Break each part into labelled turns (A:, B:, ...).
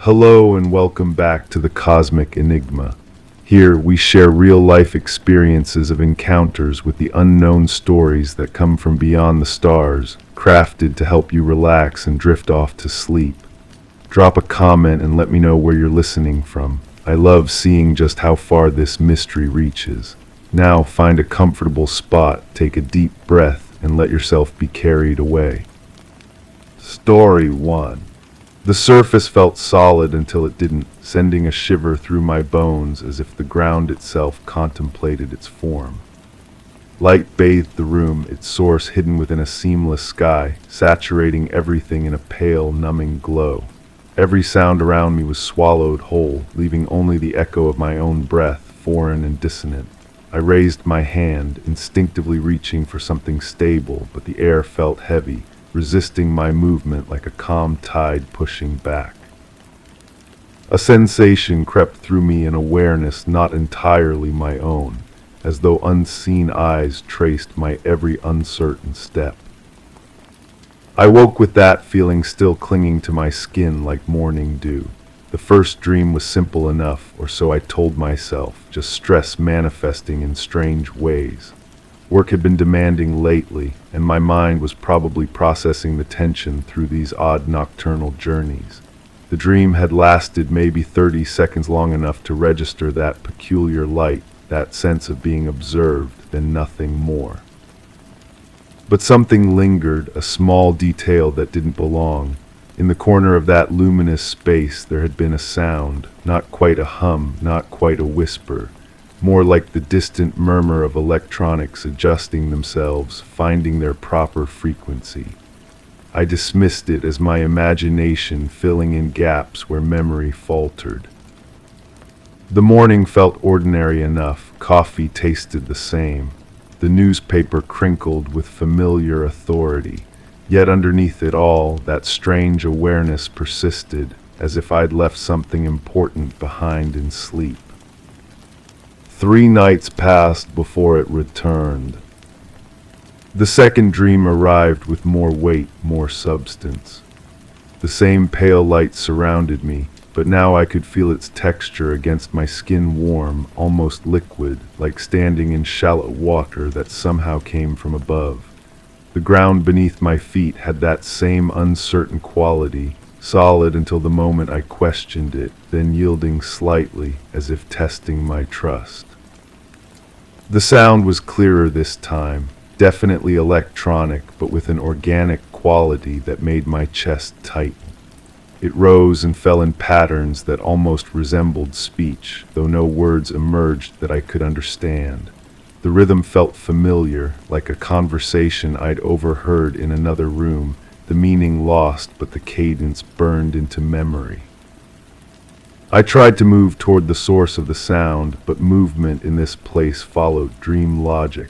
A: Hello and welcome back to the Cosmic Enigma. Here we share real-life experiences of encounters with the unknown, stories that come from beyond the stars, crafted to help you relax and drift off to sleep. Drop a comment and let me know where you're listening from. I love seeing just how far this mystery reaches. Now find a comfortable spot, take a deep breath, and let yourself be carried away. Story 1. The surface felt solid until it didn't, sending a shiver through my bones as if the ground itself contemplated its form. Light bathed the room, its source hidden within a seamless sky, saturating everything in a pale, numbing glow. Every sound around me was swallowed whole, leaving only the echo of my own breath, foreign and dissonant. I raised my hand, instinctively reaching for something stable, but the air felt heavy, resisting my movement like a calm tide pushing back. A sensation crept through me, an awareness not entirely my own, as though unseen eyes traced my every uncertain step. I woke with that feeling still clinging to my skin like morning dew. The first dream was simple enough, or so I told myself, just stress manifesting in strange ways. Work had been demanding lately, and my mind was probably processing the tension through these odd nocturnal journeys. The dream had lasted maybe 30 seconds, long enough to register that peculiar light, that sense of being observed, then nothing more. But something lingered, a small detail that didn't belong. In the corner of that luminous space there had been a sound, not quite a hum, not quite a whisper, more like the distant murmur of electronics adjusting themselves, finding their proper frequency. I dismissed it as my imagination filling in gaps where memory faltered. The morning felt ordinary enough, coffee tasted the same. The newspaper crinkled with familiar authority, yet underneath it all, that strange awareness persisted, as if I'd left something important behind in sleep. 3 nights passed before it returned. The second dream arrived with more weight, more substance. The same pale light surrounded me, but now I could feel its texture against my skin, warm, almost liquid, like standing in shallow water that somehow came from above. The ground beneath my feet had that same uncertain quality, solid until the moment I questioned it, then yielding slightly, as if testing my trust. The sound was clearer this time, definitely electronic, but with an organic quality that made my chest tighten. It rose and fell in patterns that almost resembled speech, though no words emerged that I could understand. The rhythm felt familiar, like a conversation I'd overheard in another room, the meaning lost, but the cadence burned into memory. I tried to move toward the source of the sound, but movement in this place followed dream logic.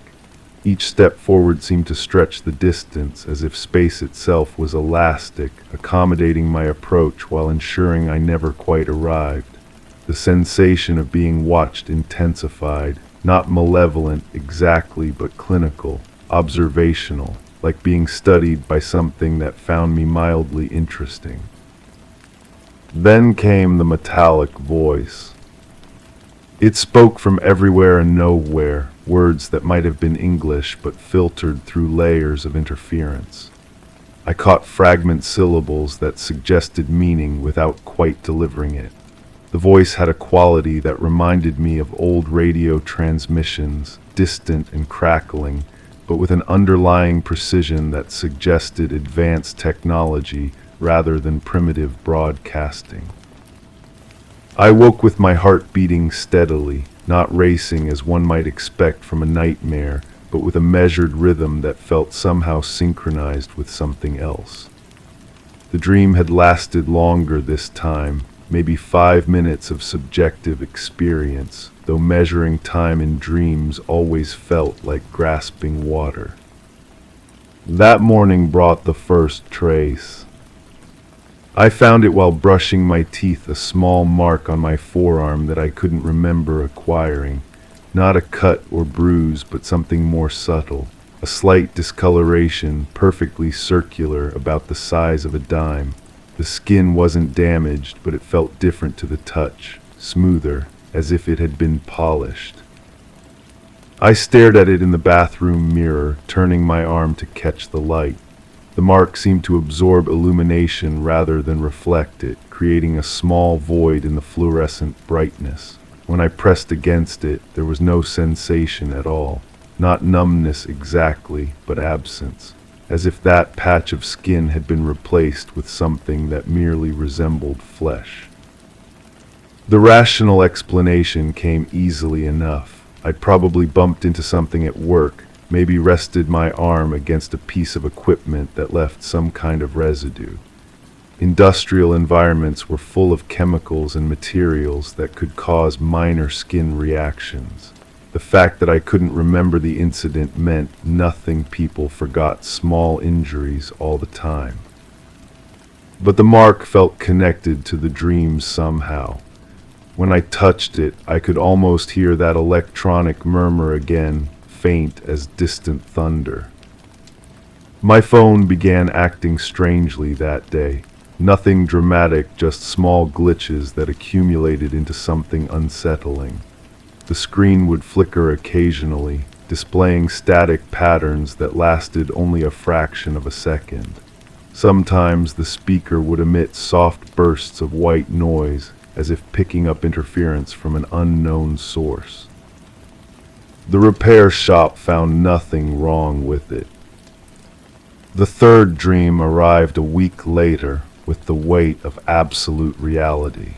A: Each step forward seemed to stretch the distance, as if space itself was elastic, accommodating my approach while ensuring I never quite arrived. The sensation of being watched intensified, not malevolent exactly, but clinical, observational, like being studied by something that found me mildly interesting. Then came the metallic voice. It spoke from everywhere and nowhere, words that might have been English but filtered through layers of interference. I caught fragment syllables that suggested meaning without quite delivering it. The voice had a quality that reminded me of old radio transmissions, distant and crackling, but with an underlying precision that suggested advanced technology rather than primitive broadcasting. I woke with my heart beating steadily, not racing as one might expect from a nightmare, but with a measured rhythm that felt somehow synchronized with something else. The dream had lasted longer this time, maybe 5 minutes of subjective experience, though measuring time in dreams always felt like grasping water. That morning brought the first trace. I found it while brushing my teeth, a small mark on my forearm that I couldn't remember acquiring. Not a cut or bruise, but something more subtle. A slight discoloration, perfectly circular, about the size of a dime. The skin wasn't damaged, but it felt different to the touch, smoother, as if it had been polished. I stared at it in the bathroom mirror, turning my arm to catch the light. The mark seemed to absorb illumination rather than reflect it, creating a small void in the fluorescent brightness. When I pressed against it, there was no sensation at all. Not numbness exactly, but absence, as if that patch of skin had been replaced with something that merely resembled flesh. The rational explanation came easily enough. I'd probably bumped into something at work, maybe rested my arm against a piece of equipment that left some kind of residue. Industrial environments were full of chemicals and materials that could cause minor skin reactions. The fact that I couldn't remember the incident meant nothing. People forgot small injuries all the time. But the mark felt connected to the dreams somehow. When I touched it, I could almost hear that electronic murmur again, faint as distant thunder. My phone began acting strangely that day. Nothing dramatic, just small glitches that accumulated into something unsettling. The screen would flicker occasionally, displaying static patterns that lasted only a fraction of a second. Sometimes the speaker would emit soft bursts of white noise, as if picking up interference from an unknown source. The repair shop found nothing wrong with it. The third dream arrived a week later with the weight of absolute reality.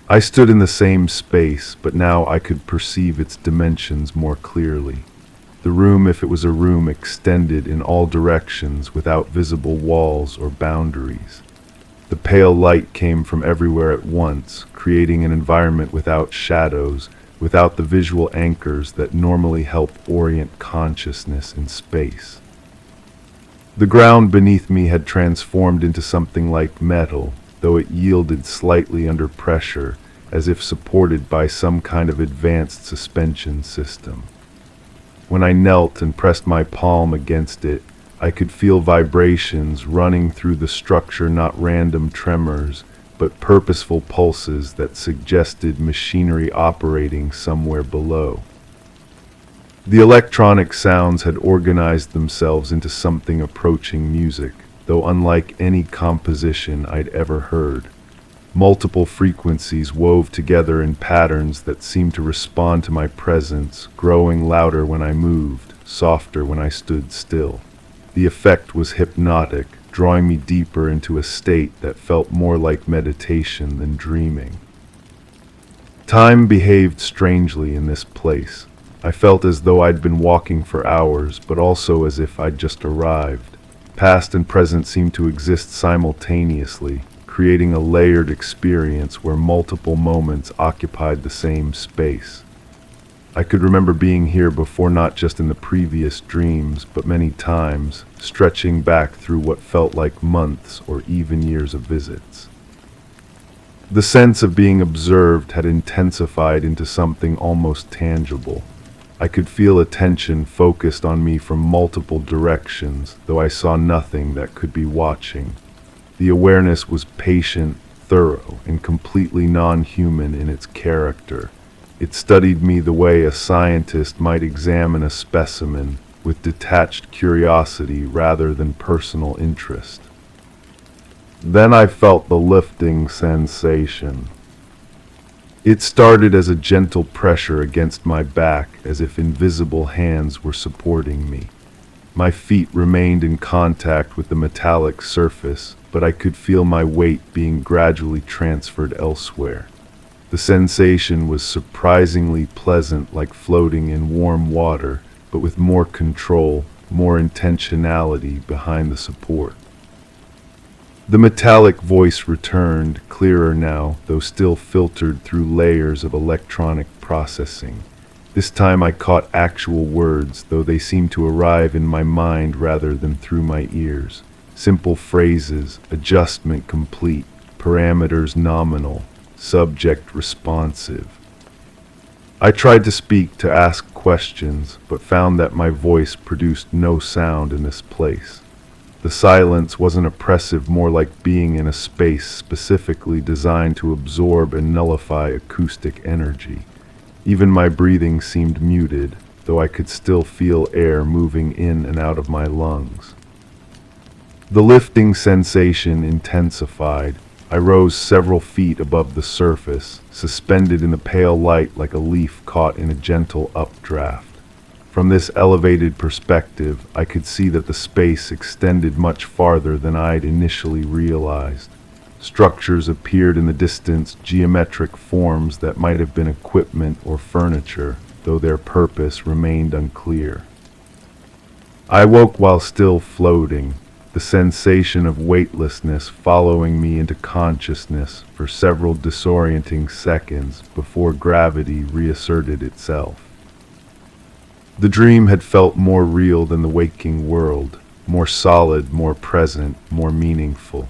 A: I stood in the same space, but now I could perceive its dimensions more clearly. The room, if it was a room, extended in all directions without visible walls or boundaries. The pale light came from everywhere at once, creating an environment without shadows, without the visual anchors that normally help orient consciousness in space. The ground beneath me had transformed into something like metal, though it yielded slightly under pressure, as if supported by some kind of advanced suspension system. When I knelt and pressed my palm against it, I could feel vibrations running through the structure, not random tremors, but purposeful pulses that suggested machinery operating somewhere below. The electronic sounds had organized themselves into something approaching music, though unlike any composition I'd ever heard. Multiple frequencies wove together in patterns that seemed to respond to my presence, growing louder when I moved, softer when I stood still. The effect was hypnotic, drawing me deeper into a state that felt more like meditation than dreaming. Time behaved strangely in this place. I felt as though I'd been walking for hours, but also as if I'd just arrived. Past and present seemed to exist simultaneously, creating a layered experience where multiple moments occupied the same space. I could remember being here before, not just in the previous dreams, but many times, stretching back through what felt like months or even years of visits. The sense of being observed had intensified into something almost tangible. I could feel attention focused on me from multiple directions, though I saw nothing that could be watching. The awareness was patient, thorough, and completely non-human in its character. It studied me the way a scientist might examine a specimen, with detached curiosity rather than personal interest. Then I felt the lifting sensation. It started as a gentle pressure against my back, as if invisible hands were supporting me. My feet remained in contact with the metallic surface, but I could feel my weight being gradually transferred elsewhere. The sensation was surprisingly pleasant, like floating in warm water, but with more control, more intentionality behind the support. The metallic voice returned, clearer now, though still filtered through layers of electronic processing. This time I caught actual words, though they seemed to arrive in my mind rather than through my ears. Simple phrases, adjustment complete, parameters nominal, subject responsive. I tried to speak, to ask questions, but found that my voice produced no sound in this place. The silence wasn't oppressive, more like being in a space specifically designed to absorb and nullify acoustic energy. Even my breathing seemed muted, though I could still feel air moving in and out of my lungs. The lifting sensation intensified. I rose several feet above the surface, suspended in the pale light like a leaf caught in a gentle updraft. From this elevated perspective, I could see that the space extended much farther than I'd initially realized. Structures appeared in the distance, geometric forms that might have been equipment or furniture, though their purpose remained unclear. I woke while still floating, the sensation of weightlessness following me into consciousness for several disorienting seconds before gravity reasserted itself. The dream had felt more real than the waking world, more solid, more present, more meaningful.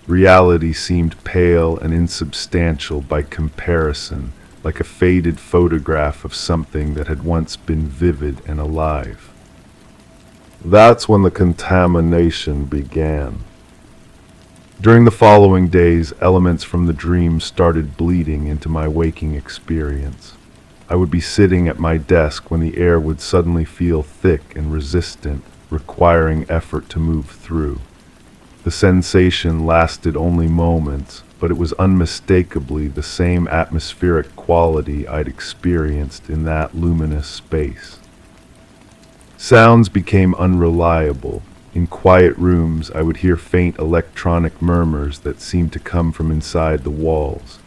A: Reality seemed pale and insubstantial by comparison, like a faded photograph of something that had once been vivid and alive. That's when the contamination began. During the following days, elements from the dream started bleeding into my waking experience. I would be sitting at my desk when the air would suddenly feel thick and resistant, requiring effort to move through. The sensation lasted only moments, but it was unmistakably the same atmospheric quality I'd experienced in that luminous space. Sounds became unreliable. In quiet rooms, I would hear faint electronic murmurs that seemed to come from inside the walls.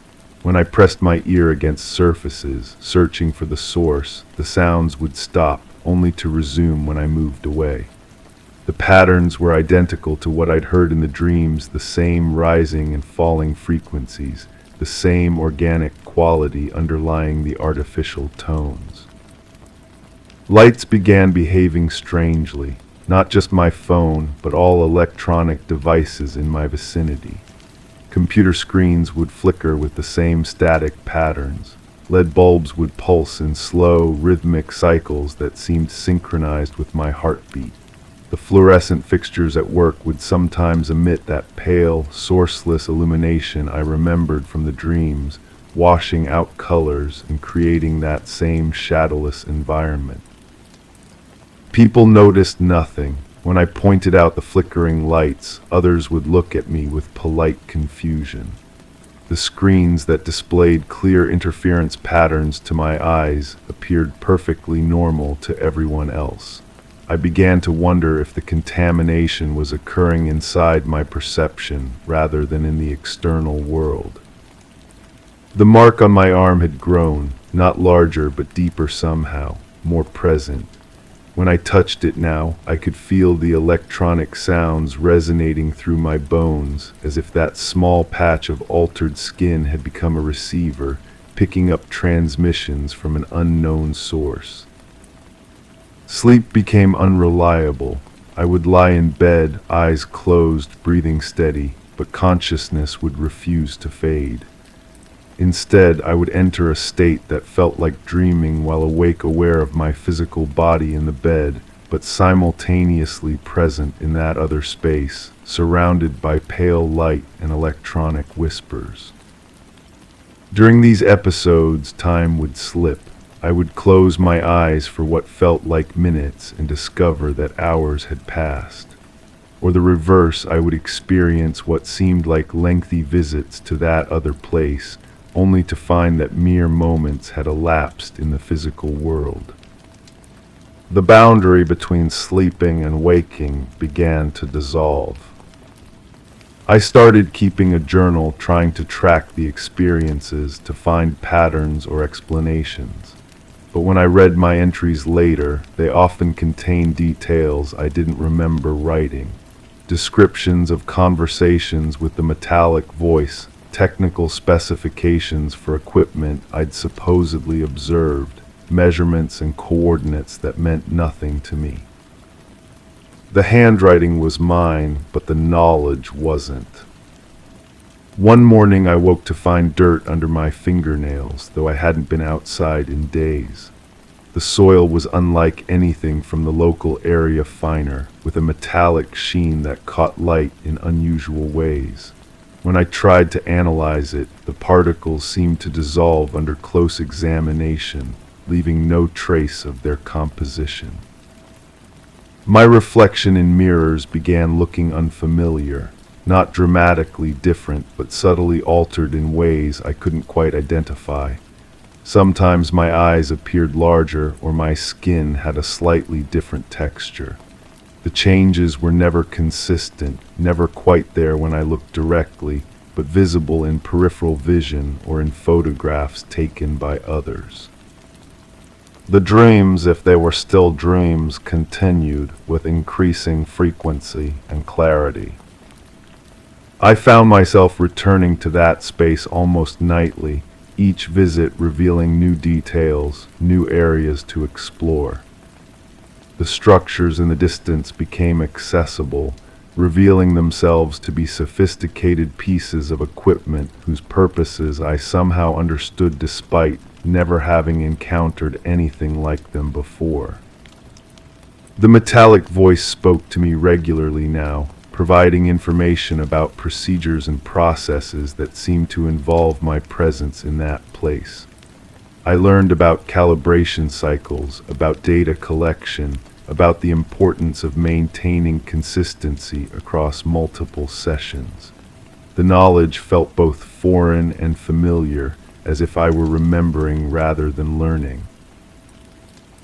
A: When I pressed my ear against surfaces, searching for the source, the sounds would stop, only to resume when I moved away. The patterns were identical to what I'd heard in the dreams, the same rising and falling frequencies, the same organic quality underlying the artificial tones. Lights began behaving strangely, not just my phone, but all electronic devices in my vicinity. Computer screens would flicker with the same static patterns. LED bulbs would pulse in slow, rhythmic cycles that seemed synchronized with my heartbeat. The fluorescent fixtures at work would sometimes emit that pale, sourceless illumination I remembered from the dreams, washing out colors and creating that same shadowless environment. People noticed nothing. When I pointed out the flickering lights, others would look at me with polite confusion. The screens that displayed clear interference patterns to my eyes appeared perfectly normal to everyone else. I began to wonder if the contamination was occurring inside my perception rather than in the external world. The mark on my arm had grown, not larger but deeper somehow, more present. When I touched it now, I could feel the electronic sounds resonating through my bones, as if that small patch of altered skin had become a receiver, picking up transmissions from an unknown source. Sleep became unreliable. I would lie in bed, eyes closed, breathing steady, but consciousness would refuse to fade. Instead, I would enter a state that felt like dreaming while awake, aware of my physical body in the bed, but simultaneously present in that other space, surrounded by pale light and electronic whispers. During these episodes, time would slip. I would close my eyes for what felt like minutes and discover that hours had passed. Or the reverse, I would experience what seemed like lengthy visits to that other place, only to find that mere moments had elapsed in the physical world. The boundary between sleeping and waking began to dissolve. I started keeping a journal, trying to track the experiences to find patterns or explanations. But when I read my entries later, they often contained details I didn't remember writing. Descriptions of conversations with the metallic voice, technical specifications for equipment I'd supposedly observed, measurements and coordinates that meant nothing to me. The handwriting was mine, but the knowledge wasn't. One morning I woke to find dirt under my fingernails, though I hadn't been outside in days. The soil was unlike anything from the local area, finer, with a metallic sheen that caught light in unusual ways. When I tried to analyze it, the particles seemed to dissolve under close examination, leaving no trace of their composition. My reflection in mirrors began looking unfamiliar, not dramatically different, but subtly altered in ways I couldn't quite identify. Sometimes my eyes appeared larger, or my skin had a slightly different texture. The changes were never consistent, never quite there when I looked directly, but visible in peripheral vision or in photographs taken by others. The dreams, if they were still dreams, continued with increasing frequency and clarity. I found myself returning to that space almost nightly, each visit revealing new details, new areas to explore. The structures in the distance became accessible, revealing themselves to be sophisticated pieces of equipment whose purposes I somehow understood despite never having encountered anything like them before. The metallic voice spoke to me regularly now, providing information about procedures and processes that seemed to involve my presence in that place. I learned about calibration cycles, about data collection, about the importance of maintaining consistency across multiple sessions. The knowledge felt both foreign and familiar, as if I were remembering rather than learning.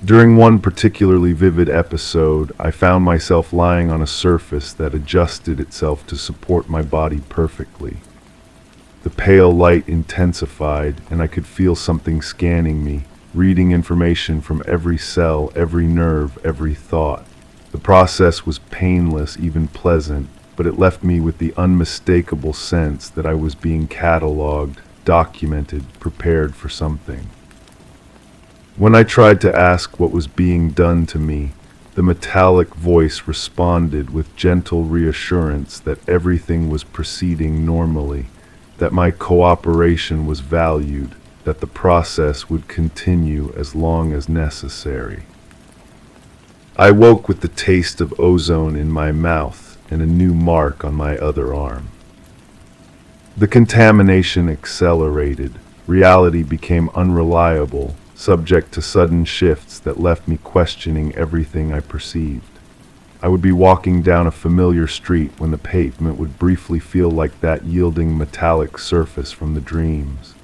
A: During one particularly vivid episode, I found myself lying on a surface that adjusted itself to support my body perfectly. The pale light intensified, and I could feel something scanning me, reading information from every cell, every nerve, every thought. The process was painless, even pleasant, but it left me with the unmistakable sense that I was being cataloged, documented, prepared for something. When I tried to ask what was being done to me, the metallic voice responded with gentle reassurance that everything was proceeding normally, that my cooperation was valued, that the process would continue as long as necessary. I woke with the taste of ozone in my mouth and a new mark on my other arm. The contamination accelerated. Reality became unreliable, subject to sudden shifts that left me questioning everything I perceived. I would be walking down a familiar street when the pavement would briefly feel like that yielding metallic surface from the dreams.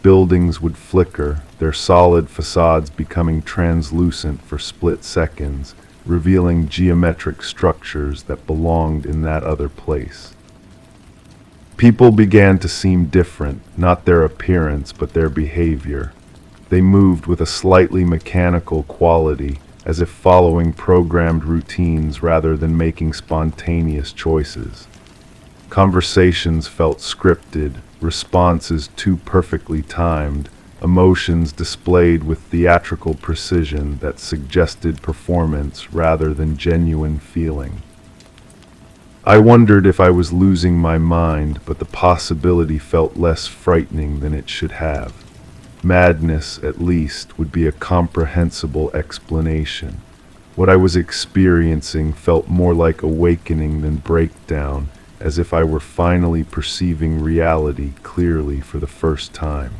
A: Buildings would flicker, their solid facades becoming translucent for split seconds, revealing geometric structures that belonged in that other place. People began to seem different, not their appearance but their behavior. They moved with a slightly mechanical quality, as if following programmed routines rather than making spontaneous choices. Conversations felt scripted, responses too perfectly timed, emotions displayed with theatrical precision that suggested performance rather than genuine feeling. I wondered if I was losing my mind, but the possibility felt less frightening than it should have. Madness, at least, would be a comprehensible explanation. What I was experiencing felt more like awakening than breakdown, as if I were finally perceiving reality clearly for the first time.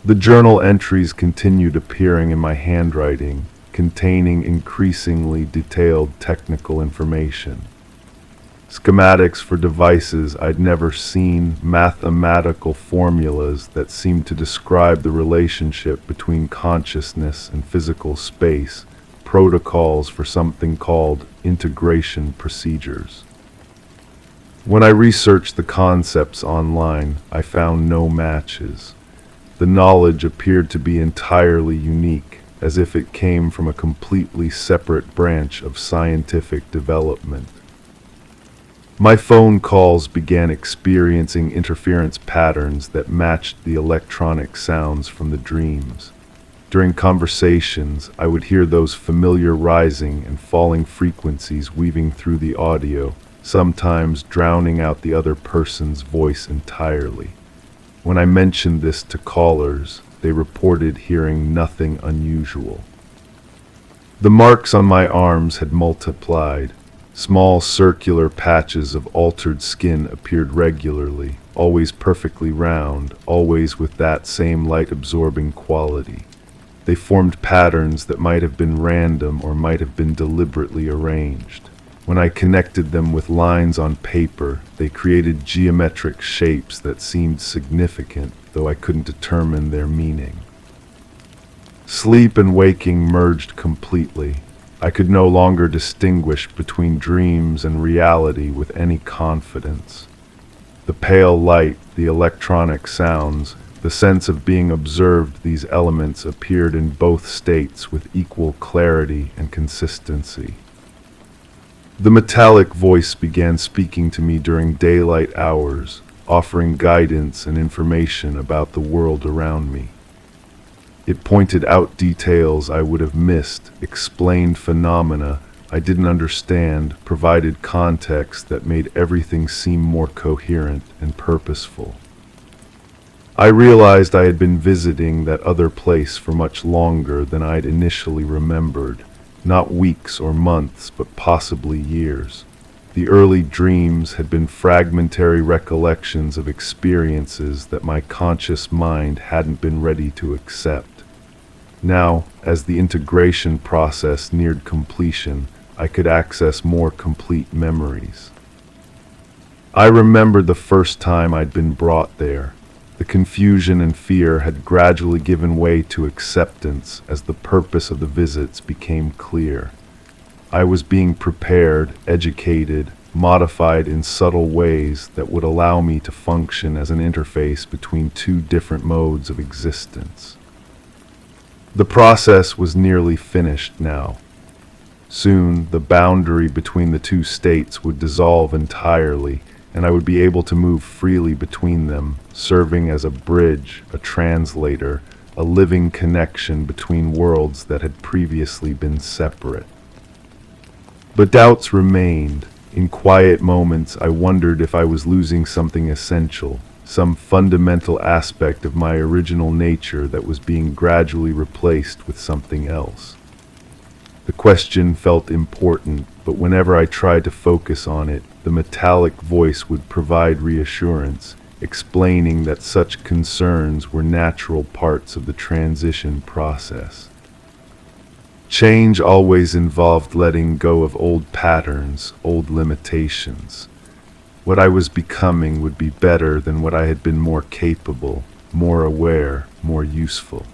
A: The journal entries continued appearing in my handwriting, containing increasingly detailed technical information. Schematics for devices I'd never seen, mathematical formulas that seemed to describe the relationship between consciousness and physical space, protocols for something called integration procedures. When I researched the concepts online, I found no matches. The knowledge appeared to be entirely unique, as if it came from a completely separate branch of scientific development. My phone calls began experiencing interference patterns that matched the electronic sounds from the dreams. During conversations, I would hear those familiar rising and falling frequencies weaving through the audio, sometimes drowning out the other person's voice entirely. When I mentioned this to callers, they reported hearing nothing unusual. The marks on my arms had multiplied. Small circular patches of altered skin appeared regularly, always perfectly round, always with that same light-absorbing quality. They formed patterns that might have been random or might have been deliberately arranged. When I connected them with lines on paper, they created geometric shapes that seemed significant, though I couldn't determine their meaning. Sleep and waking merged completely. I could no longer distinguish between dreams and reality with any confidence. The pale light, the electronic sounds, the sense of being observed, these elements appeared in both states with equal clarity and consistency. The metallic voice began speaking to me during daylight hours, offering guidance and information about the world around me. It pointed out details I would have missed, explained phenomena I didn't understand, provided context that made everything seem more coherent and purposeful. I realized I had been visiting that other place for much longer than I'd initially remembered, not weeks or months, but possibly years. The early dreams had been fragmentary recollections of experiences that my conscious mind hadn't been ready to accept. Now, as the integration process neared completion, I could access more complete memories. I remembered the first time I'd been brought there. The confusion and fear had gradually given way to acceptance as the purpose of the visits became clear. I was being prepared, educated, modified in subtle ways that would allow me to function as an interface between two different modes of existence. The process was nearly finished now. Soon, the boundary between the two states would dissolve entirely, and I would be able to move freely between them, serving as a bridge, a translator, a living connection between worlds that had previously been separate. But doubts remained. In quiet moments, I wondered if I was losing something essential, some fundamental aspect of my original nature that was being gradually replaced with something else. The question felt important, but whenever I tried to focus on it, the metallic voice would provide reassurance, explaining that such concerns were natural parts of the transition process. Change always involved letting go of old patterns, old limitations. What I was becoming would be better than what I had been, more capable, more aware, more useful.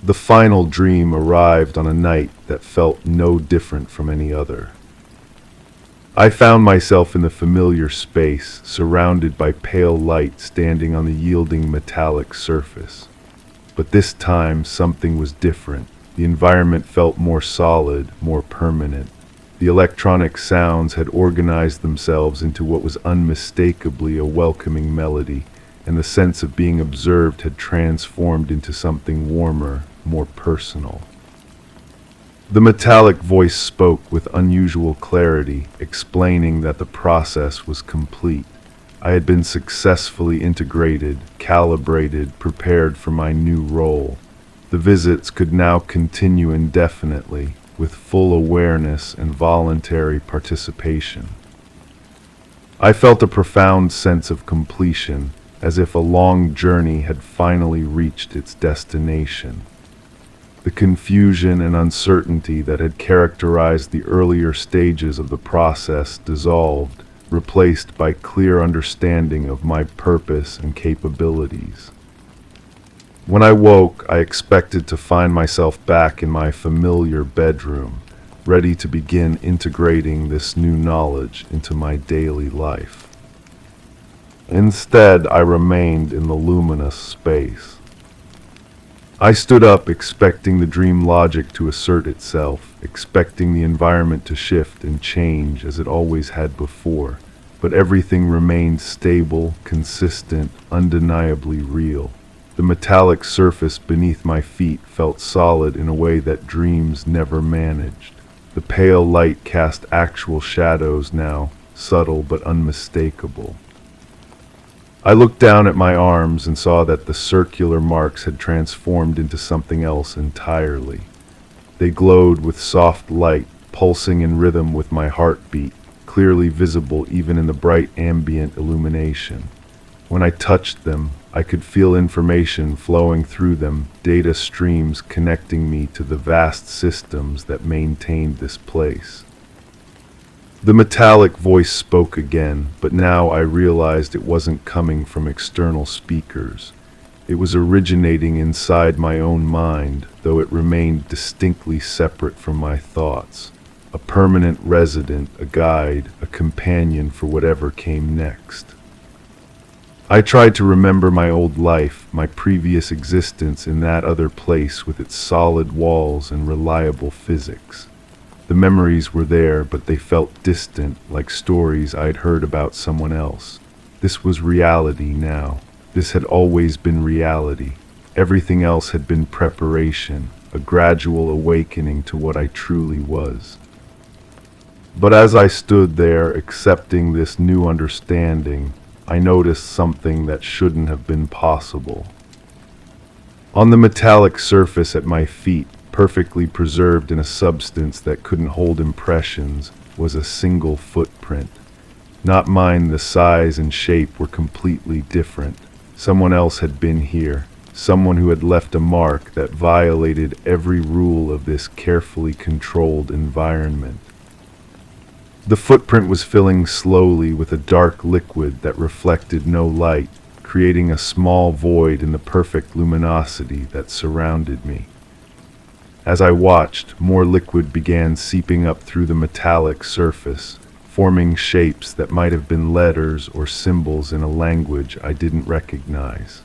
A: The final dream arrived on a night that felt no different from any other. I found myself in the familiar space, surrounded by pale light standing on the yielding metallic surface. But this time something was different. The environment felt more solid, more permanent. The electronic sounds had organized themselves into what was unmistakably a welcoming melody, and the sense of being observed had transformed into something warmer, more personal. The metallic voice spoke with unusual clarity, explaining that the process was complete. I had been successfully integrated, calibrated, prepared for my new role. The visits could now continue indefinitely, with full awareness and voluntary participation. I felt a profound sense of completion, as if a long journey had finally reached its destination. The confusion and uncertainty that had characterized the earlier stages of the process dissolved, replaced by clear understanding of my purpose and capabilities. When I woke, I expected to find myself back in my familiar bedroom, ready to begin integrating this new knowledge into my daily life. Instead, I remained in the luminous space. I stood up, expecting the dream logic to assert itself, expecting the environment to shift and change as it always had before, but everything remained stable, consistent, undeniably real. The metallic surface beneath my feet felt solid in a way that dreams never managed. The pale light cast actual shadows now, subtle but unmistakable. I looked down at my arms and saw that the circular marks had transformed into something else entirely. They glowed with soft light, pulsing in rhythm with my heartbeat, clearly visible even in the bright ambient illumination. When I touched them, I could feel information flowing through them, data streams connecting me to the vast systems that maintained this place. The metallic voice spoke again, but now I realized it wasn't coming from external speakers. It was originating inside my own mind, though it remained distinctly separate from my thoughts. A permanent resident, a guide, a companion for whatever came next. I tried to remember my old life, my previous existence in that other place with its solid walls and reliable physics. The memories were there, but they felt distant, like stories I'd heard about someone else. This was reality now. This had always been reality. Everything else had been preparation, a gradual awakening to what I truly was. But as I stood there, accepting this new understanding, I noticed something that shouldn't have been possible. On the metallic surface at my feet, perfectly preserved in a substance that couldn't hold impressions, was a single footprint. Not mine, the size and shape were completely different. Someone else had been here, someone who had left a mark that violated every rule of this carefully controlled environment. The footprint was filling slowly with a dark liquid that reflected no light, creating a small void in the perfect luminosity that surrounded me. As I watched, more liquid began seeping up through the metallic surface, forming shapes that might have been letters or symbols in a language I didn't recognize.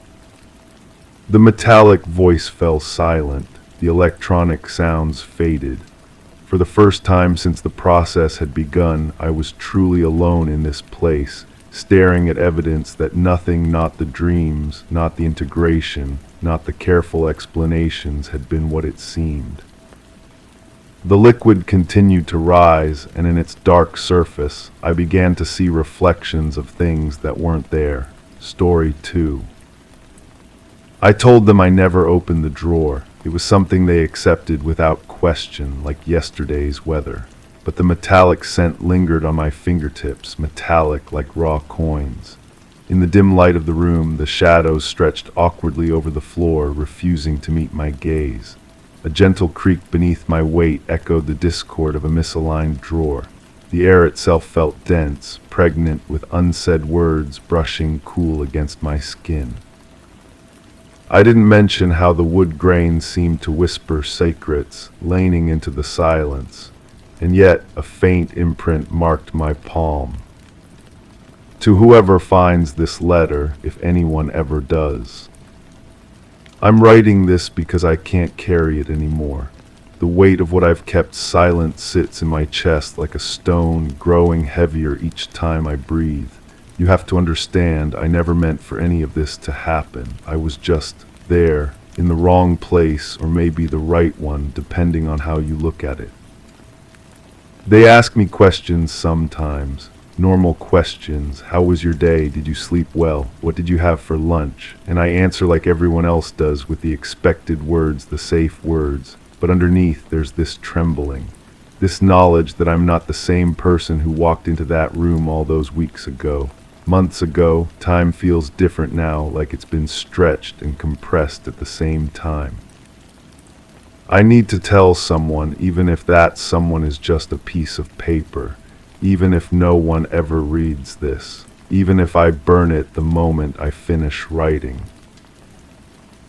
A: The metallic voice fell silent, the electronic sounds faded. For the first time since the process had begun, I was truly alone in this place, staring at evidence that nothing, not the dreams, not the integration, not the careful explanations, had been what it seemed. The liquid continued to rise, and in its dark surface, I began to see reflections of things that weren't there. Story 2. I told them I never opened the drawer. It was something they accepted without question, like yesterday's weather. But the metallic scent lingered on my fingertips, metallic like raw coins. In the dim light of the room, the shadows stretched awkwardly over the floor, refusing to meet my gaze. A gentle creak beneath my weight echoed the discord of a misaligned drawer. The air itself felt dense, pregnant with unsaid words brushing cool against my skin. I didn't mention how the wood grain seemed to whisper secrets, laning into the silence, and yet a faint imprint marked my palm. To whoever finds this letter, if anyone ever does. I'm writing this because I can't carry it anymore. The weight of what I've kept silent sits in my chest like a stone, growing heavier each time I breathe. You have to understand, I never meant for any of this to happen. I was just there, in the wrong place, or maybe the right one, depending on how you look at it. They ask me questions sometimes. Normal questions. How was your day? Did you sleep well? What did you have for lunch? And I answer like everyone else does, with the expected words, the safe words. But underneath, there's this trembling. This knowledge that I'm not the same person who walked into that room all those weeks ago. Months ago, time feels different now, like it's been stretched and compressed at the same time. I need to tell someone, even if that someone is just a piece of paper. Even if no one ever reads this, even if I burn it the moment I finish writing.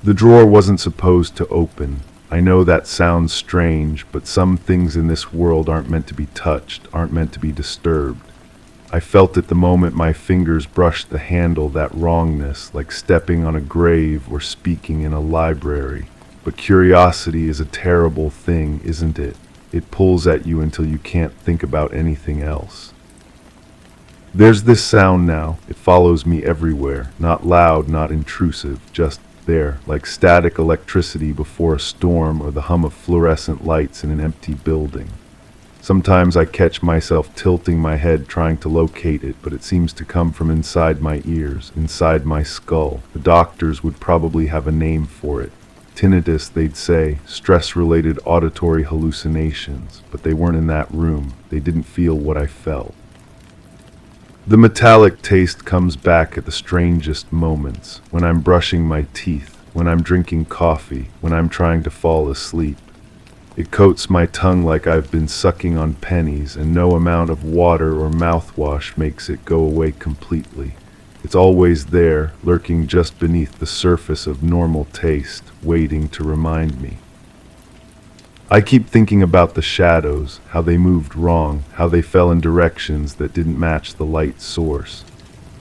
A: The drawer wasn't supposed to open. I know that sounds strange, but some things in this world aren't meant to be touched, aren't meant to be disturbed. I felt it the moment my fingers brushed the handle, that wrongness, like stepping on a grave or speaking in a library. But curiosity is a terrible thing, isn't it? It pulls at you until you can't think about anything else. There's this sound now. It follows me everywhere. Not loud, not intrusive, just there, like static electricity before a storm or the hum of fluorescent lights in an empty building. Sometimes I catch myself tilting my head trying to locate it, but it seems to come from inside my ears, inside my skull. The doctors would probably have a name for it. Tinnitus, they'd say, stress-related auditory hallucinations, but they weren't in that room. They didn't feel what I felt. The metallic taste comes back at the strangest moments, when I'm brushing my teeth, when I'm drinking coffee, when I'm trying to fall asleep. It coats my tongue like I've been sucking on pennies, and no amount of water or mouthwash makes it go away completely. It's always there, lurking just beneath the surface of normal taste, waiting to remind me. I keep thinking about the shadows, how they moved wrong, how they fell in directions that didn't match the light source.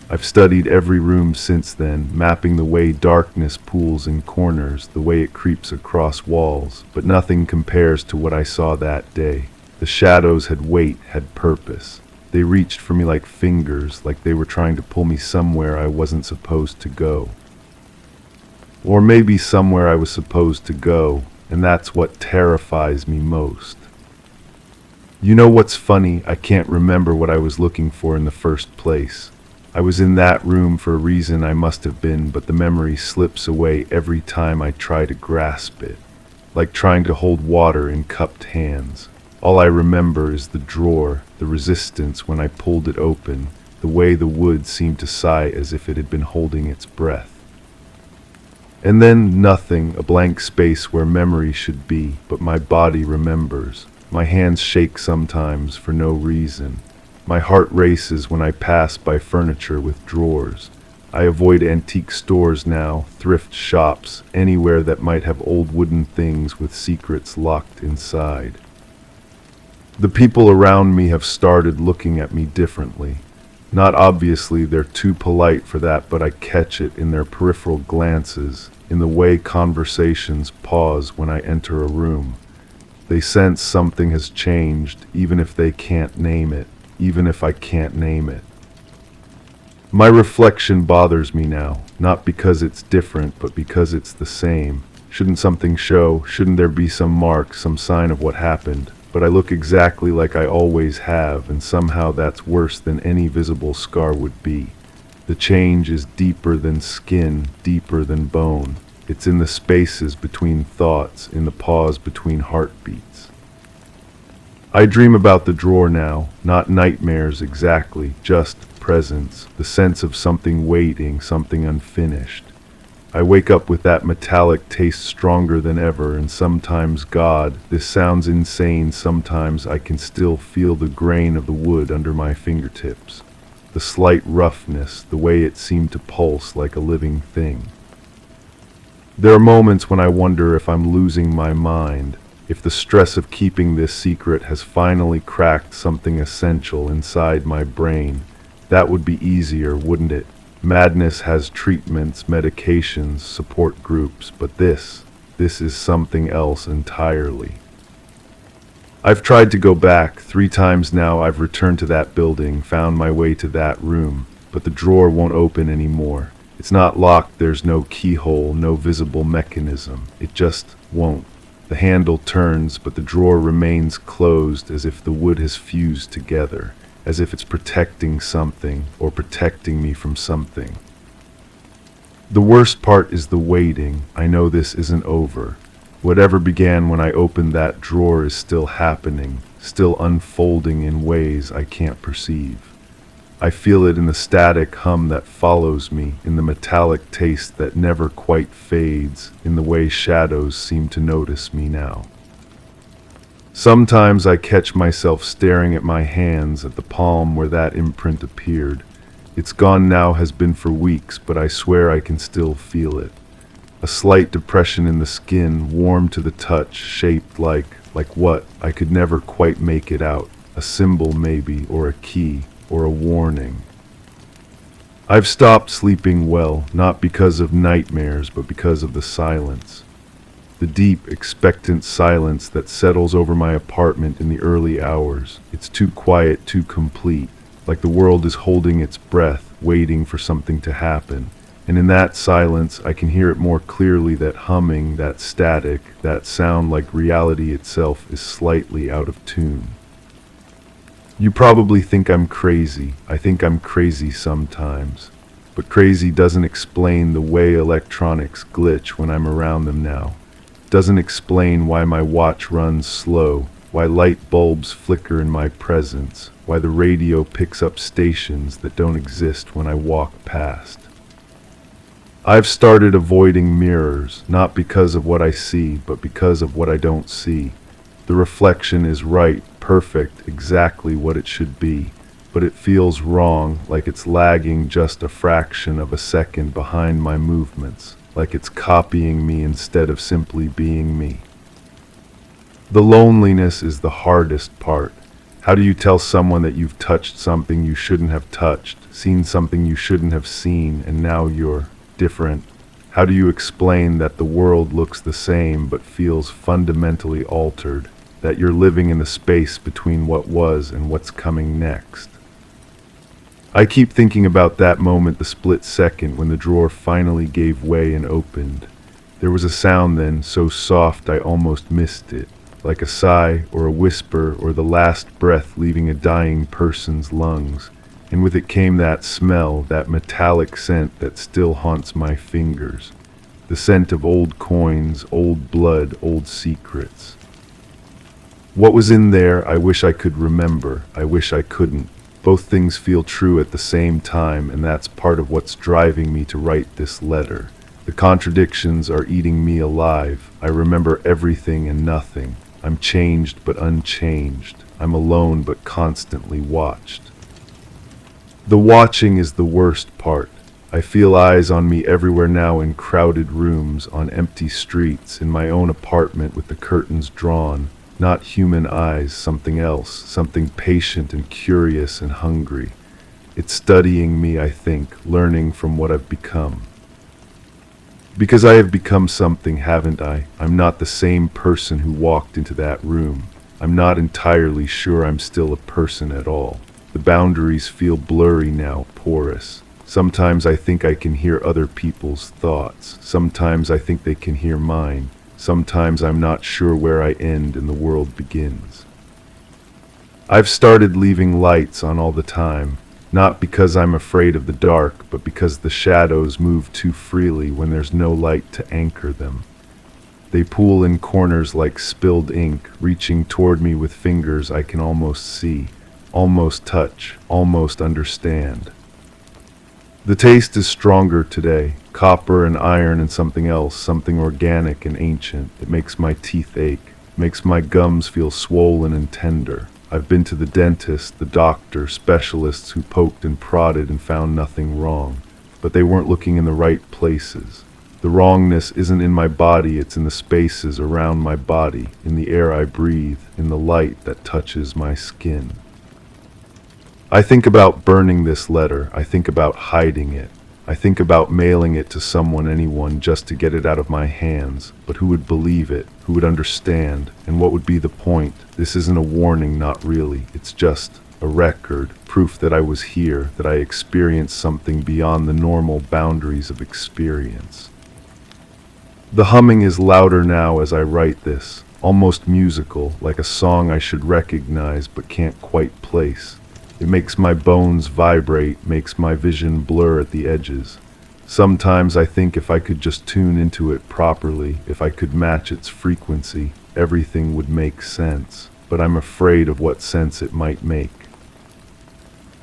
A: I've studied every room since then, mapping the way darkness pools in corners, the way it creeps across walls, but nothing compares to what I saw that day. The shadows had weight, had purpose. They reached for me like fingers, like they were trying to pull me somewhere I wasn't supposed to go. Or maybe somewhere I was supposed to go, and that's what terrifies me most. You know what's funny? I can't remember what I was looking for in the first place. I was in that room for a reason I must have been, but the memory slips away every time I try to grasp it, like trying to hold water in cupped hands. All I remember is the drawer, the resistance when I pulled it open, the way the wood seemed to sigh as if it had been holding its breath. And then nothing, a blank space where memory should be, but my body remembers. My hands shake sometimes for no reason. My heart races when I pass by furniture with drawers. I avoid antique stores now, thrift shops, anywhere that might have old wooden things with secrets locked inside. The people around me have started looking at me differently. Not obviously, they're too polite for that, but I catch it in their peripheral glances, in the way conversations pause when I enter a room. They sense something has changed, even if they can't name it, even if I can't name it. My reflection bothers me now, not because it's different, but because it's the same. Shouldn't something show? Shouldn't there be some mark, some sign of what happened? But I look exactly like I always have, and somehow that's worse than any visible scar would be. The change is deeper than skin, deeper than bone. It's in the spaces between thoughts, in the pause between heartbeats. I dream about the drawer now, not nightmares exactly, just presence, the sense of something waiting, something unfinished. I wake up with that metallic taste stronger than ever, and sometimes, God, this sounds insane, sometimes I can still feel the grain of the wood under my fingertips, the slight roughness, the way it seemed to pulse like a living thing. There are moments when I wonder if I'm losing my mind, if the stress of keeping this secret has finally cracked something essential inside my brain. That would be easier, wouldn't it? Madness has treatments, medications, support groups, but this is something else entirely. I've tried to go back. 3 times now I've returned to that building, found my way to that room, but the drawer won't open anymore. It's not locked, there's no keyhole, no visible mechanism. It just won't. The handle turns, but the drawer remains closed as if the wood has fused together, as if it's protecting something or protecting me from something. The worst part is the waiting. I know this isn't over. Whatever began when I opened that drawer is still happening, still unfolding in ways I can't perceive. I feel it in the static hum that follows me, in the metallic taste that never quite fades, in the way shadows seem to notice me now. Sometimes I catch myself staring at my hands, at the palm where that imprint appeared. It's gone now, has been for weeks, but I swear I can still feel it. A slight depression in the skin, warm to the touch, shaped like what? I could never quite make it out. A symbol maybe, or a key, or a warning. I've stopped sleeping well, not because of nightmares, but because of the silence. The deep, expectant silence that settles over my apartment in the early hours. It's too quiet, too complete, like the world is holding its breath, waiting for something to happen. And in that silence, I can hear it more clearly, that humming, that static, that sound like reality itself is slightly out of tune. You probably think I'm crazy. I think I'm crazy sometimes. But crazy doesn't explain the way electronics glitch when I'm around them now. Doesn't explain why my watch runs slow, why light bulbs flicker in my presence, why the radio picks up stations that don't exist when I walk past. I've started avoiding mirrors, not because of what I see, but because of what I don't see. The reflection is right, perfect, exactly what it should be, but it feels wrong, like it's lagging just a fraction of a second behind my movements, like it's copying me instead of simply being me. The loneliness is the hardest part. How do you tell someone that you've touched something you shouldn't have touched, seen something you shouldn't have seen, and now you're different? How do you explain that the world looks the same but feels fundamentally altered, that you're living in the space between what was and what's coming next? I keep thinking about that moment, the split second when the drawer finally gave way and opened. There was a sound then, so soft I almost missed it, like a sigh or a whisper or the last breath leaving a dying person's lungs. And with it came that smell, that metallic scent that still haunts my fingers. The scent of old coins, old blood, old secrets. What was in there, I wish I could remember. I wish I couldn't. Both things feel true at the same time, and that's part of what's driving me to write this letter. The contradictions are eating me alive. I remember everything and nothing. I'm changed but unchanged. I'm alone but constantly watched. The watching is the worst part. I feel eyes on me everywhere now, in crowded rooms, on empty streets, in my own apartment with the curtains drawn. Not human eyes, something else, something patient and curious and hungry. It's studying me, I think, learning from what I've become. Because I have become something, haven't I? I'm not the same person who walked into that room. I'm not entirely sure I'm still a person at all. The boundaries feel blurry now, porous. Sometimes I think I can hear other people's thoughts. Sometimes I think they can hear mine. Sometimes I'm not sure where I end and the world begins. I've started leaving lights on all the time, not because I'm afraid of the dark, but because the shadows move too freely when there's no light to anchor them. They pool in corners like spilled ink, reaching toward me with fingers I can almost see, almost touch, almost understand. The taste is stronger today, copper and iron and something else, something organic and ancient. It makes my teeth ache, makes my gums feel swollen and tender. I've been to the dentist, the doctor, specialists who poked and prodded and found nothing wrong, but they weren't looking in the right places. The wrongness isn't in my body, it's in the spaces around my body, in the air I breathe, in the light that touches my skin. I think about burning this letter. I think about hiding it. I think about mailing it to someone, anyone, just to get it out of my hands. But who would believe it? Who would understand? And what would be the point? This isn't a warning, not really. It's just a record, proof that I was here, that I experienced something beyond the normal boundaries of experience. The humming is louder now as I write this, almost musical, like a song I should recognize but can't quite place. It makes my bones vibrate, makes my vision blur at the edges. Sometimes I think if I could just tune into it properly, if I could match its frequency, everything would make sense. But I'm afraid of what sense it might make.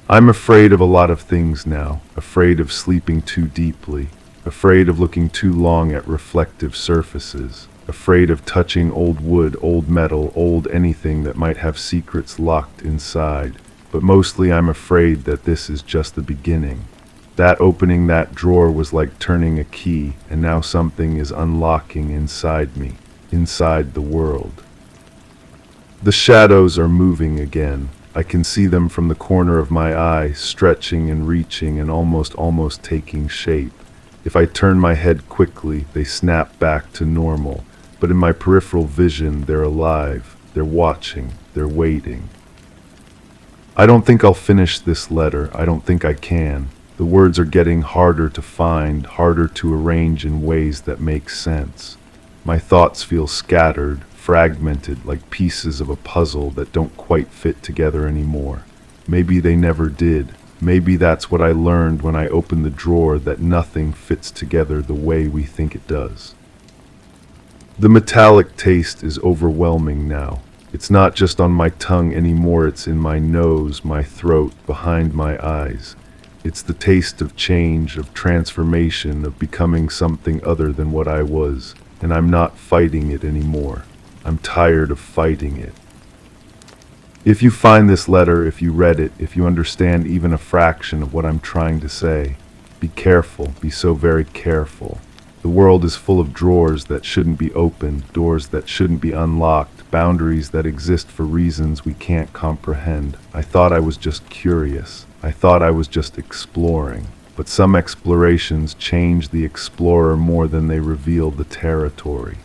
A: I'm afraid of a lot of things now, afraid of sleeping too deeply, afraid of looking too long at reflective surfaces, afraid of touching old wood, old metal, old anything that might have secrets locked inside. But mostly I'm afraid that this is just the beginning. That opening that drawer was like turning a key, and now something is unlocking inside me, inside the world. The shadows are moving again. I can see them from the corner of my eye, stretching and reaching and almost taking shape. If I turn my head quickly, they snap back to normal. But in my peripheral vision, they're alive. They're watching. They're waiting. I don't think I'll finish this letter. I don't think I can. The words are getting harder to find, harder to arrange in ways that make sense. My thoughts feel scattered, fragmented, like pieces of a puzzle that don't quite fit together anymore. Maybe they never did. Maybe that's what I learned when I opened the drawer, that nothing fits together the way we think it does. The metallic taste is overwhelming now. It's not just on my tongue anymore, it's in my nose, my throat, behind my eyes. It's the taste of change, of transformation, of becoming something other than what I was. And I'm not fighting it anymore. I'm tired of fighting it. If you find this letter, if you read it, if you understand even a fraction of what I'm trying to say, be careful, be so very careful. The world is full of drawers that shouldn't be opened, doors that shouldn't be unlocked, boundaries that exist for reasons we can't comprehend. I thought I was just curious. I thought I was just exploring. But some explorations change the explorer more than they reveal the territory.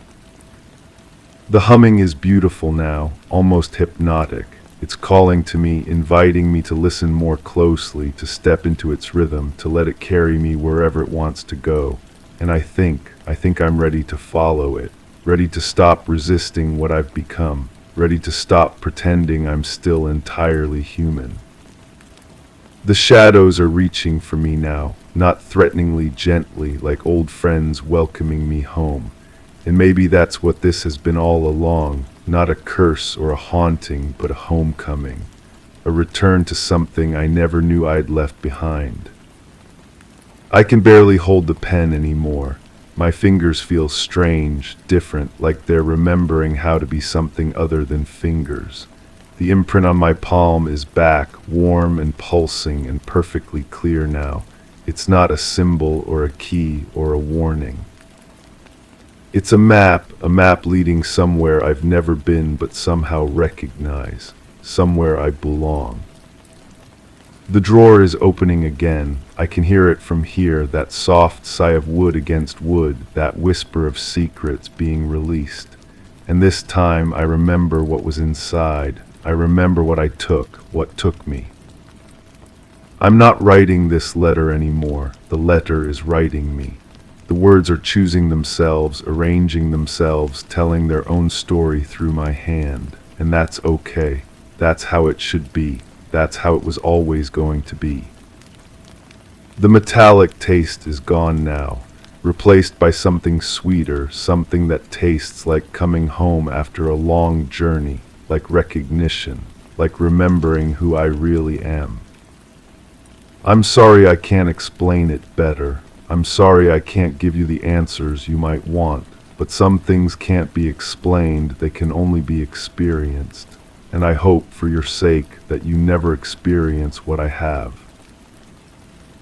A: The humming is beautiful now, almost hypnotic. It's calling to me, inviting me to listen more closely, to step into its rhythm, to let it carry me wherever it wants to go. And I think I'm ready to follow it, ready to stop resisting what I've become, ready to stop pretending I'm still entirely human. The shadows are reaching for me now, not threateningly, gently, like old friends welcoming me home. And maybe that's what this has been all along, not a curse or a haunting, but a homecoming, a return to something I never knew I'd left behind. I can barely hold the pen anymore. My fingers feel strange, different, like they're remembering how to be something other than fingers. The imprint on my palm is back, warm and pulsing and perfectly clear now. It's not a symbol or a key or a warning. It's a map leading somewhere I've never been but somehow recognize, somewhere I belong. The drawer is opening again. I can hear it from here, that soft sigh of wood against wood, that whisper of secrets being released. And this time I remember what was inside. I remember what I took, what took me. I'm not writing this letter anymore. The letter is writing me. The words are choosing themselves, arranging themselves, telling their own story through my hand. And that's okay. That's how it should be. That's how it was always going to be. The metallic taste is gone now, replaced by something sweeter, something that tastes like coming home after a long journey, like recognition, like remembering who I really am. I'm sorry I can't explain it better. I'm sorry I can't give you the answers you might want, but some things can't be explained, they can only be experienced. And I hope, for your sake, that you never experience what I have.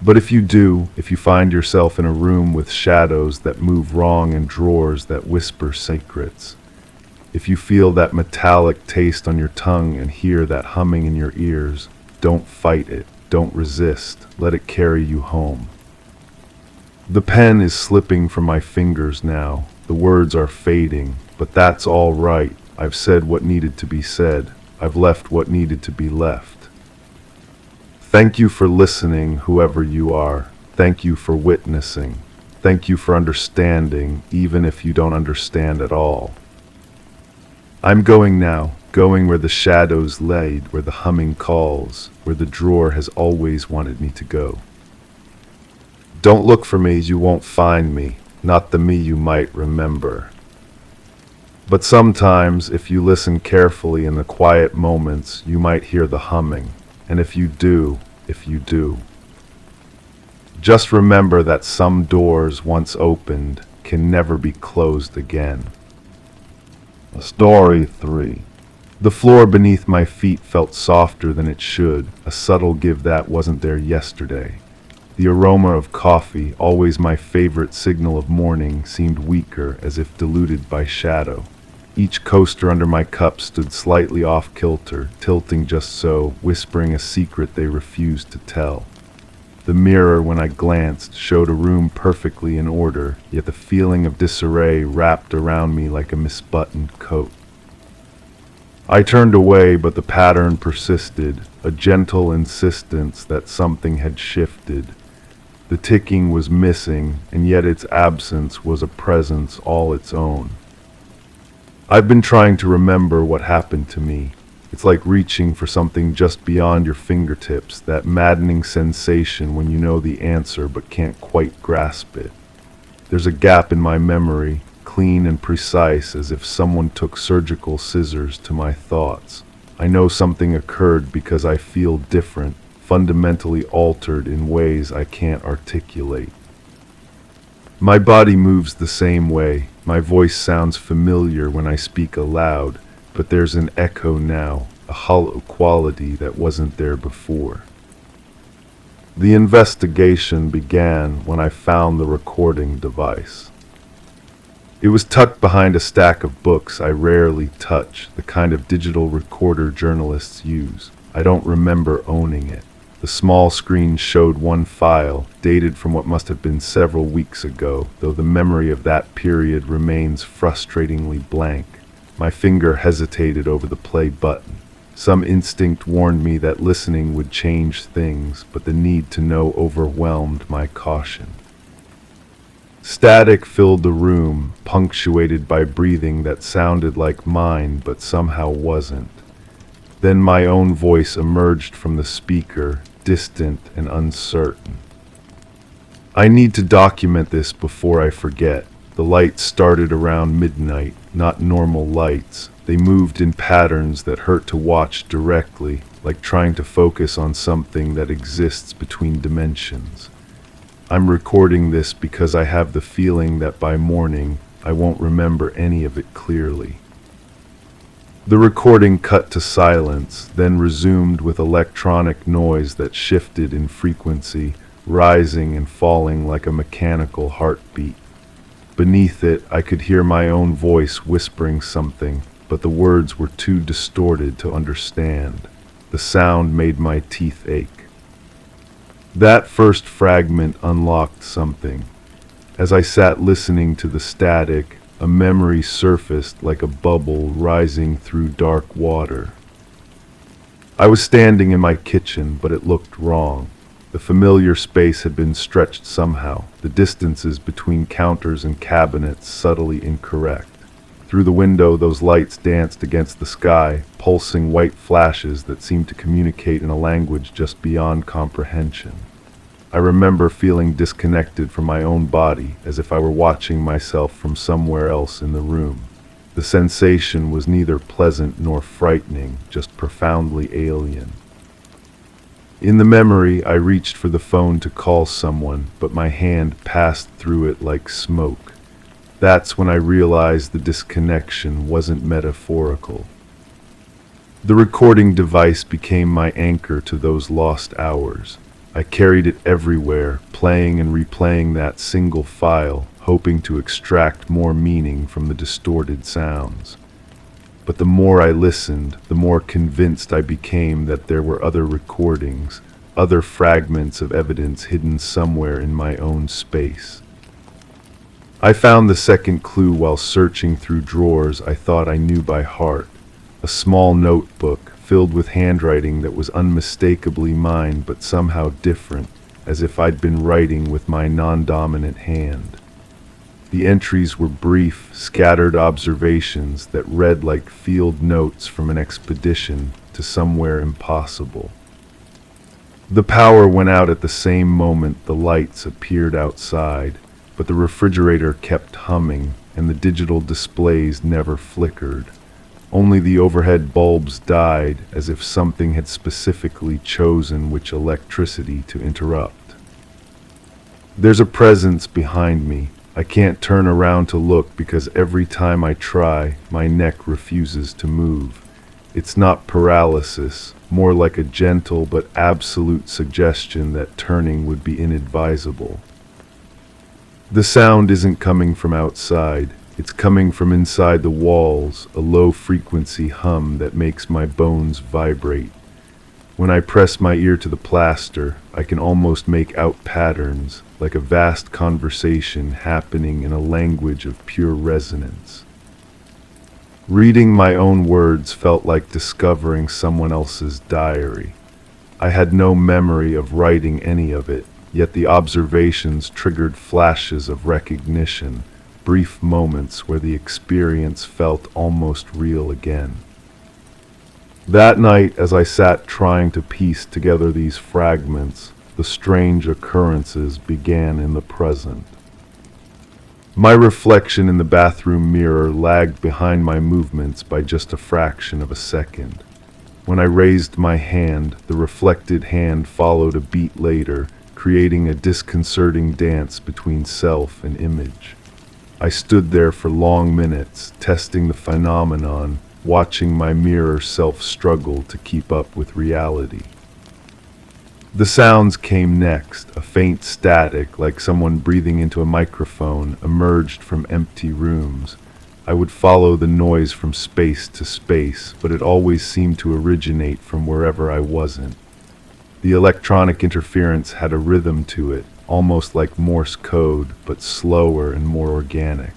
A: But if you do, if you find yourself in a room with shadows that move wrong and drawers that whisper secrets, if you feel that metallic taste on your tongue and hear that humming in your ears, don't fight it, don't resist, let it carry you home. The pen is slipping from my fingers now, the words are fading, but that's all right. I've said what needed to be said. I've left what needed to be left. Thank you for listening, whoever you are. Thank you for witnessing. Thank you for understanding, even if you don't understand at all. I'm going now, going where the shadows laid, where the humming calls, where the drawer has always wanted me to go. Don't look for me, you won't find me, not the me you might remember. But sometimes, if you listen carefully in the quiet moments, you might hear the humming. And if you do, just remember that some doors once opened can never be closed again. Story 3. The floor beneath my feet felt softer than it should, a subtle give that wasn't there yesterday. The aroma of coffee, always my favorite signal of morning, seemed weaker, as if diluted by shadow. Each coaster under my cup stood slightly off kilter, tilting just so, whispering a secret they refused to tell. The mirror, when I glanced, showed a room perfectly in order, yet the feeling of disarray wrapped around me like a misbuttoned coat. I turned away, but the pattern persisted, a gentle insistence that something had shifted. The ticking was missing, and yet its absence was a presence all its own. I've been trying to remember what happened to me. It's like reaching for something just beyond your fingertips, that maddening sensation when you know the answer but can't quite grasp it. There's a gap in my memory, clean and precise as if someone took surgical scissors to my thoughts. I know something occurred because I feel different, fundamentally altered in ways I can't articulate. My body moves the same way. My voice sounds familiar when I speak aloud, but there's an echo now, a hollow quality that wasn't there before. The investigation began when I found the recording device. It was tucked behind a stack of books I rarely touch, the kind of digital recorder journalists use. I don't remember owning it. The small screen showed one file, dated from what must have been several weeks ago, though the memory of that period remains frustratingly blank. My finger hesitated over the play button. Some instinct warned me that listening would change things, but the need to know overwhelmed my caution. Static filled the room, punctuated by breathing that sounded like mine but somehow wasn't. Then my own voice emerged from the speaker, distant and uncertain. I need to document this before I forget. The lights started around midnight, not normal lights. They moved in patterns that hurt to watch directly, like trying to focus on something that exists between dimensions. I'm recording this because I have the feeling that by morning, I won't remember any of it clearly. The recording cut to silence, then resumed with electronic noise that shifted in frequency, rising and falling like a mechanical heartbeat. Beneath it, I could hear my own voice whispering something, but the words were too distorted to understand. The sound made my teeth ache. That first fragment unlocked something. As I sat listening to the static, a memory surfaced like a bubble rising through dark water. I was standing in my kitchen, but it looked wrong. The familiar space had been stretched somehow, the distances between counters and cabinets subtly incorrect. Through the window, those lights danced against the sky, pulsing white flashes that seemed to communicate in a language just beyond comprehension. I remember feeling disconnected from my own body, as if I were watching myself from somewhere else in the room. The sensation was neither pleasant nor frightening, just profoundly alien. In the memory, I reached for the phone to call someone, but my hand passed through it like smoke. That's when I realized the disconnection wasn't metaphorical. The recording device became my anchor to those lost hours. I carried it everywhere, playing and replaying that single file, hoping to extract more meaning from the distorted sounds. But the more I listened, the more convinced I became that there were other recordings, other fragments of evidence hidden somewhere in my own space. I found the second clue while searching through drawers I thought I knew by heart. A small notebook filled with handwriting that was unmistakably mine but somehow different, as if I'd been writing with my non-dominant hand. The entries were brief, scattered observations that read like field notes from an expedition to somewhere impossible. The power went out at the same moment the lights appeared outside, but the refrigerator kept humming and the digital displays never flickered. Only the overhead bulbs died, as if something had specifically chosen which electricity to interrupt. There's a presence behind me. I can't turn around to look because every time I try, my neck refuses to move. It's not paralysis, more like a gentle but absolute suggestion that turning would be inadvisable. The sound isn't coming from outside. It's coming from inside the walls, a low-frequency hum that makes my bones vibrate. When I press my ear to the plaster, I can almost make out patterns, like a vast conversation happening in a language of pure resonance. Reading my own words felt like discovering someone else's diary. I had no memory of writing any of it, yet the observations triggered flashes of recognition, brief moments where the experience felt almost real again. That night, as I sat trying to piece together these fragments, the strange occurrences began in the present. My reflection in the bathroom mirror lagged behind my movements by just a fraction of a second. When I raised my hand, the reflected hand followed a beat later, creating a disconcerting dance between self and image. I stood there for long minutes, testing the phenomenon, watching my mirror self struggle to keep up with reality. The sounds came next. A faint static, like someone breathing into a microphone, emerged from empty rooms. I would follow the noise from space to space, but it always seemed to originate from wherever I wasn't. The electronic interference had a rhythm to it, almost like Morse code, but slower and more organic.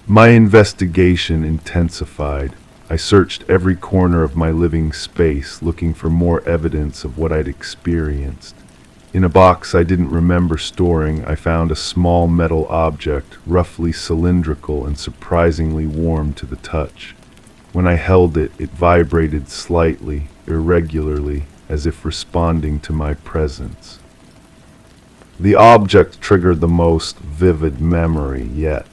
A: My investigation intensified. I searched every corner of my living space, looking for more evidence of what I'd experienced. In a box I didn't remember storing, I found a small metal object, roughly cylindrical and surprisingly warm to the touch. When I held it, it vibrated slightly, irregularly, as if responding to my presence. The object triggered the most vivid memory yet.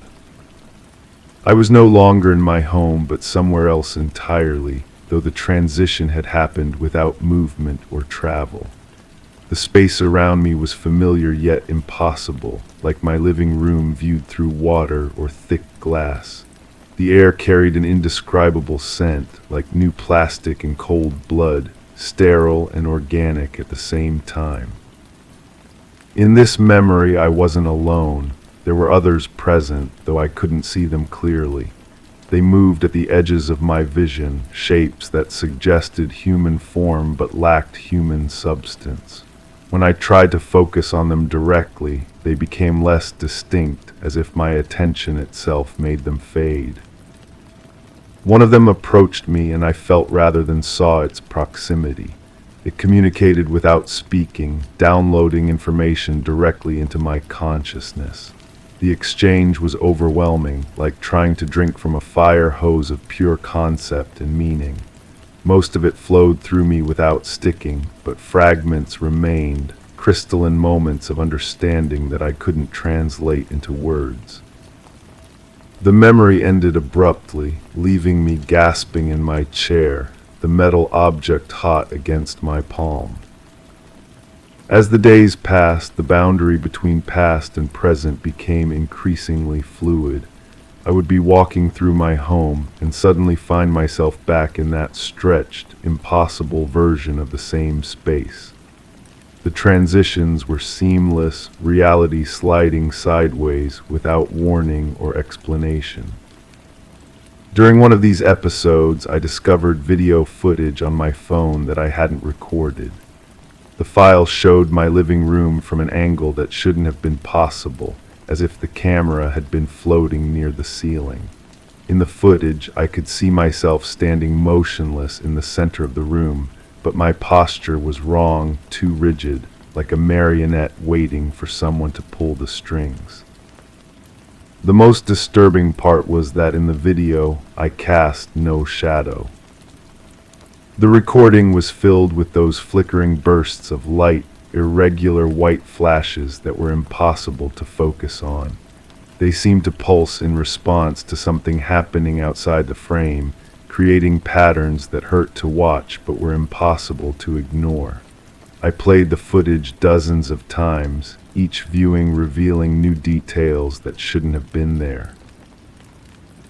A: I was no longer in my home, but somewhere else entirely, though the transition had happened without movement or travel. The space around me was familiar yet impossible, like my living room viewed through water or thick glass. The air carried an indescribable scent, like new plastic and cold blood, sterile and organic at the same time. In this memory, I wasn't alone. There were others present, though I couldn't see them clearly. They moved at the edges of my vision, shapes that suggested human form but lacked human substance. When I tried to focus on them directly, they became less distinct, as if my attention itself made them fade. One of them approached me, and I felt rather than saw its proximity. It communicated without speaking, downloading information directly into my consciousness. The exchange was overwhelming, like trying to drink from a fire hose of pure concept and meaning. Most of it flowed through me without sticking, but fragments remained, crystalline moments of understanding that I couldn't translate into words. The memory ended abruptly, leaving me gasping in my chair, the metal object hot against my palm. As the days passed, the boundary between past and present became increasingly fluid. I would be walking through my home and suddenly find myself back in that stretched, impossible version of the same space. The transitions were seamless, reality sliding sideways without warning or explanation. During one of these episodes, I discovered video footage on my phone that I hadn't recorded. The file showed my living room from an angle that shouldn't have been possible, as if the camera had been floating near the ceiling. In the footage, I could see myself standing motionless in the center of the room, but my posture was wrong, too rigid, like a marionette waiting for someone to pull the strings. The most disturbing part was that in the video, I cast no shadow. The recording was filled with those flickering bursts of light, irregular white flashes that were impossible to focus on. They seemed to pulse in response to something happening outside the frame, creating patterns that hurt to watch but were impossible to ignore. I played the footage dozens of times, each viewing revealing new details that shouldn't have been there.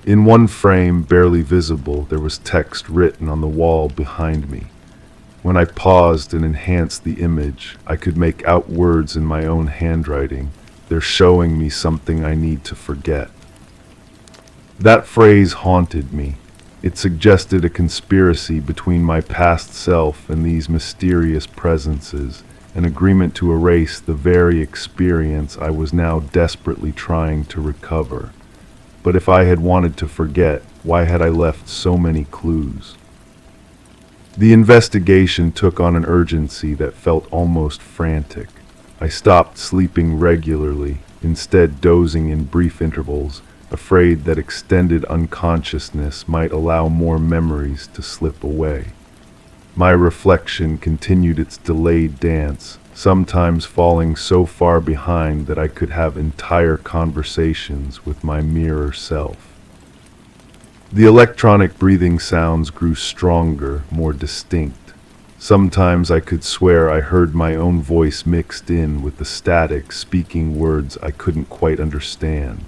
A: In one frame, barely visible, there was text written on the wall behind me. When I paused and enhanced the image, I could make out words in my own handwriting. They're showing me something I need to forget. That phrase haunted me. It suggested a conspiracy between my past self and these mysterious presences, an agreement to erase the very experience I was now desperately trying to recover. But if I had wanted to forget, why had I left so many clues? The investigation took on an urgency that felt almost frantic. I stopped sleeping regularly, instead dozing in brief intervals, afraid that extended unconsciousness might allow more memories to slip away. My reflection continued its delayed dance, sometimes falling so far behind that I could have entire conversations with my mirror self. The electronic breathing sounds grew stronger, more distinct. Sometimes I could swear I heard my own voice mixed in with the static, speaking words I couldn't quite understand.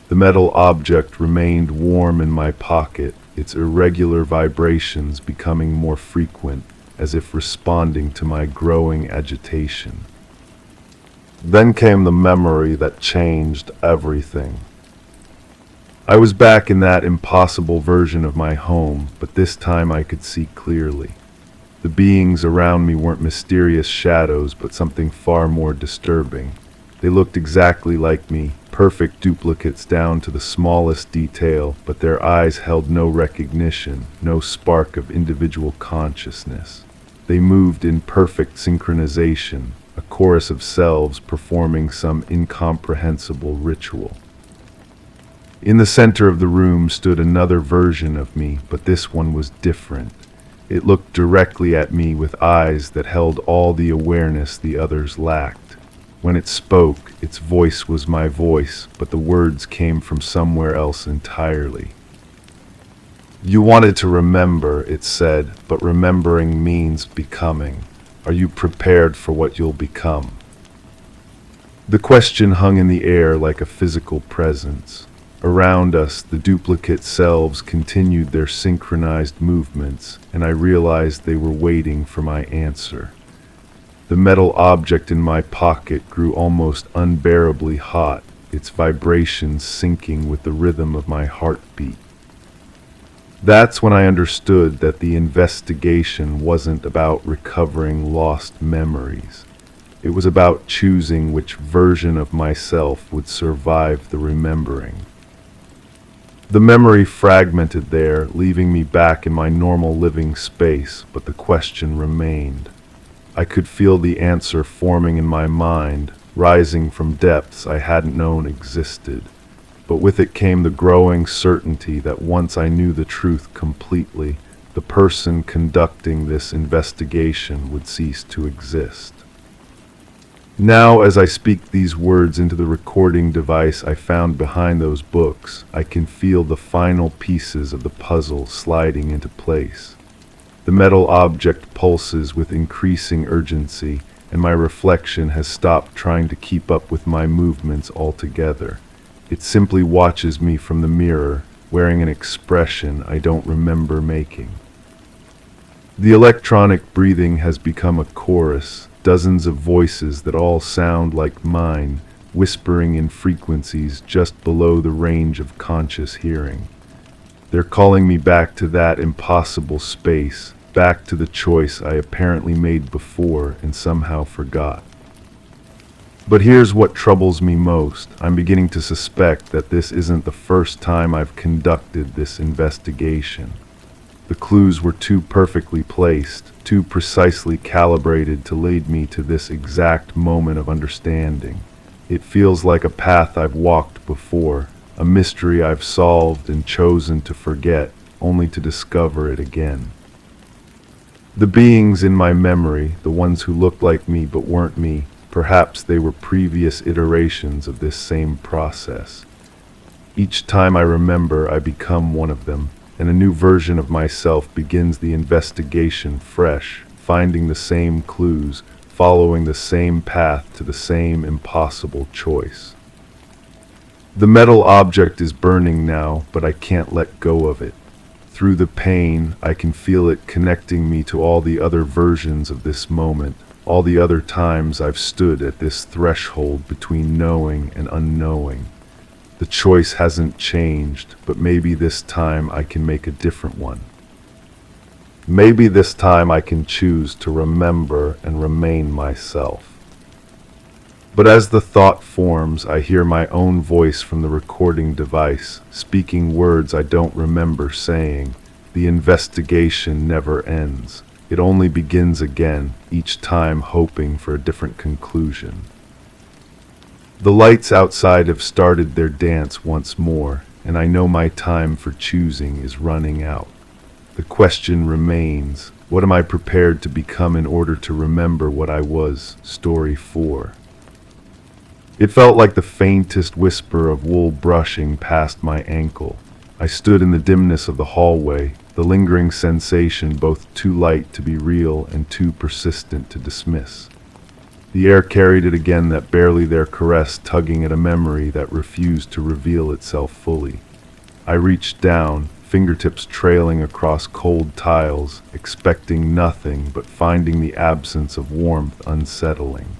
A: The metal object remained warm in my pocket, its irregular vibrations becoming more frequent, as if responding to my growing agitation. Then came the memory that changed everything. I was back in that impossible version of my home, but this time I could see clearly. The beings around me weren't mysterious shadows, but something far more disturbing. They looked exactly like me, perfect duplicates down to the smallest detail, but their eyes held no recognition, no spark of individual consciousness. They moved in perfect synchronization, a chorus of selves performing some incomprehensible ritual. In the center of the room stood another version of me, but this one was different. It looked directly at me with eyes that held all the awareness the others lacked. When it spoke, its voice was my voice, but the words came from somewhere else entirely. "You wanted to remember," it said, "but remembering means becoming. Are you prepared for what you'll become?" The question hung in the air like a physical presence. Around us, the duplicate selves continued their synchronized movements, and I realized they were waiting for my answer. The metal object in my pocket grew almost unbearably hot, its vibrations syncing with the rhythm of my heartbeat. That's when I understood that the investigation wasn't about recovering lost memories. It was about choosing which version of myself would survive the remembering. The memory fragmented there, leaving me back in my normal living space, but the question remained. I could feel the answer forming in my mind, rising from depths I hadn't known existed. But with it came the growing certainty that once I knew the truth completely, the person conducting this investigation would cease to exist. Now, as I speak these words into the recording device I found behind those books, I can feel the final pieces of the puzzle sliding into place. The metal object pulses with increasing urgency, and my reflection has stopped trying to keep up with my movements altogether. It simply watches me from the mirror, wearing an expression I don't remember making. The electronic breathing has become a chorus, dozens of voices that all sound like mine, whispering in frequencies just below the range of conscious hearing. They're calling me back to that impossible space, back to the choice I apparently made before and somehow forgot. But here's what troubles me most. I'm beginning to suspect that this isn't the first time I've conducted this investigation. The clues were too perfectly placed, too precisely calibrated to lead me to this exact moment of understanding. It feels like a path I've walked before, a mystery I've solved and chosen to forget, only to discover it again. The beings in my memory, the ones who looked like me but weren't me, perhaps they were previous iterations of this same process. Each time I remember, I become one of them, and a new version of myself begins the investigation fresh, finding the same clues, following the same path to the same impossible choice. The metal object is burning now, but I can't let go of it. Through the pain, I can feel it connecting me to all the other versions of this moment, all the other times I've stood at this threshold between knowing and unknowing. The choice hasn't changed, but maybe this time I can make a different one. Maybe this time I can choose to remember and remain myself. But as the thought forms, I hear my own voice from the recording device, speaking words I don't remember saying. The investigation never ends. It only begins again, each time hoping for a different conclusion. The lights outside have started their dance once more, and I know my time for choosing is running out. The question remains, what am I prepared to become in order to remember what I was? Story 4. It felt like the faintest whisper of wool brushing past my ankle. I stood in the dimness of the hallway, the lingering sensation both too light to be real and too persistent to dismiss. The air carried it again, that barely there caress, tugging at a memory that refused to reveal itself fully. I reached down, fingertips trailing across cold tiles, expecting nothing but finding the absence of warmth unsettling.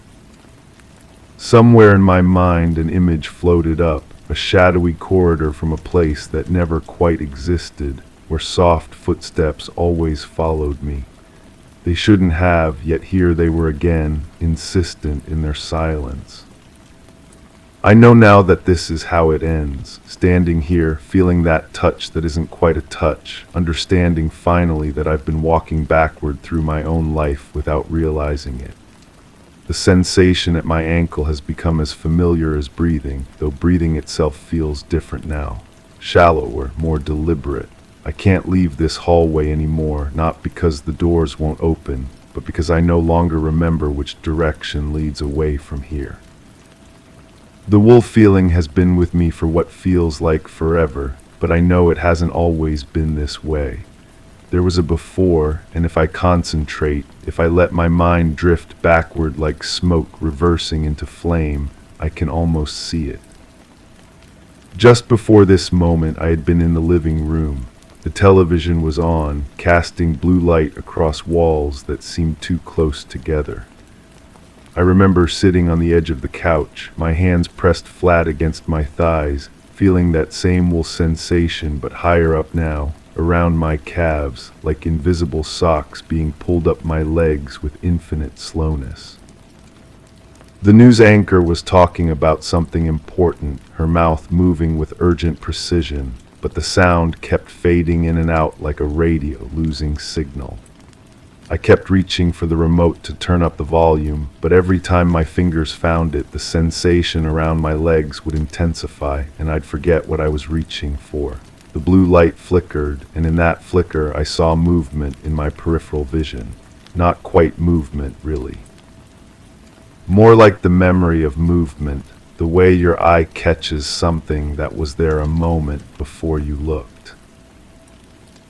A: Somewhere in my mind an image floated up, a shadowy corridor from a place that never quite existed, where soft footsteps always followed me. They shouldn't have, yet here they were again, insistent in their silence. I know now that this is how it ends, standing here, feeling that touch that isn't quite a touch, understanding finally that I've been walking backward through my own life without realizing it. The sensation at my ankle has become as familiar as breathing, though breathing itself feels different now, shallower, more deliberate. I can't leave this hallway anymore, not because the doors won't open, but because I no longer remember which direction leads away from here. The wool feeling has been with me for what feels like forever, but I know it hasn't always been this way. There was a before, and if I concentrate, if I let my mind drift backward like smoke reversing into flame, I can almost see it. Just before this moment, I had been in the living room. The television was on, casting blue light across walls that seemed too close together. I remember sitting on the edge of the couch, my hands pressed flat against my thighs, feeling that same wool sensation but higher up now, around my calves, like invisible socks being pulled up my legs with infinite slowness. The news anchor was talking about something important, her mouth moving with urgent precision, but the sound kept fading in and out like a radio losing signal. I kept reaching for the remote to turn up the volume, but every time my fingers found it, the sensation around my legs would intensify, and I'd forget what I was reaching for. The blue light flickered, and in that flicker I saw movement in my peripheral vision. Not quite movement, really. More like the memory of movement, the way your eye catches something that was there a moment before you looked.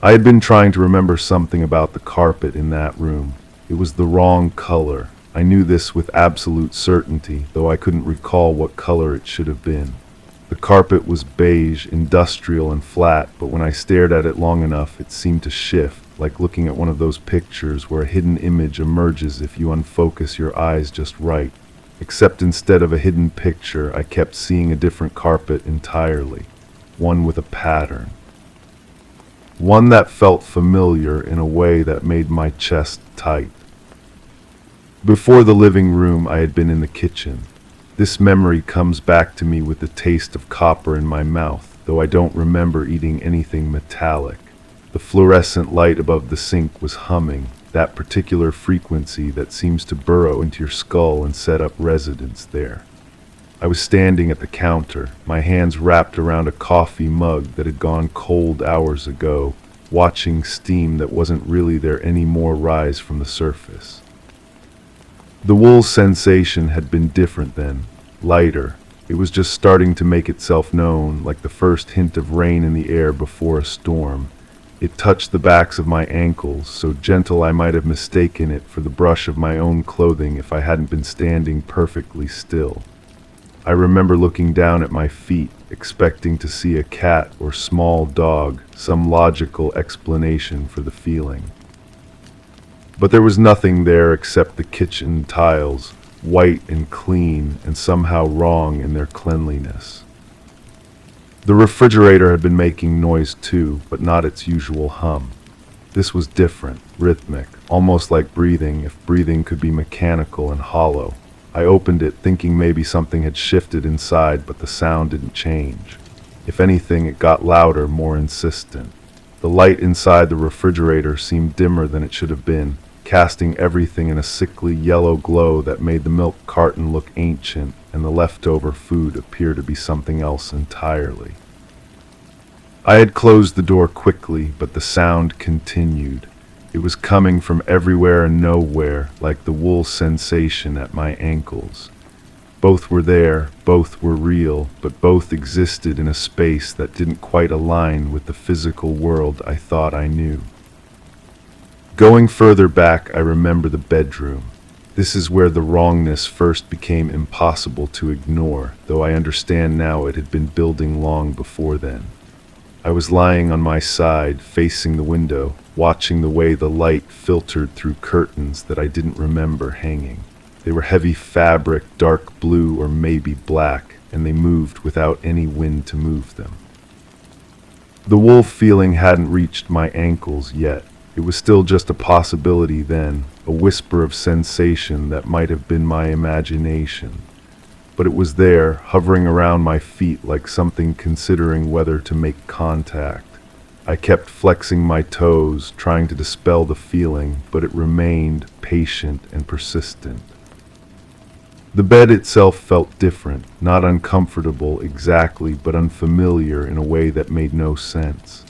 A: I had been trying to remember something about the carpet in that room. It was the wrong color. I knew this with absolute certainty, though I couldn't recall what color it should have been. The carpet was beige, industrial and flat, but when I stared at it long enough, it seemed to shift, like looking at one of those pictures where a hidden image emerges if you unfocus your eyes just right. Except instead of a hidden picture, I kept seeing a different carpet entirely, one with a pattern. One that felt familiar in a way that made my chest tight. Before the living room, I had been in the kitchen. This memory comes back to me with the taste of copper in my mouth, though I don't remember eating anything metallic. The fluorescent light above the sink was humming, that particular frequency that seems to burrow into your skull and set up residence there. I was standing at the counter, my hands wrapped around a coffee mug that had gone cold hours ago, watching steam that wasn't really there anymore rise from the surface. The wool sensation had been different then, lighter. It was just starting to make itself known, like the first hint of rain in the air before a storm. It touched the backs of my ankles, so gentle I might have mistaken it for the brush of my own clothing if I hadn't been standing perfectly still. I remember looking down at my feet, expecting to see a cat or small dog, some logical explanation for the feeling. But there was nothing there except the kitchen tiles, white and clean and somehow wrong in their cleanliness. The refrigerator had been making noise too, but not its usual hum. This was different, rhythmic, almost like breathing, if breathing could be mechanical and hollow. I opened it thinking maybe something had shifted inside, but the sound didn't change. If anything, it got louder, more insistent. The light inside the refrigerator seemed dimmer than it should have been. casting everything in a sickly yellow glow that made the milk carton look ancient and the leftover food appear to be something else entirely. I had closed the door quickly, but the sound continued. It was coming from everywhere and nowhere, like the wool sensation at my ankles. Both were there, both were real, but both existed in a space that didn't quite align with the physical world I thought I knew. Going further back, I remember the bedroom. This is where the wrongness first became impossible to ignore, though I understand now it had been building long before then. I was lying on my side, facing the window, watching the way the light filtered through curtains that I didn't remember hanging. They were heavy fabric, dark blue or maybe black, and they moved without any wind to move them. The wool feeling hadn't reached my ankles yet. It was still just a possibility then, a whisper of sensation that might have been my imagination. But it was there, hovering around my feet like something considering whether to make contact. I kept flexing my toes, trying to dispel the feeling, but it remained patient and persistent. The bed itself felt different, not uncomfortable exactly, but unfamiliar in a way that made no sense.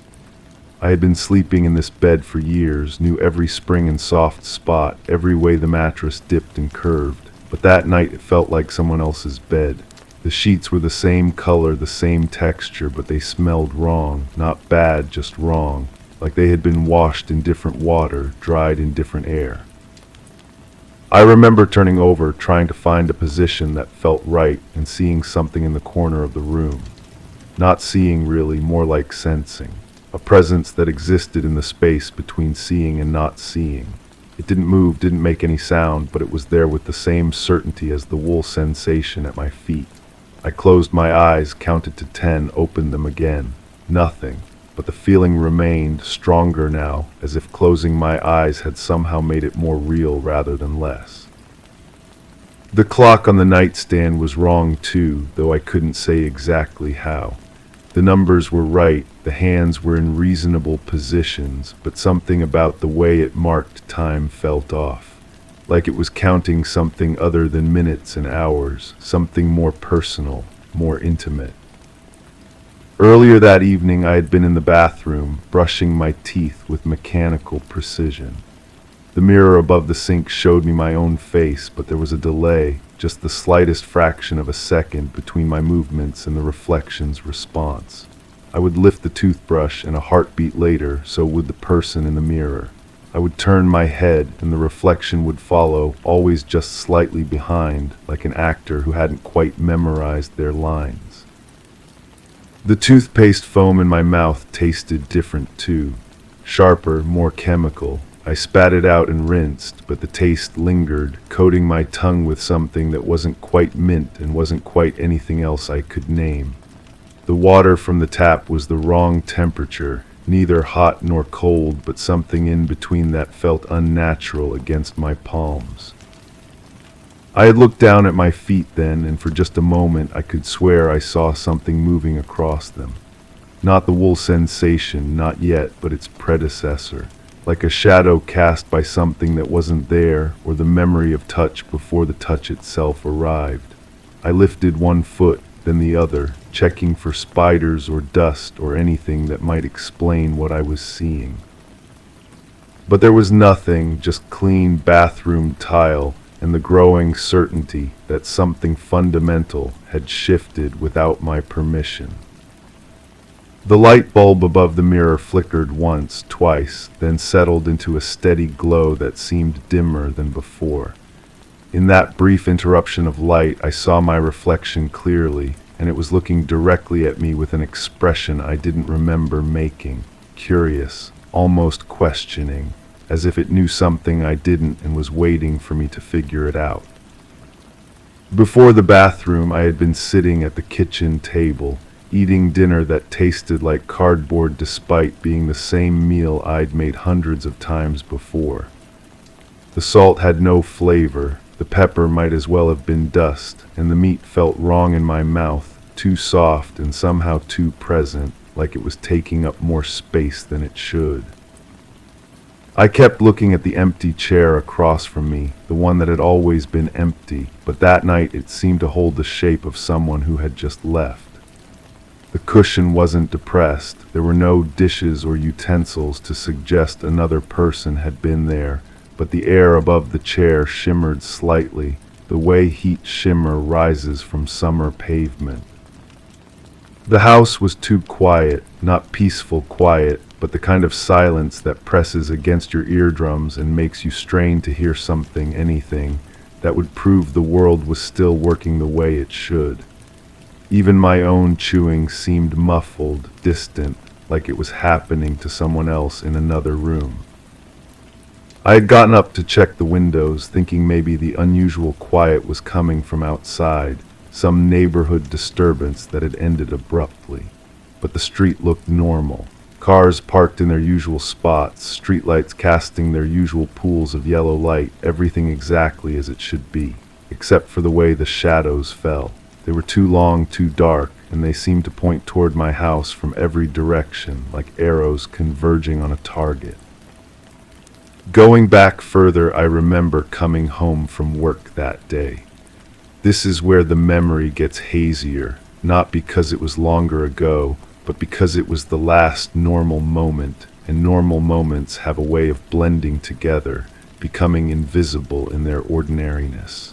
A: I had been sleeping in this bed for years, knew every spring and soft spot, every way the mattress dipped and curved. But that night it felt like someone else's bed. The sheets were the same color, the same texture, but they smelled wrong. Not bad, just wrong. Like they had been washed in different water, dried in different air. I remember turning over, trying to find a position that felt right, and seeing something in the corner of the room. Not seeing really, more like sensing. A presence that existed in the space between seeing and not seeing. It didn't move, didn't make any sound, but it was there with the same certainty as the wool sensation at my feet. I closed my eyes, counted to 10, opened them again. Nothing, but the feeling remained, stronger now, as if closing my eyes had somehow made it more real rather than less. The clock on the nightstand was wrong too, though I couldn't say exactly how. The numbers were right, the hands were in reasonable positions, but something about the way it marked time felt off. Like it was counting something other than minutes and hours, something more personal, more intimate. Earlier that evening I had been in the bathroom, brushing my teeth with mechanical precision. The mirror above the sink showed me my own face, but there was a delay, just the slightest fraction of a second between my movements and the reflection's response. I would lift the toothbrush, and a heartbeat later, so would the person in the mirror. I would turn my head, and the reflection would follow, always just slightly behind, like an actor who hadn't quite memorized their lines. The toothpaste foam in my mouth tasted different too. Sharper, more chemical. I spat it out and rinsed, but the taste lingered, coating my tongue with something that wasn't quite mint and wasn't quite anything else I could name. The water from the tap was the wrong temperature, neither hot nor cold, but something in between that felt unnatural against my palms. I had looked down at my feet then, and for just a moment I could swear I saw something moving across them. Not the wool sensation, not yet, but its predecessor. Like a shadow cast by something that wasn't there, or the memory of touch before the touch itself arrived. I lifted one foot, then the other, checking for spiders or dust or anything that might explain what I was seeing. But there was nothing, just clean bathroom tile and the growing certainty that something fundamental had shifted without my permission. The light bulb above the mirror flickered once, twice, then settled into a steady glow that seemed dimmer than before. In that brief interruption of light, I saw my reflection clearly, and it was looking directly at me with an expression I didn't remember making, curious, almost questioning, as if it knew something I didn't and was waiting for me to figure it out. Before the bathroom, I had been sitting at the kitchen table, eating dinner that tasted like cardboard despite being the same meal I'd made hundreds of times before. The salt had no flavor, the pepper might as well have been dust, and the meat felt wrong in my mouth, too soft and somehow too present, like it was taking up more space than it should. I kept looking at the empty chair across from me, the one that had always been empty, but that night it seemed to hold the shape of someone who had just left. The cushion wasn't depressed. There were no dishes or utensils to suggest another person had been there, but the air above the chair shimmered slightly, the way heat shimmer rises from summer pavement. The house was too quiet, not peaceful quiet, but the kind of silence that presses against your eardrums and makes you strain to hear something, anything, that would prove the world was still working the way it should. Even my own chewing seemed muffled, distant, like it was happening to someone else in another room. I had gotten up to check the windows, thinking maybe the unusual quiet was coming from outside, some neighborhood disturbance that had ended abruptly. But the street looked normal. Cars parked in their usual spots, streetlights casting their usual pools of yellow light, everything exactly as it should be, except for the way the shadows fell. They were too long, too dark, and they seemed to point toward my house from every direction, like arrows converging on a target. Going back further, I remember coming home from work that day. This is where the memory gets hazier, not because it was longer ago, but because it was the last normal moment, and normal moments have a way of blending together, becoming invisible in their ordinariness.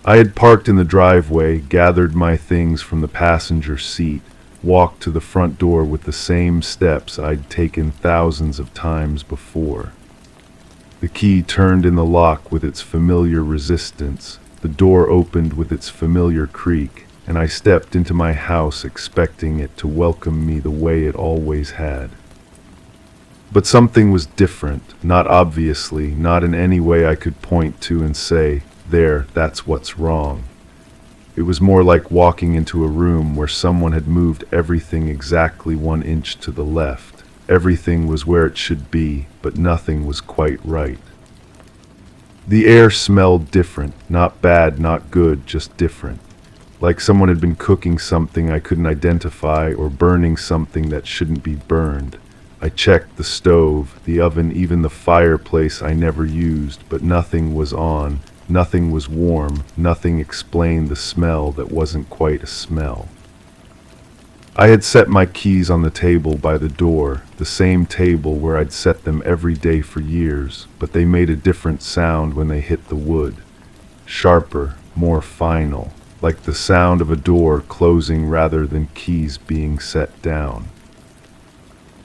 A: I had parked in the driveway, gathered my things from the passenger seat, walked to the front door with the same steps I'd taken thousands of times before. The key turned in the lock with its familiar resistance, the door opened with its familiar creak, and I stepped into my house expecting it to welcome me the way it always had. But something was different, not obviously, not in any way I could point to and say, "There, that's what's wrong." It was more like walking into a room where someone had moved everything exactly 1 inch to the left. Everything was where it should be, but nothing was quite right. The air smelled different, not bad, not good, just different. Like someone had been cooking something I couldn't identify or burning something that shouldn't be burned. I checked the stove, the oven, even the fireplace I never used, but nothing was on. Nothing was warm, nothing explained the smell that wasn't quite a smell. I had set my keys on the table by the door, the same table where I'd set them every day for years, but they made a different sound when they hit the wood. Sharper, more final, like the sound of a door closing rather than keys being set down.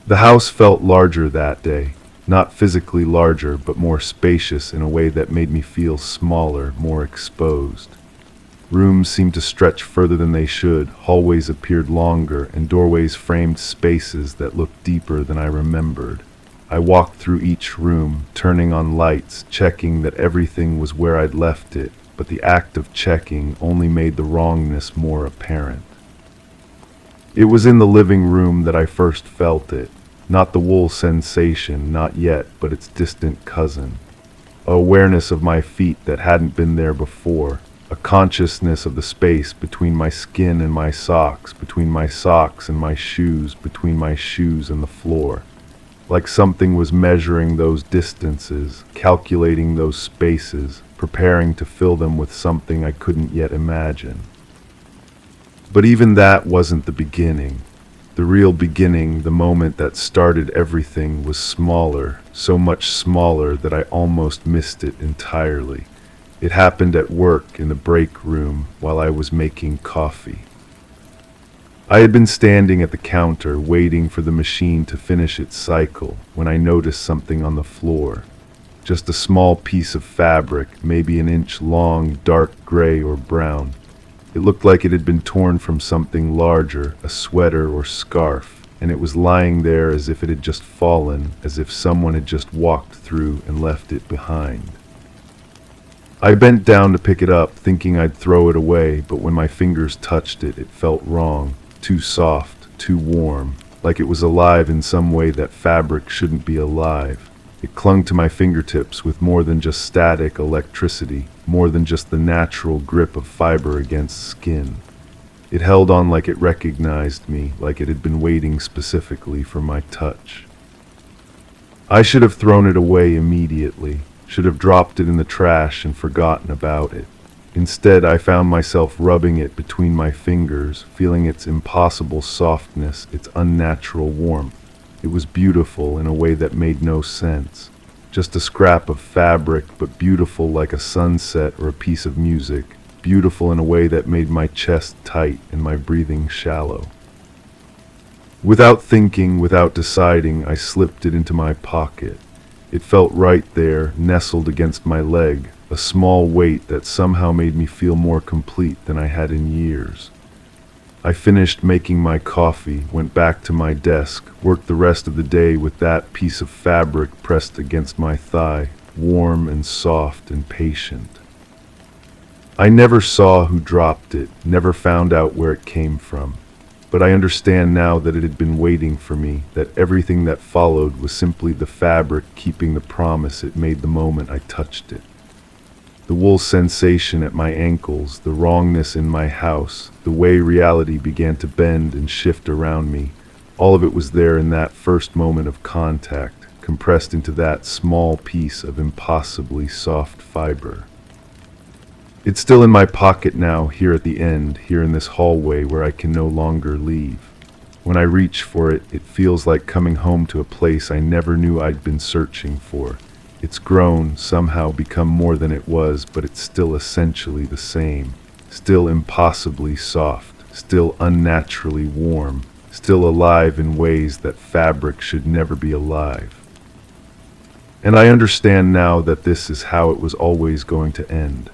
A: The house felt larger that day. Not physically larger, but more spacious in a way that made me feel smaller, more exposed. Rooms seemed to stretch further than they should, hallways appeared longer, and doorways framed spaces that looked deeper than I remembered. I walked through each room, turning on lights, checking that everything was where I'd left it, but the act of checking only made the wrongness more apparent. It was in the living room that I first felt it. Not the wool sensation, not yet, but its distant cousin. A awareness of my feet that hadn't been there before. A consciousness of the space between my skin and my socks, between my socks and my shoes, between my shoes and the floor. Like something was measuring those distances, calculating those spaces, preparing to fill them with something I couldn't yet imagine. But even that wasn't the beginning. The real beginning, the moment that started everything, was smaller, so much smaller that I almost missed it entirely. It happened at work in the break room while I was making coffee. I had been standing at the counter waiting for the machine to finish its cycle when I noticed something on the floor. Just a small piece of fabric, maybe 1 inch long, dark gray or brown. It looked like it had been torn from something larger, a sweater or scarf, and it was lying there as if it had just fallen, as if someone had just walked through and left it behind. I bent down to pick it up, thinking I'd throw it away, but when my fingers touched it, it felt wrong, too soft, too warm, like it was alive in some way that fabric shouldn't be alive. It clung to my fingertips with more than just static electricity, more than just the natural grip of fiber against skin. It held on like it recognized me, like it had been waiting specifically for my touch. I should have thrown it away immediately, should have dropped it in the trash and forgotten about it. Instead, I found myself rubbing it between my fingers, feeling its impossible softness, its unnatural warmth. It was beautiful in a way that made no sense. Just a scrap of fabric, but beautiful like a sunset or a piece of music. Beautiful in a way that made my chest tight and my breathing shallow. Without thinking, without deciding, I slipped it into my pocket. It felt right there, nestled against my leg, a small weight that somehow made me feel more complete than I had in years. I finished making my coffee, went back to my desk, worked the rest of the day with that piece of fabric pressed against my thigh, warm and soft and patient. I never saw who dropped it, never found out where it came from. But I understand now that it had been waiting for me, that everything that followed was simply the fabric keeping the promise it made the moment I touched it. The wool sensation at my ankles, the wrongness in my house, the way reality began to bend and shift around me, all of it was there in that first moment of contact, compressed into that small piece of impossibly soft fiber. It's still in my pocket now, here at the end, here in this hallway where I can no longer leave. When I reach for it, it feels like coming home to a place I never knew I'd been searching for. It's grown, somehow become more than it was, but it's still essentially the same. Still impossibly soft, still unnaturally warm, still alive in ways that fabric should never be alive. And I understand now that this is how it was always going to end.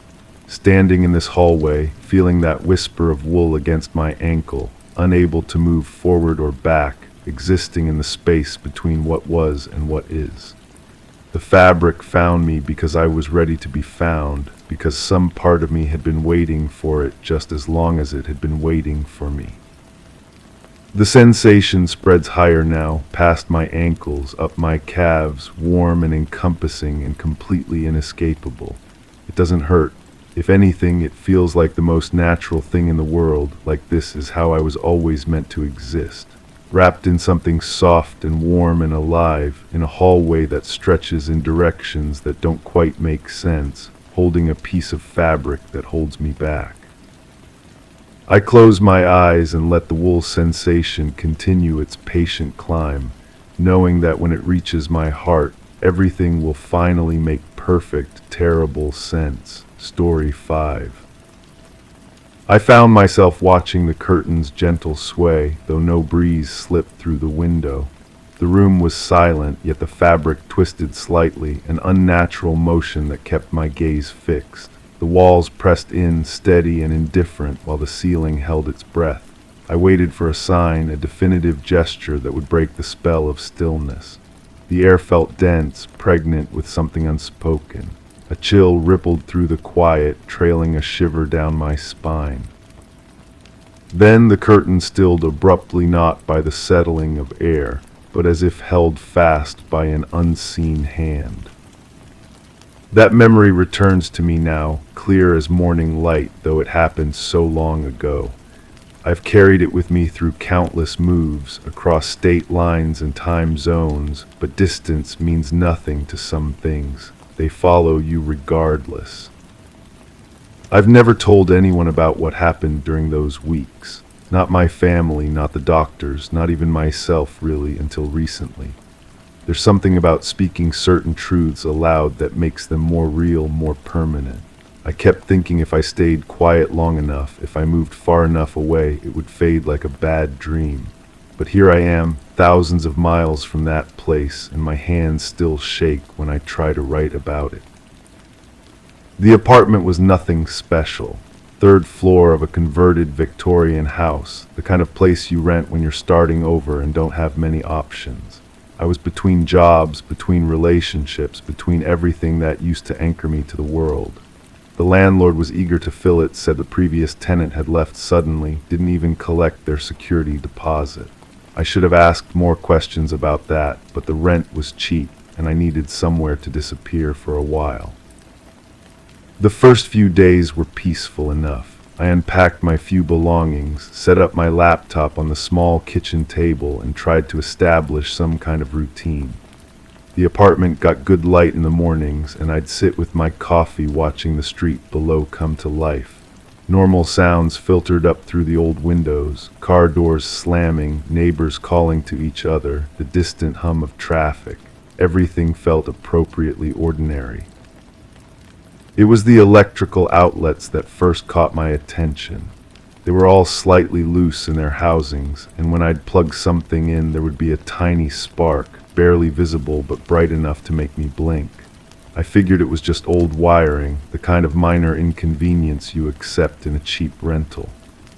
A: Standing in this hallway, feeling that whisper of wool against my ankle, unable to move forward or back, existing in the space between what was and what is. The fabric found me because I was ready to be found, because some part of me had been waiting for it just as long as it had been waiting for me. The sensation spreads higher now, past my ankles, up my calves, warm and encompassing and completely inescapable. It doesn't hurt. If anything, it feels like the most natural thing in the world, like this is how I was always meant to exist. Wrapped in something soft and warm and alive, in a hallway that stretches in directions that don't quite make sense, holding a piece of fabric that holds me back. I close my eyes and let the wool sensation continue its patient climb, knowing that when it reaches my heart, everything will finally make perfect, terrible sense. Story 5. I found myself watching the curtains gentle sway, though no breeze slipped through the window. The room was silent, yet the fabric twisted slightly, an unnatural motion that kept my gaze fixed. The walls pressed in, steady and indifferent, while the ceiling held its breath. I waited for a sign, a definitive gesture that would break the spell of stillness. The air felt dense, pregnant with something unspoken. A chill rippled through the quiet, trailing a shiver down my spine. Then the curtain stilled abruptly, not by the settling of air, but as if held fast by an unseen hand. That memory returns to me now, clear as morning light, though it happened so long ago. I've carried it with me through countless moves, across state lines and time zones, but distance means nothing to some things. They follow you regardless. I've never told anyone about what happened during those weeks. Not my family, not the doctors, not even myself really, until recently. There's something about speaking certain truths aloud that makes them more real, more permanent. I kept thinking if I stayed quiet long enough, if I moved far enough away, it would fade like a bad dream. But here I am, thousands of miles from that place, and my hands still shake when I try to write about it. The apartment was nothing special. Third floor of a converted Victorian house, the kind of place you rent when you're starting over and don't have many options. I was between jobs, between relationships, between everything that used to anchor me to the world. The landlord was eager to fill it, said the previous tenant had left suddenly, didn't even collect their security deposit. I should have asked more questions about that, but the rent was cheap, and I needed somewhere to disappear for a while. The first few days were peaceful enough. I unpacked my few belongings, set up my laptop on the small kitchen table, and tried to establish some kind of routine. The apartment got good light in the mornings, and I'd sit with my coffee watching the street below come to life. Normal sounds filtered up through the old windows, car doors slamming, neighbors calling to each other, the distant hum of traffic. Everything felt appropriately ordinary. It was the electrical outlets that first caught my attention. They were all slightly loose in their housings, and when I'd plug something in, there would be a tiny spark, barely visible but bright enough to make me blink. I figured it was just old wiring, the kind of minor inconvenience you accept in a cheap rental.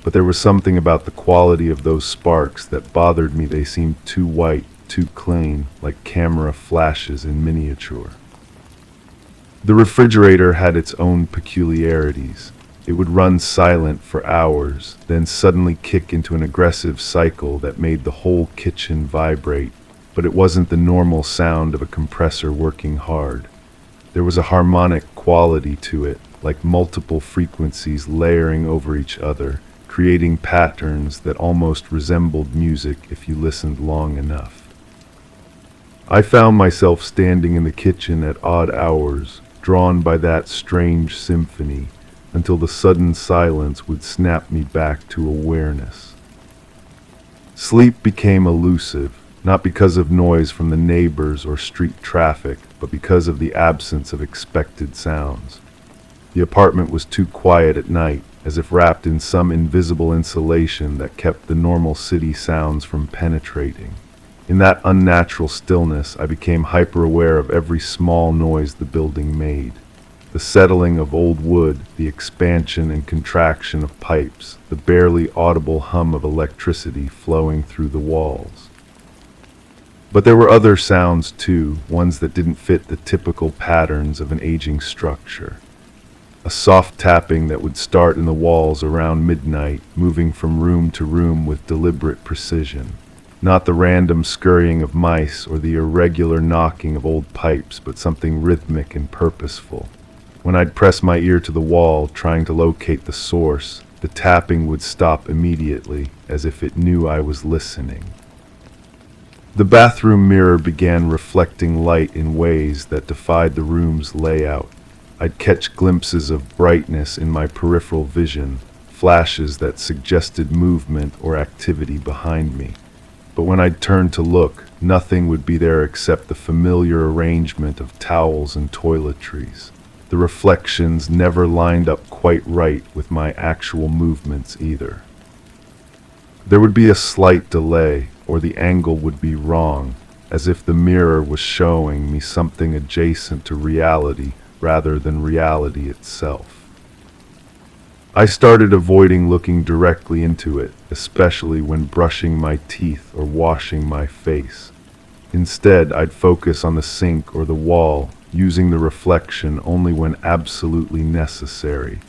A: But there was something about the quality of those sparks that bothered me. They seemed too white, too clean, like camera flashes in miniature. The refrigerator had its own peculiarities. It would run silent for hours, then suddenly kick into an aggressive cycle that made the whole kitchen vibrate. But it wasn't the normal sound of a compressor working hard. There was a harmonic quality to it, like multiple frequencies layering over each other, creating patterns that almost resembled music if you listened long enough. I found myself standing in the kitchen at odd hours, drawn by that strange symphony, until the sudden silence would snap me back to awareness. Sleep became elusive, not because of noise from the neighbors or street traffic, but because of the absence of expected sounds. The apartment was too quiet at night, as if wrapped in some invisible insulation that kept the normal city sounds from penetrating. In that unnatural stillness, I became hyper-aware of every small noise the building made. The settling of old wood, the expansion and contraction of pipes, the barely audible hum of electricity flowing through the walls. But there were other sounds too, ones that didn't fit the typical patterns of an aging structure. A soft tapping that would start in the walls around midnight, moving from room to room with deliberate precision. Not the random scurrying of mice or the irregular knocking of old pipes, but something rhythmic and purposeful. When I'd press my ear to the wall, trying to locate the source, the tapping would stop immediately, as if it knew I was listening. The bathroom mirror began reflecting light in ways that defied the room's layout. I'd catch glimpses of brightness in my peripheral vision, flashes that suggested movement or activity behind me. But when I'd turn to look, nothing would be there except the familiar arrangement of towels and toiletries. The reflections never lined up quite right with my actual movements either. There would be a slight delay, or the angle would be wrong, as if the mirror was showing me something adjacent to reality rather than reality itself. I started avoiding looking directly into it, especially when brushing my teeth or washing my face. Instead, I'd focus on the sink or the wall, using the reflection only when absolutely necessary.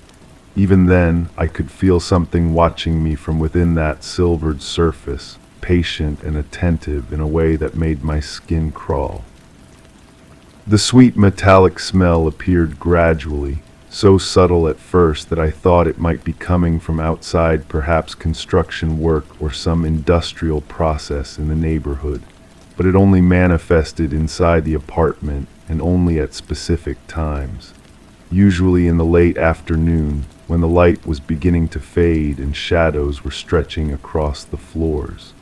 A: Even then, I could feel something watching me from within that silvered surface, patient and attentive in a way that made my skin crawl. The sweet metallic smell appeared gradually, so subtle at first that I thought it might be coming from outside, perhaps construction work or some industrial process in the neighborhood. But it only manifested inside the apartment and only at specific times, usually in the late afternoon when the light was beginning to fade and shadows were stretching across the floors.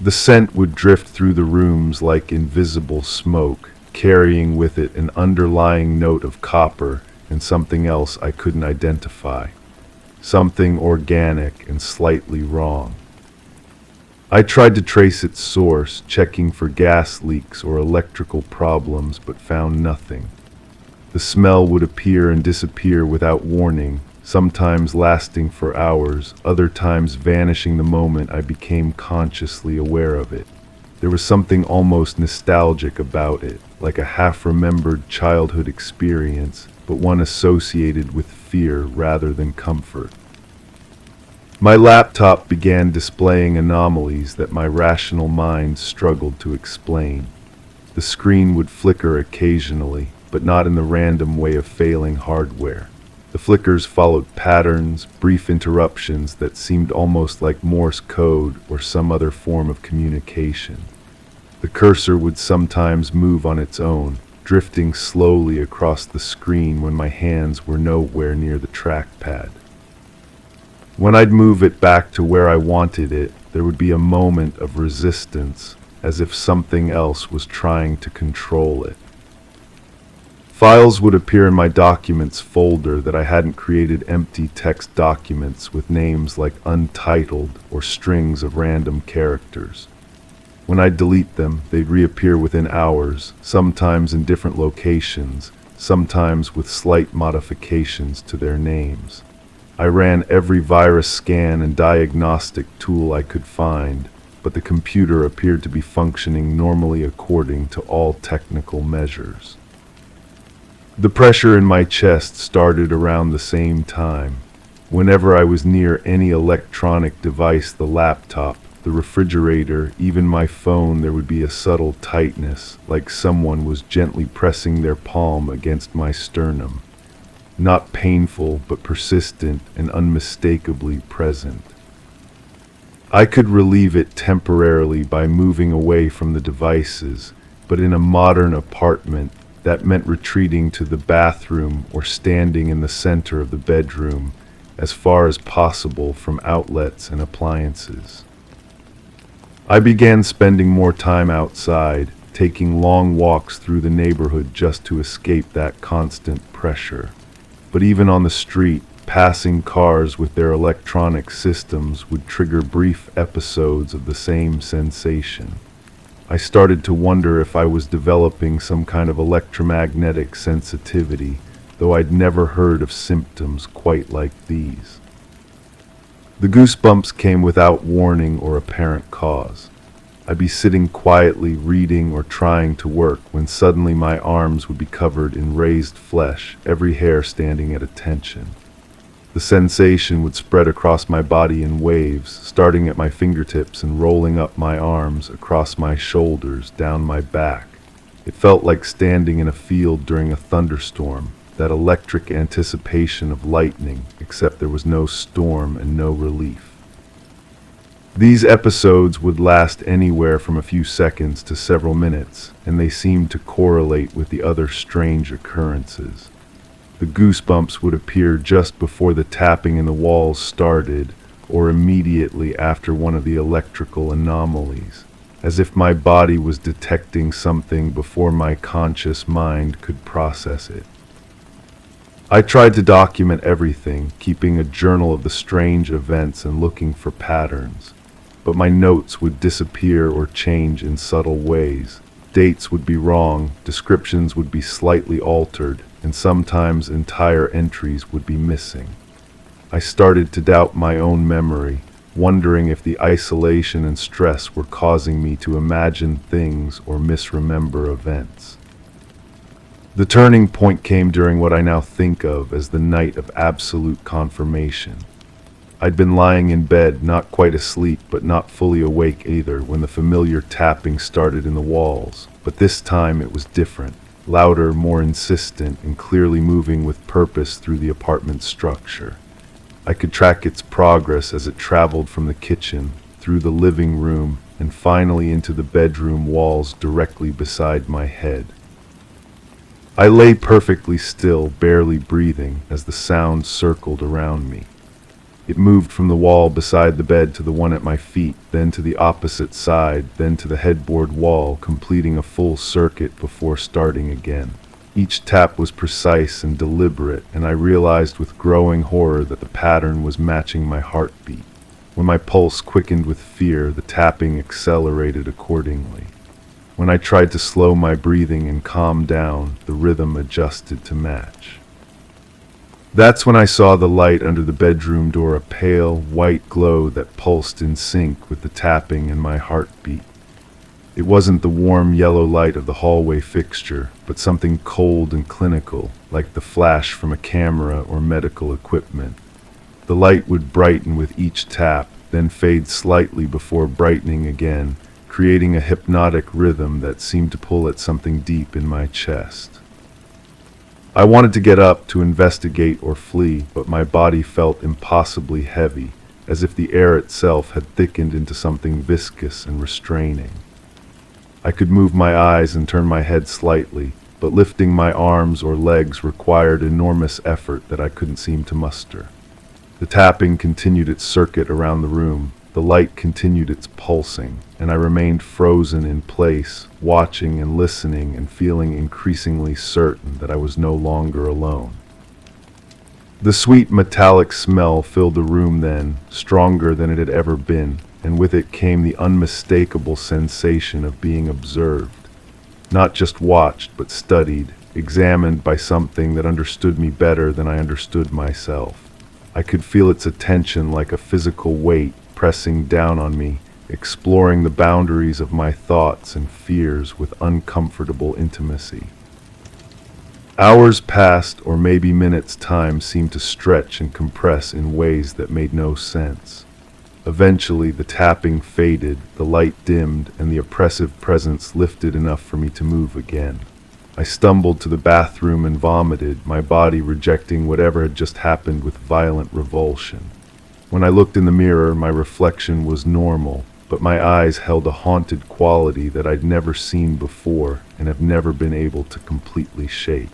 A: The scent would drift through the rooms like invisible smoke, carrying with it an underlying note of copper and something else I couldn't identify, something organic and slightly wrong. I tried to trace its source, checking for gas leaks or electrical problems, but found nothing. The smell would appear and disappear without warning, sometimes lasting for hours, other times vanishing the moment I became consciously aware of it. There was something almost nostalgic about it, like a half-remembered childhood experience, but one associated with fear rather than comfort. My laptop began displaying anomalies that my rational mind struggled to explain. The screen would flicker occasionally, but not in the random way of failing hardware. The flickers followed patterns, brief interruptions that seemed almost like Morse code or some other form of communication. The cursor would sometimes move on its own, drifting slowly across the screen when my hands were nowhere near the trackpad. When I'd move it back to where I wanted it, there would be a moment of resistance, as if something else was trying to control it. Files would appear in my documents folder that I hadn't created, empty text documents with names like untitled or strings of random characters. When I'd delete them, they'd reappear within hours, sometimes in different locations, sometimes with slight modifications to their names. I ran every virus scan and diagnostic tool I could find, but the computer appeared to be functioning normally according to all technical measures. The pressure in my chest started around the same time. Whenever I was near any electronic device, the laptop, the refrigerator, even my phone, there would be a subtle tightness, like someone was gently pressing their palm against my sternum. Not painful, but persistent and unmistakably present. I could relieve it temporarily by moving away from the devices, but in a modern apartment, that meant retreating to the bathroom or standing in the center of the bedroom, as far as possible from outlets and appliances. I began spending more time outside, taking long walks through the neighborhood just to escape that constant pressure. But even on the street, passing cars with their electronic systems would trigger brief episodes of the same sensation. I started to wonder if I was developing some kind of electromagnetic sensitivity, though I'd never heard of symptoms quite like these. The goosebumps came without warning or apparent cause. I'd be sitting quietly reading or trying to work when suddenly my arms would be covered in raised flesh, every hair standing at attention. The sensation would spread across my body in waves, starting at my fingertips and rolling up my arms, across my shoulders, down my back. It felt like standing in a field during a thunderstorm, that electric anticipation of lightning, except there was no storm and no relief. These episodes would last anywhere from a few seconds to several minutes, and they seemed to correlate with the other strange occurrences. The goosebumps would appear just before the tapping in the walls started, or immediately after one of the electrical anomalies, as if my body was detecting something before my conscious mind could process it. I tried to document everything, keeping a journal of the strange events and looking for patterns, but my notes would disappear or change in subtle ways. Dates would be wrong, descriptions would be slightly altered, and sometimes entire entries would be missing. I started to doubt my own memory, wondering if the isolation and stress were causing me to imagine things or misremember events. The turning point came during what I now think of as the night of absolute confirmation. I'd been lying in bed, not quite asleep, but not fully awake either, when the familiar tapping started in the walls. But this time it was different. Louder, more insistent, and clearly moving with purpose through the apartment structure. I could track its progress as it traveled from the kitchen, through the living room, and finally into the bedroom walls directly beside my head. I lay perfectly still, barely breathing, as the sound circled around me. It moved from the wall beside the bed to the one at my feet, then to the opposite side, then to the headboard wall, completing a full circuit before starting again. Each tap was precise and deliberate, and I realized with growing horror that the pattern was matching my heartbeat. When my pulse quickened with fear, the tapping accelerated accordingly. When I tried to slow my breathing and calm down, the rhythm adjusted to match. That's when I saw the light under the bedroom door, a pale, white glow that pulsed in sync with the tapping and my heartbeat. It wasn't the warm yellow light of the hallway fixture, but something cold and clinical, like the flash from a camera or medical equipment. The light would brighten with each tap, then fade slightly before brightening again, creating a hypnotic rhythm that seemed to pull at something deep in my chest. I wanted to get up to investigate or flee, but my body felt impossibly heavy, as if the air itself had thickened into something viscous and restraining. I could move my eyes and turn my head slightly, but lifting my arms or legs required enormous effort that I couldn't seem to muster. The tapping continued its circuit around the room, the light continued its pulsing, and I remained frozen in place, watching and listening and feeling increasingly certain that I was no longer alone. The sweet metallic smell filled the room then, stronger than it had ever been, and with it came the unmistakable sensation of being observed. Not just watched, but studied, examined by something that understood me better than I understood myself. I could feel its attention like a physical weight pressing down on me, exploring the boundaries of my thoughts and fears with uncomfortable intimacy. Hours passed, or maybe minutes' time seemed to stretch and compress in ways that made no sense. Eventually, the tapping faded, the light dimmed, and the oppressive presence lifted enough for me to move again. I stumbled to the bathroom and vomited, my body rejecting whatever had just happened with violent revulsion. When I looked in the mirror, my reflection was normal, but my eyes held a haunted quality that I'd never seen before and have never been able to completely shake.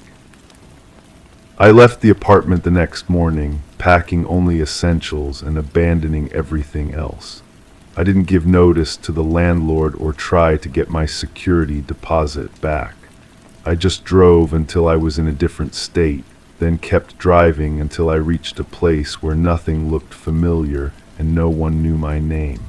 A: I left the apartment the next morning, packing only essentials and abandoning everything else. I didn't give notice to the landlord or try to get my security deposit back. I just drove until I was in a different state, then kept driving until I reached a place where nothing looked familiar and no one knew my name.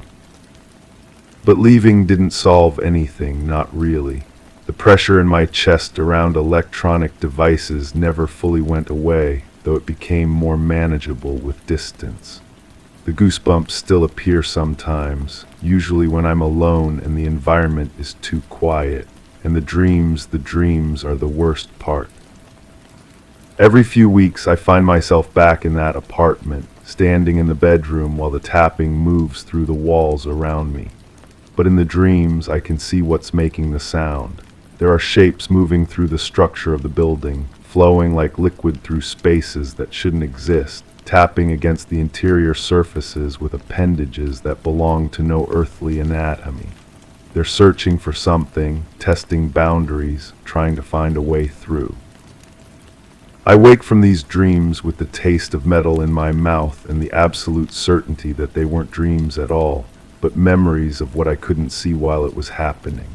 A: But leaving didn't solve anything, not really. The pressure in my chest around electronic devices never fully went away, though it became more manageable with distance. The goosebumps still appear sometimes, usually when I'm alone and the environment is too quiet, and the dreams are the worst part. Every few weeks I find myself back in that apartment, standing in the bedroom while the tapping moves through the walls around me. But in the dreams I can see what's making the sound. There are shapes moving through the structure of the building, flowing like liquid through spaces that shouldn't exist, tapping against the interior surfaces with appendages that belong to no earthly anatomy. They're searching for something, testing boundaries, trying to find a way through. I wake from these dreams with the taste of metal in my mouth and the absolute certainty that they weren't dreams at all, but memories of what I couldn't see while it was happening.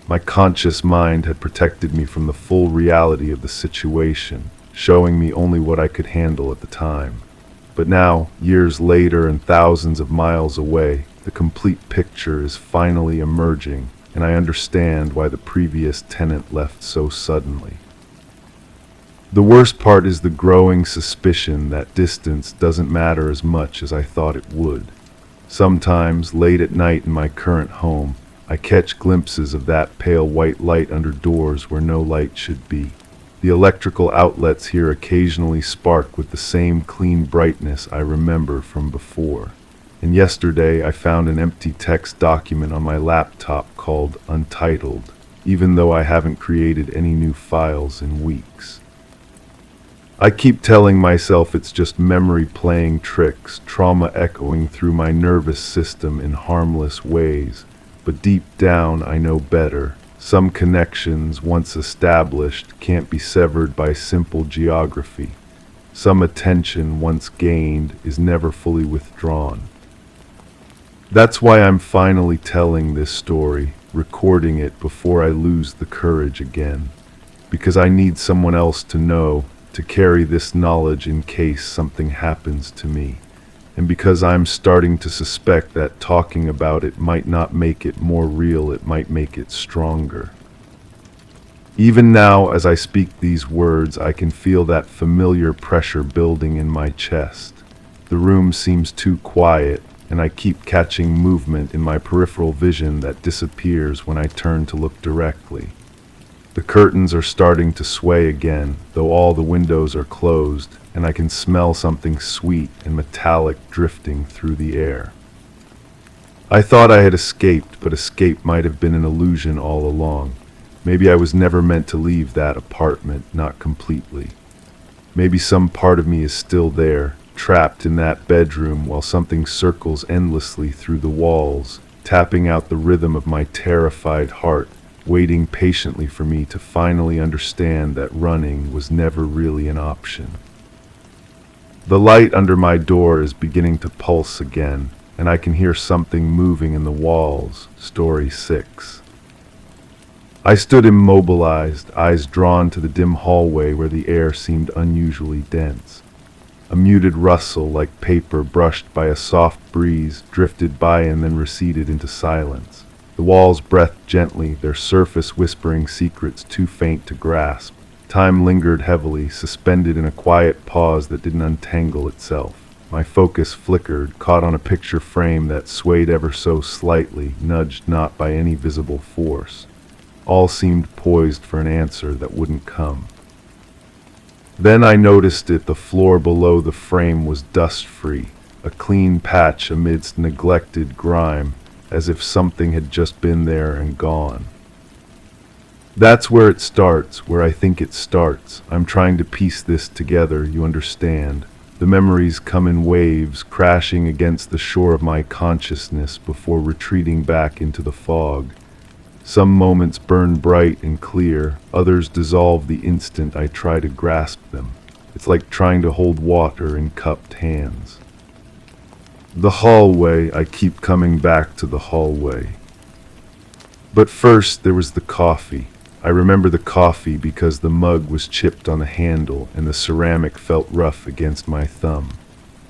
A: My conscious mind had protected me from the full reality of the situation, showing me only what I could handle at the time. But now, years later and thousands of miles away, the complete picture is finally emerging, and I understand why the previous tenant left so suddenly. The worst part is the growing suspicion that distance doesn't matter as much as I thought it would. Sometimes, late at night in my current home, I catch glimpses of that pale white light under doors where no light should be. The electrical outlets here occasionally spark with the same clean brightness I remember from before. And yesterday I found an empty text document on my laptop called Untitled, even though I haven't created any new files in weeks. I keep telling myself it's just memory playing tricks, trauma echoing through my nervous system in harmless ways, but deep down I know better. Some connections, once established, can't be severed by simple geography. Some attention, once gained, is never fully withdrawn. That's why I'm finally telling this story, recording it before I lose the courage again, because I need someone else to know, to carry this knowledge in case something happens to me, and because I'm starting to suspect that talking about it might not make it more real, it might make it stronger. Even now, as I speak these words, I can feel that familiar pressure building in my chest. The room seems too quiet, and I keep catching movement in my peripheral vision that disappears when I turn to look directly. The curtains are starting to sway again, though all the windows are closed, and I can smell something sweet and metallic drifting through the air. I thought I had escaped, but escape might have been an illusion all along. Maybe I was never meant to leave that apartment, not completely. Maybe some part of me is still there, trapped in that bedroom while something circles endlessly through the walls, tapping out the rhythm of my terrified heart, waiting patiently for me to finally understand that running was never really an option. The light under my door is beginning to pulse again, and I can hear something moving in the walls. Story 6. I stood immobilized, eyes drawn to the dim hallway where the air seemed unusually dense. A muted rustle like paper brushed by a soft breeze drifted by and then receded into silence. The walls breathed gently, their surface whispering secrets too faint to grasp. Time lingered heavily, suspended in a quiet pause that didn't untangle itself. My focus flickered, caught on a picture frame that swayed ever so slightly, nudged not by any visible force. All seemed poised for an answer that wouldn't come. Then I noticed it. The floor below the frame was dust-free, a clean patch amidst neglected grime, as if something had just been there and gone. That's where it starts, where I think it starts. I'm trying to piece this together, you understand. The memories come in waves, crashing against the shore of my consciousness before retreating back into the fog. Some moments burn bright and clear, others dissolve the instant I try to grasp them. It's like trying to hold water in cupped hands. The hallway, I keep coming back to the hallway. But first there was the coffee. I remember the coffee because the mug was chipped on the handle and the ceramic felt rough against my thumb.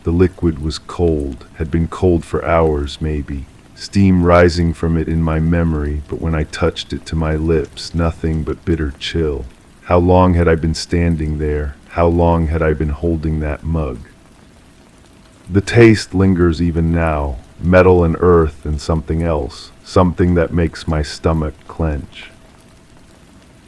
A: The liquid was cold, had been cold for hours maybe, steam rising from it in my memory, but when I touched it to my lips, nothing but bitter chill. How long had I been standing there? How long had I been holding that mug? The taste lingers even now, metal and earth and something else, something that makes my stomach clench.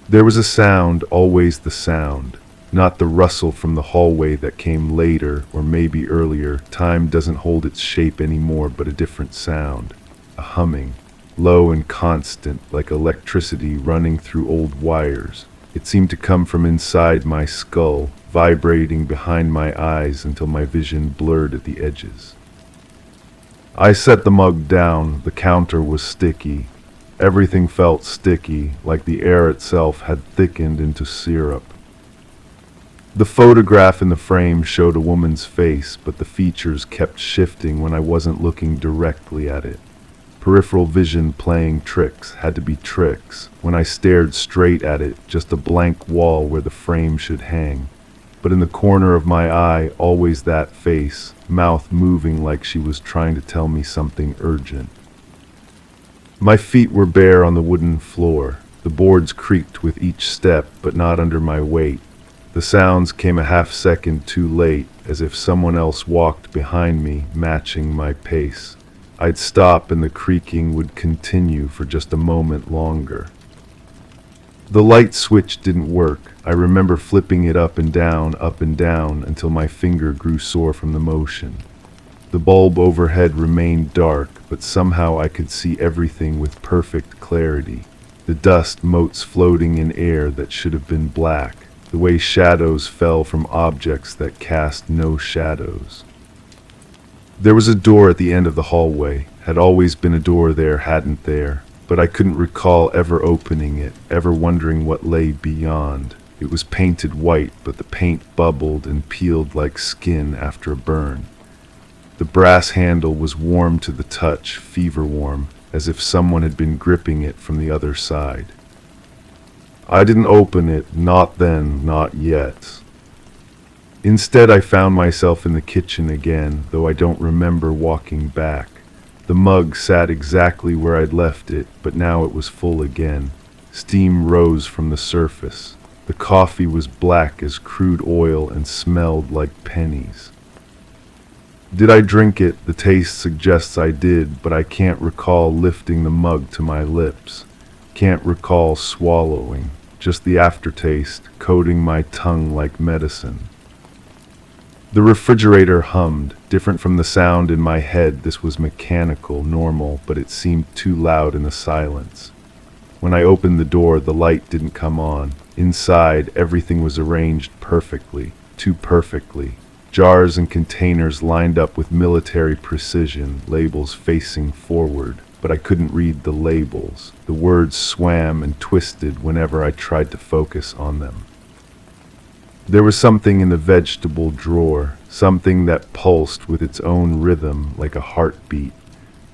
A: There was a sound, always the sound, not the rustle from the hallway that came later or maybe earlier. Time doesn't hold its shape anymore, but a different sound, a humming, low and constant like electricity running through old wires. It seemed to come from inside my skull, vibrating behind my eyes until my vision blurred at the edges. I set the mug down. The counter was sticky. Everything felt sticky, like the air itself had thickened into syrup. The photograph in the frame showed a woman's face, but the features kept shifting when I wasn't looking directly at it. Peripheral vision playing tricks, had to be tricks. When I stared straight at it, just a blank wall where the frame should hang. But in the corner of my eye, always that face, mouth moving like she was trying to tell me something urgent. My feet were bare on the wooden floor. The boards creaked with each step, but not under my weight. The sounds came a half second too late, as if someone else walked behind me, matching my pace. I'd stop and the creaking would continue for just a moment longer. The light switch didn't work. I remember flipping it up and down, until my finger grew sore from the motion. The bulb overhead remained dark, but somehow I could see everything with perfect clarity. The dust motes floating in air that should have been black, the way shadows fell from objects that cast no shadows. There was a door at the end of the hallway. Had always been a door there, hadn't there? But I couldn't recall ever opening it, ever wondering what lay beyond. It was painted white, but the paint bubbled and peeled like skin after a burn. The brass handle was warm to the touch, fever warm, as if someone had been gripping it from the other side. I didn't open it, not then, not yet. Instead, I found myself in the kitchen again, though I don't remember walking back. The mug sat exactly where I'd left it, but now it was full again. Steam rose from the surface. The coffee was black as crude oil and smelled like pennies. Did I drink it? The taste suggests I did, but I can't recall lifting the mug to my lips. Can't recall swallowing. Just the aftertaste, coating my tongue like medicine. The refrigerator hummed, different from the sound in my head. This was mechanical, normal, but it seemed too loud in the silence. When I opened the door, the light didn't come on. Inside, everything was arranged perfectly, too perfectly. Jars and containers lined up with military precision, labels facing forward. but I couldn't read the labels. The words swam and twisted whenever I tried to focus on them. There was something in the vegetable drawer, something that pulsed with its own rhythm like a heartbeat.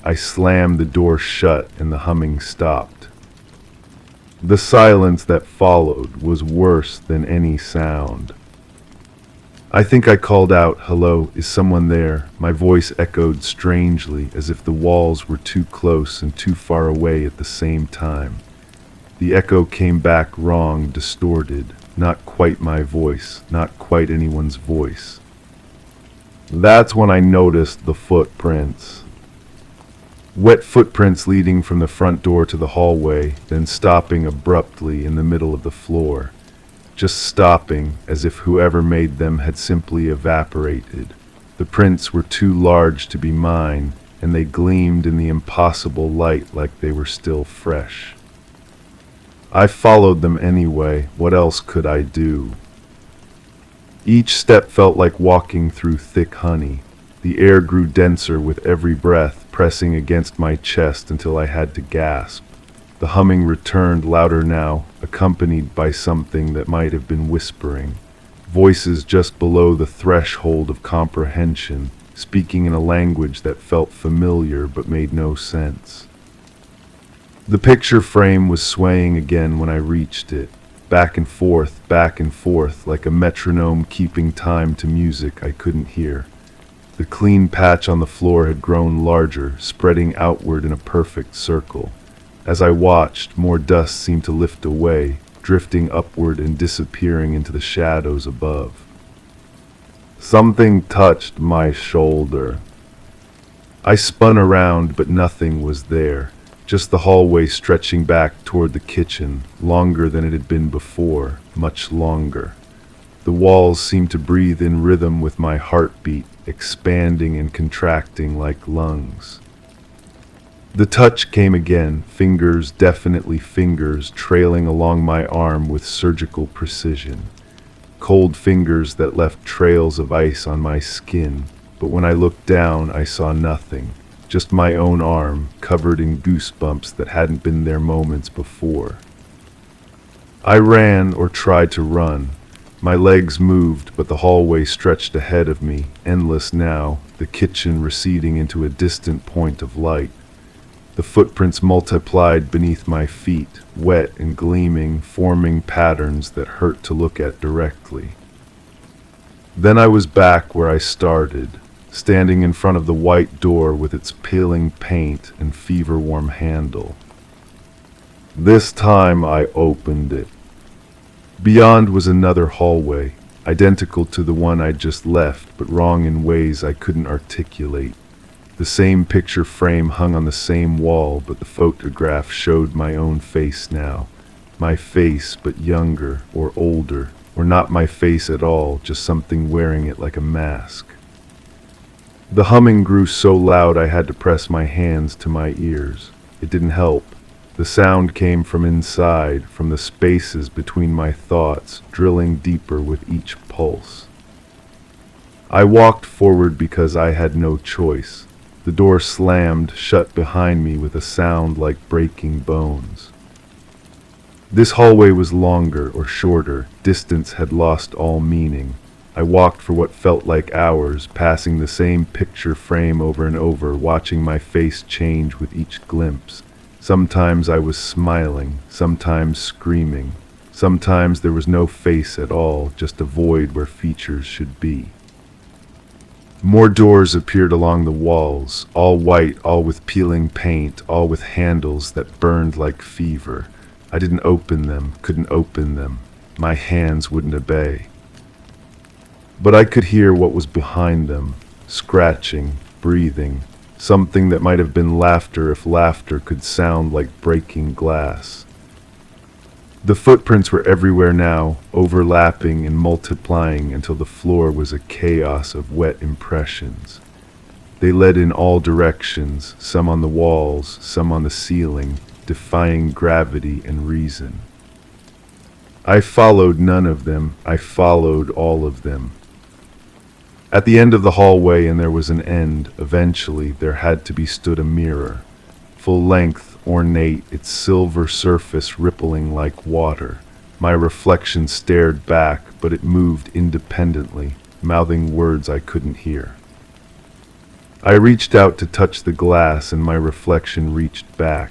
A: I slammed the door shut and the humming stopped. The silence that followed was worse than any sound. I think I called out, "Hello, is someone there?" My voice echoed strangely, as if the walls were too close and too far away at the same time. The echo came back wrong, distorted, not quite my voice, not quite anyone's voice. That's when I noticed the footprints. Wet footprints leading from the front door to the hallway, then stopping abruptly in the middle of the floor. Just stopping, as if whoever made them had simply evaporated. The prints were too large to be mine, and they gleamed in the impossible light like they were still fresh. I followed them anyway. What else could I do? Each step felt like walking through thick honey. The air grew denser with every breath, pressing against my chest until I had to gasp. The humming returned louder now, accompanied by something that might have been whispering. Voices just below the threshold of comprehension, speaking in a language that felt familiar but made no sense. The picture frame was swaying again when I reached it, back and forth, like a metronome keeping time to music I couldn't hear. The clean patch on the floor had grown larger, spreading outward in a perfect circle. As I watched, more dust seemed to lift away, drifting upward and disappearing into the shadows above. Something touched my shoulder. I spun around, but nothing was there. Just the hallway stretching back toward the kitchen, longer than it had been before, much longer. The walls seemed to breathe in rhythm with my heartbeat, expanding and contracting like lungs. The touch came again, fingers, definitely fingers, trailing along my arm with surgical precision. Cold fingers that left trails of ice on my skin, but when I looked down, I saw nothing. Just my own arm, covered in goosebumps that hadn't been there moments before. I ran or tried to run. My legs moved, but the hallway stretched ahead of me, endless now, the kitchen receding into a distant point of light. The footprints multiplied beneath my feet, wet and gleaming, forming patterns that hurt to look at directly. Then I was back where I started, standing in front of the white door with its peeling paint and fever-warm handle. This time I opened it. Beyond was another hallway, identical to the one I'd just left, but wrong in ways I couldn't articulate. The same picture frame hung on the same wall, but the photograph showed my own face now. My face, but younger or older, or not my face at all, just something wearing it like a mask. The humming grew so loud I had to press my hands to my ears. It didn't help. The sound came from inside, from the spaces between my thoughts, drilling deeper with each pulse. I walked forward because I had no choice. The door slammed shut behind me with a sound like breaking bones. This hallway was longer or shorter. Distance had lost all meaning. I walked for what felt like hours, passing the same picture frame over and over, watching my face change with each glimpse. Sometimes I was smiling, sometimes screaming. Sometimes there was no face at all, just a void where features should be. More doors appeared along the walls, all white, all with peeling paint, all with handles that burned like fever. I didn't open them, couldn't open them. My hands wouldn't obey. But I could hear what was behind them, scratching, breathing, something that might have been laughter if laughter could sound like breaking glass. The footprints were everywhere now, overlapping and multiplying until the floor was a chaos of wet impressions. They led in all directions, some on the walls, some on the ceiling, defying gravity and reason. I followed none of them, I followed all of them. At the end of the hallway, and there was an end, eventually, there had to be stood a mirror. full length, ornate, its silver surface rippling like water. My reflection stared back, but it moved independently, mouthing words I couldn't hear. I reached out to touch the glass, and my reflection reached back.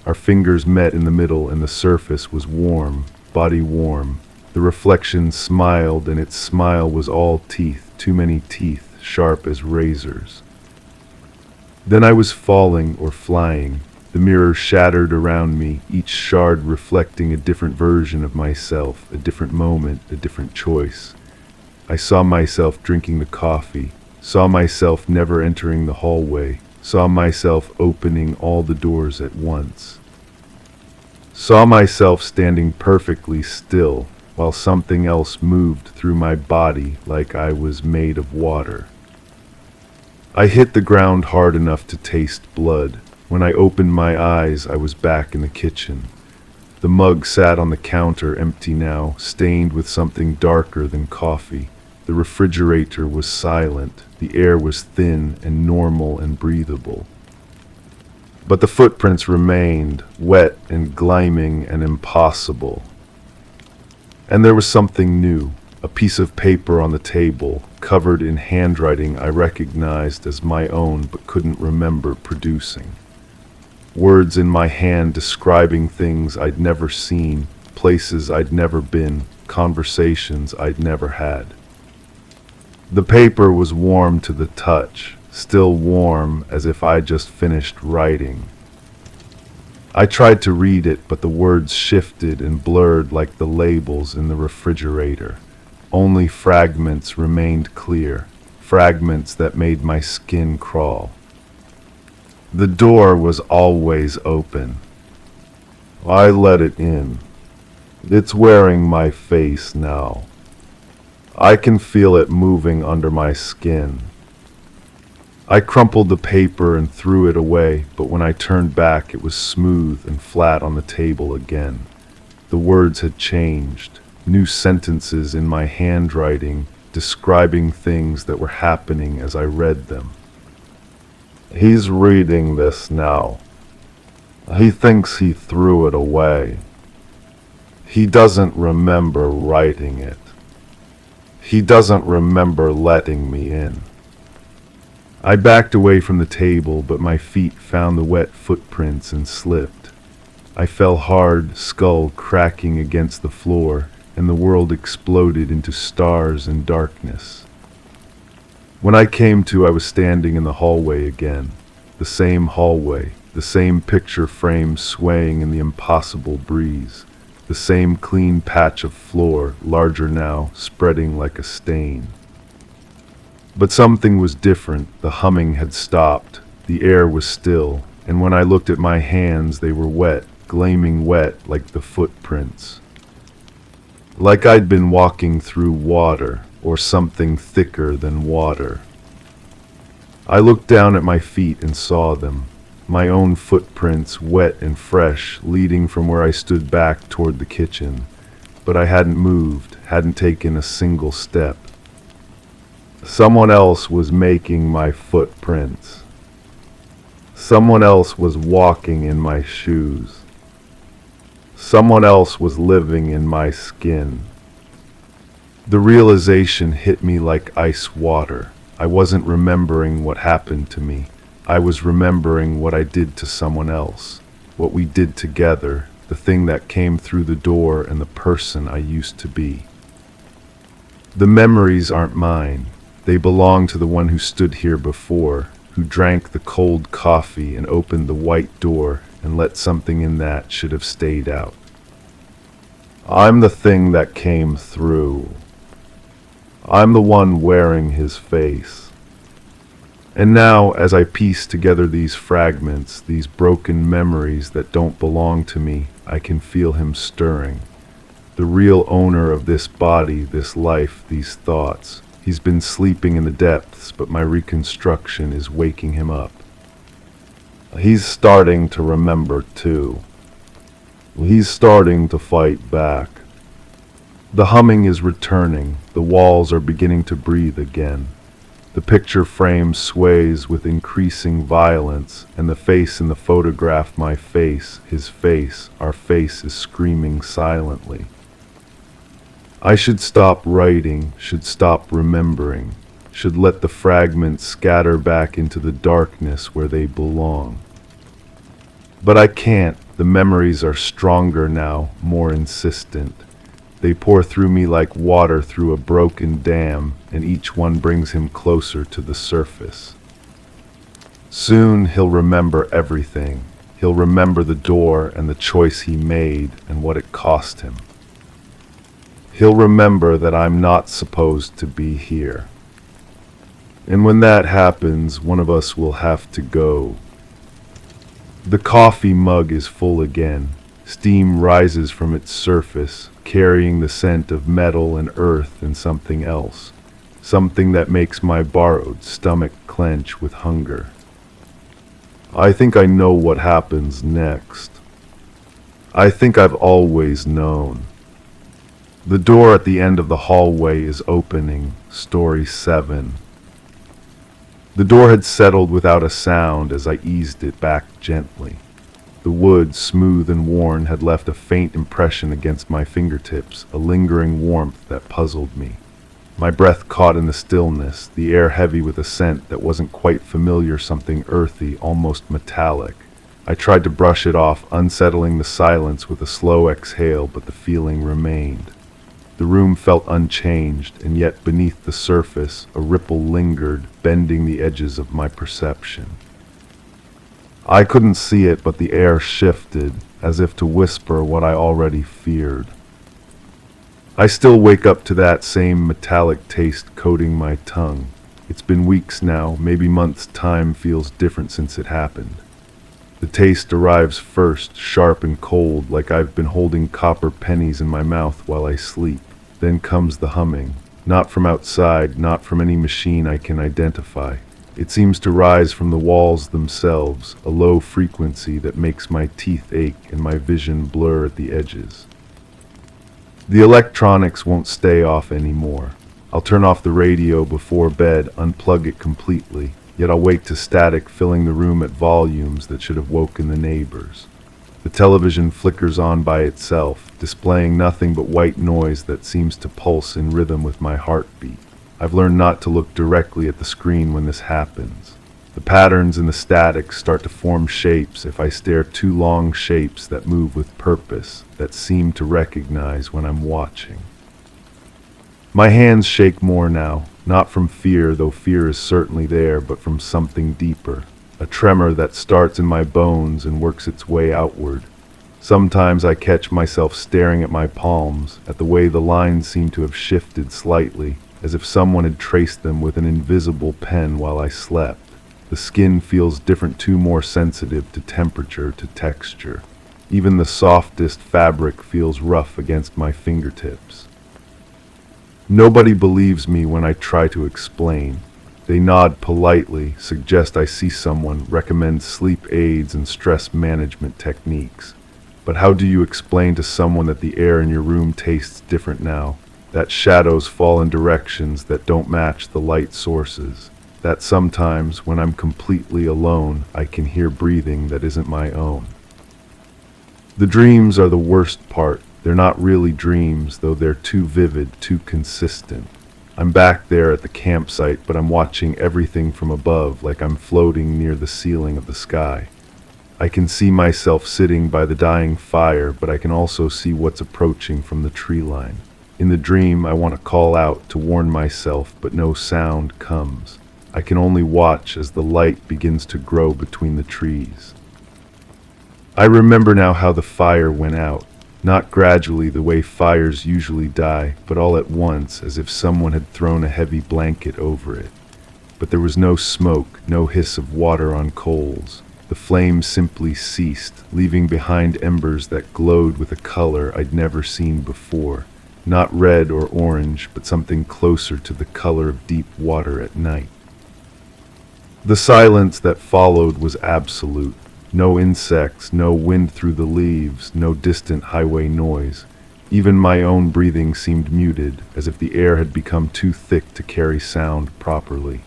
A: Our fingers met in the middle, and the surface was warm, body warm. The reflection smiled, and its smile was all teeth, too many teeth, sharp as razors. Then I was falling or flying. The mirror shattered around me, each shard reflecting a different version of myself, a different moment, a different choice. I saw myself drinking the coffee, saw myself never entering the hallway, saw myself opening all the doors at once. Saw myself standing perfectly still, while something else moved through my body like I was made of water. I hit the ground hard enough to taste blood. When I opened my eyes, I was back in the kitchen. The mug sat on the counter, empty now, stained with something darker than coffee. The refrigerator was silent. The air was thin and normal and breathable. But the footprints remained, wet and gleaming and impossible. And there was something new, a piece of paper on the table, covered in handwriting I recognized as my own but couldn't remember producing. Words in my hand describing things I'd never seen, places I'd never been, conversations I'd never had. The paper was warm to the touch, still warm as if I'd just finished writing. I tried to read it, but the words shifted and blurred like the labels in the refrigerator. Only fragments remained clear, fragments that made my skin crawl. The door was always open. I let it in. It's wearing my face now. I can feel it moving under my skin. I crumpled the paper and threw it away, but when I turned back, it was smooth and flat on the table again. The words had changed. New sentences in my handwriting describing things that were happening as I read them. He's reading this now. He thinks he threw it away. He doesn't remember writing it. He doesn't remember letting me in. I backed away from the table, but my feet found the wet footprints and slipped. I fell hard, skull cracking against the floor, and the world exploded into stars and darkness. When I came to, I was standing in the hallway again. The same hallway, the same picture frame swaying in the impossible breeze. The same clean patch of floor, larger now, spreading like a stain. But something was different. The humming had stopped. The air was still, and when I looked at my hands, they were wet, gleaming wet like the footprints. Like I'd been walking through water, or something thicker than water. I looked down at my feet and saw them, my own footprints, wet and fresh, leading from where I stood back toward the kitchen. But I hadn't moved, hadn't taken a single step. Someone else was making my footprints. Someone else was walking in my shoes. Someone else was living in my skin. The realization hit me like ice water. I wasn't remembering what happened to me. I was remembering what I did to someone else, what we did together, the thing that came through the door and the person I used to be. The memories aren't mine. They belong to the one who stood here before, who drank the cold coffee and opened the white door and let something in that should have stayed out. I'm the thing that came through. I'm the one wearing his face. And now, as I piece together these fragments, these broken memories that don't belong to me, I can feel him stirring. The real owner of this body, this life, these thoughts. He's been sleeping in the depths, but my reconstruction is waking him up. He's starting to remember too. He's starting to fight back. The humming is returning. The walls are beginning to breathe again. The picture frame sways with increasing violence, and the face in the photograph, my face, his face, our face, is screaming silently. I should stop writing, should stop remembering, should let the fragments scatter back into the darkness where they belong. But I can't. The memories are stronger now, more insistent. They pour through me like water through a broken dam, and each one brings him closer to the surface. Soon he'll remember everything. He'll remember the door and the choice he made and what it cost him. He'll remember that I'm not supposed to be here. And when that happens, one of us will have to go. The coffee mug is full again. Steam rises from its surface, carrying the scent of metal and earth and something else, something that makes my borrowed stomach clench with hunger. I think I know what happens next. I think I've always known. The door at the end of the hallway is opening, story 7. The door had settled without a sound as I eased it back gently. The wood, smooth and worn, had left a faint impression against my fingertips, a lingering warmth that puzzled me. My breath caught in the stillness, the air heavy with a scent that wasn't quite familiar, something earthy, almost metallic. I tried to brush it off, unsettling the silence with a slow exhale, but the feeling remained. The room felt unchanged, and yet beneath the surface, a ripple lingered, bending the edges of my perception. I couldn't see it, but the air shifted, as if to whisper what I already feared. I still wake up to that same metallic taste coating my tongue. It's been weeks now, maybe months. Time feels different since it happened. The taste arrives first, sharp and cold, like I've been holding copper pennies in my mouth while I sleep. Then comes the humming, not from outside, not from any machine I can identify. It seems to rise from the walls themselves, a low frequency that makes my teeth ache and my vision blur at the edges. The electronics won't stay off anymore. I'll turn off the radio before bed, unplug it completely, yet I'll wake to static filling the room at volumes that should have woken the neighbors. The television flickers on by itself, displaying nothing but white noise that seems to pulse in rhythm with my heartbeat. I've learned not to look directly at the screen when this happens. The patterns in the static start to form shapes if I stare too long, shapes that move with purpose, that seem to recognize when I'm watching. My hands shake more now, not from fear, though fear is certainly there, but from something deeper, a tremor that starts in my bones and works its way outward. Sometimes I catch myself staring at my palms, at the way the lines seem to have shifted slightly, as if someone had traced them with an invisible pen while I slept. The skin feels different too, more sensitive to temperature, to texture. Even the softest fabric feels rough against my fingertips. Nobody believes me when I try to explain. They nod politely, suggest I see someone, recommend sleep aids and stress management techniques. But how do you explain to someone that the air in your room tastes different now? That shadows fall in directions that don't match the light sources? That sometimes, when I'm completely alone, I can hear breathing that isn't my own? The dreams are the worst part. They're not really dreams, though they're too vivid, too consistent. I'm back there at the campsite, but I'm watching everything from above, like I'm floating near the ceiling of the sky. I can see myself sitting by the dying fire, but I can also see what's approaching from the tree line. In the dream, I want to call out to warn myself, but no sound comes. I can only watch as the light begins to grow between the trees. I remember now how the fire went out, not gradually the way fires usually die, but all at once, as if someone had thrown a heavy blanket over it. But there was no smoke, no hiss of water on coals. The flame simply ceased, leaving behind embers that glowed with a color I'd never seen before. Not red or orange, but something closer to the color of deep water at night. The silence that followed was absolute. No insects, no wind through the leaves, no distant highway noise. Even my own breathing seemed muted, as if the air had become too thick to carry sound properly.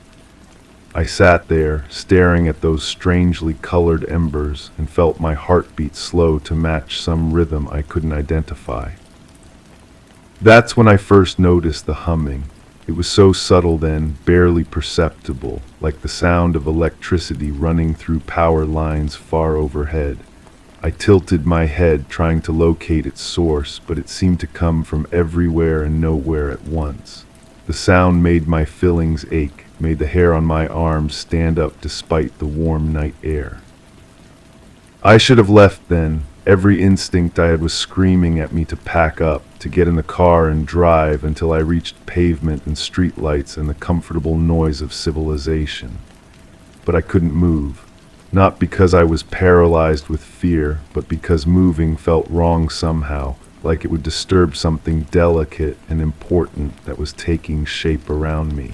A: I sat there, staring at those strangely colored embers, and felt my heartbeat slow to match some rhythm I couldn't identify. That's when I first noticed the humming. It was so subtle then, barely perceptible, like the sound of electricity running through power lines far overhead. I tilted my head, trying to locate its source, but it seemed to come from everywhere and nowhere at once. The sound made my fillings ache, made the hair on my arms stand up despite the warm night air. I should have left then. Every instinct I had was screaming at me to pack up, to get in the car and drive until I reached pavement and streetlights and the comfortable noise of civilization. But I couldn't move. Not because I was paralyzed with fear, but because moving felt wrong somehow, like it would disturb something delicate and important that was taking shape around me.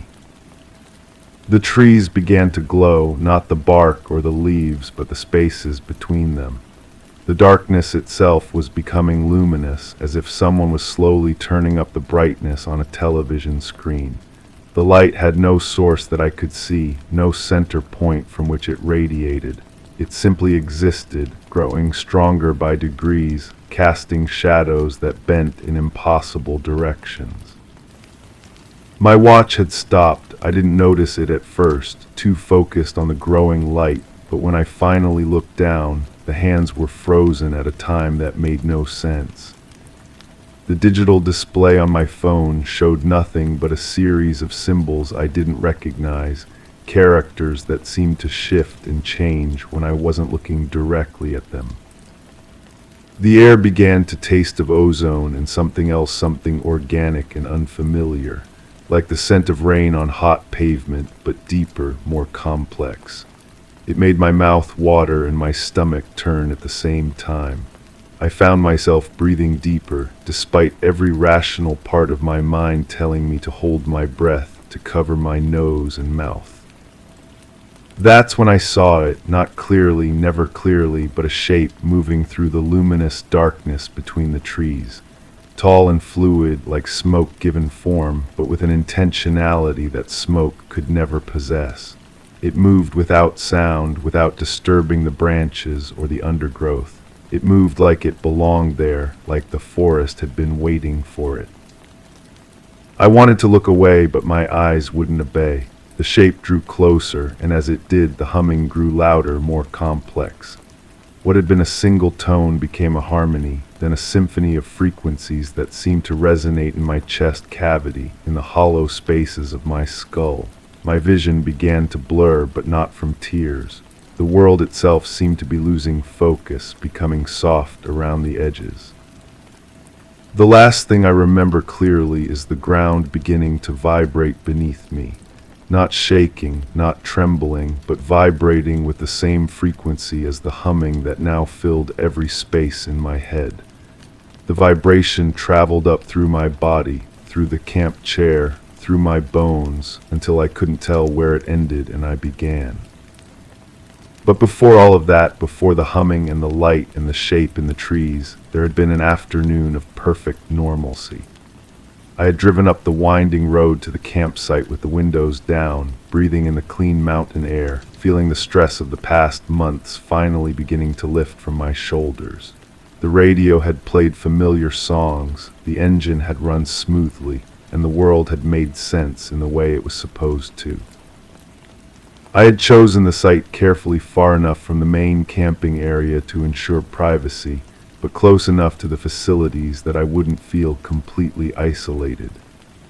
A: The trees began to glow, not the bark or the leaves, but the spaces between them. The darkness itself was becoming luminous, as if someone was slowly turning up the brightness on a television screen. The light had no source that I could see, no center point from which it radiated. It simply existed, growing stronger by degrees, casting shadows that bent in impossible directions. My watch had stopped. I didn't notice it at first, too focused on the growing light, but when I finally looked down, the hands were frozen at a time that made no sense. The digital display on my phone showed nothing but a series of symbols I didn't recognize, characters that seemed to shift and change when I wasn't looking directly at them. The air began to taste of ozone and something else, something organic and unfamiliar, like the scent of rain on hot pavement, but deeper, more complex. It made my mouth water and my stomach turn at the same time. I found myself breathing deeper, despite every rational part of my mind telling me to hold my breath, to cover my nose and mouth. That's when I saw it, not clearly, never clearly, but a shape moving through the luminous darkness between the trees. Tall and fluid, like smoke given form, but with an intentionality that smoke could never possess. It moved without sound, without disturbing the branches or the undergrowth. It moved like it belonged there, like the forest had been waiting for it. I wanted to look away, but my eyes wouldn't obey. The shape drew closer, and as it did, the humming grew louder, more complex. What had been a single tone became a harmony, then a symphony of frequencies that seemed to resonate in my chest cavity, in the hollow spaces of my skull. My vision began to blur, but not from tears. The world itself seemed to be losing focus, becoming soft around the edges. The last thing I remember clearly is the ground beginning to vibrate beneath me. Not shaking, not trembling, but vibrating with the same frequency as the humming that now filled every space in my head. The vibration traveled up through my body, through the camp chair, through my bones, until I couldn't tell where it ended and I began. But before all of that, before the humming and the light and the shape in the trees, there had been an afternoon of perfect normalcy. I had driven up the winding road to the campsite with the windows down, breathing in the clean mountain air, feeling the stress of the past months finally beginning to lift from my shoulders. The radio had played familiar songs, the engine had run smoothly, and the world had made sense in the way it was supposed to. I had chosen the site carefully, far enough from the main camping area to ensure privacy, but close enough to the facilities that I wouldn't feel completely isolated.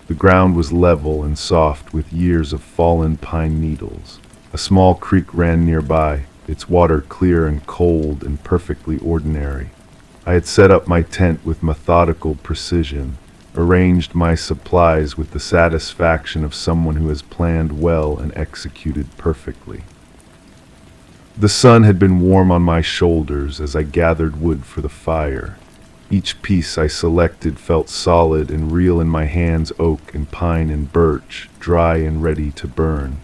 A: The ground was level and soft with years of fallen pine needles. A small creek ran nearby, its water clear and cold and perfectly ordinary. I had set up my tent with methodical precision, arranged my supplies with the satisfaction of someone who has planned well and executed perfectly. The sun had been warm on my shoulders as I gathered wood for the fire. Each piece I selected felt solid and real in my hands, oak and pine and birch, dry and ready to burn.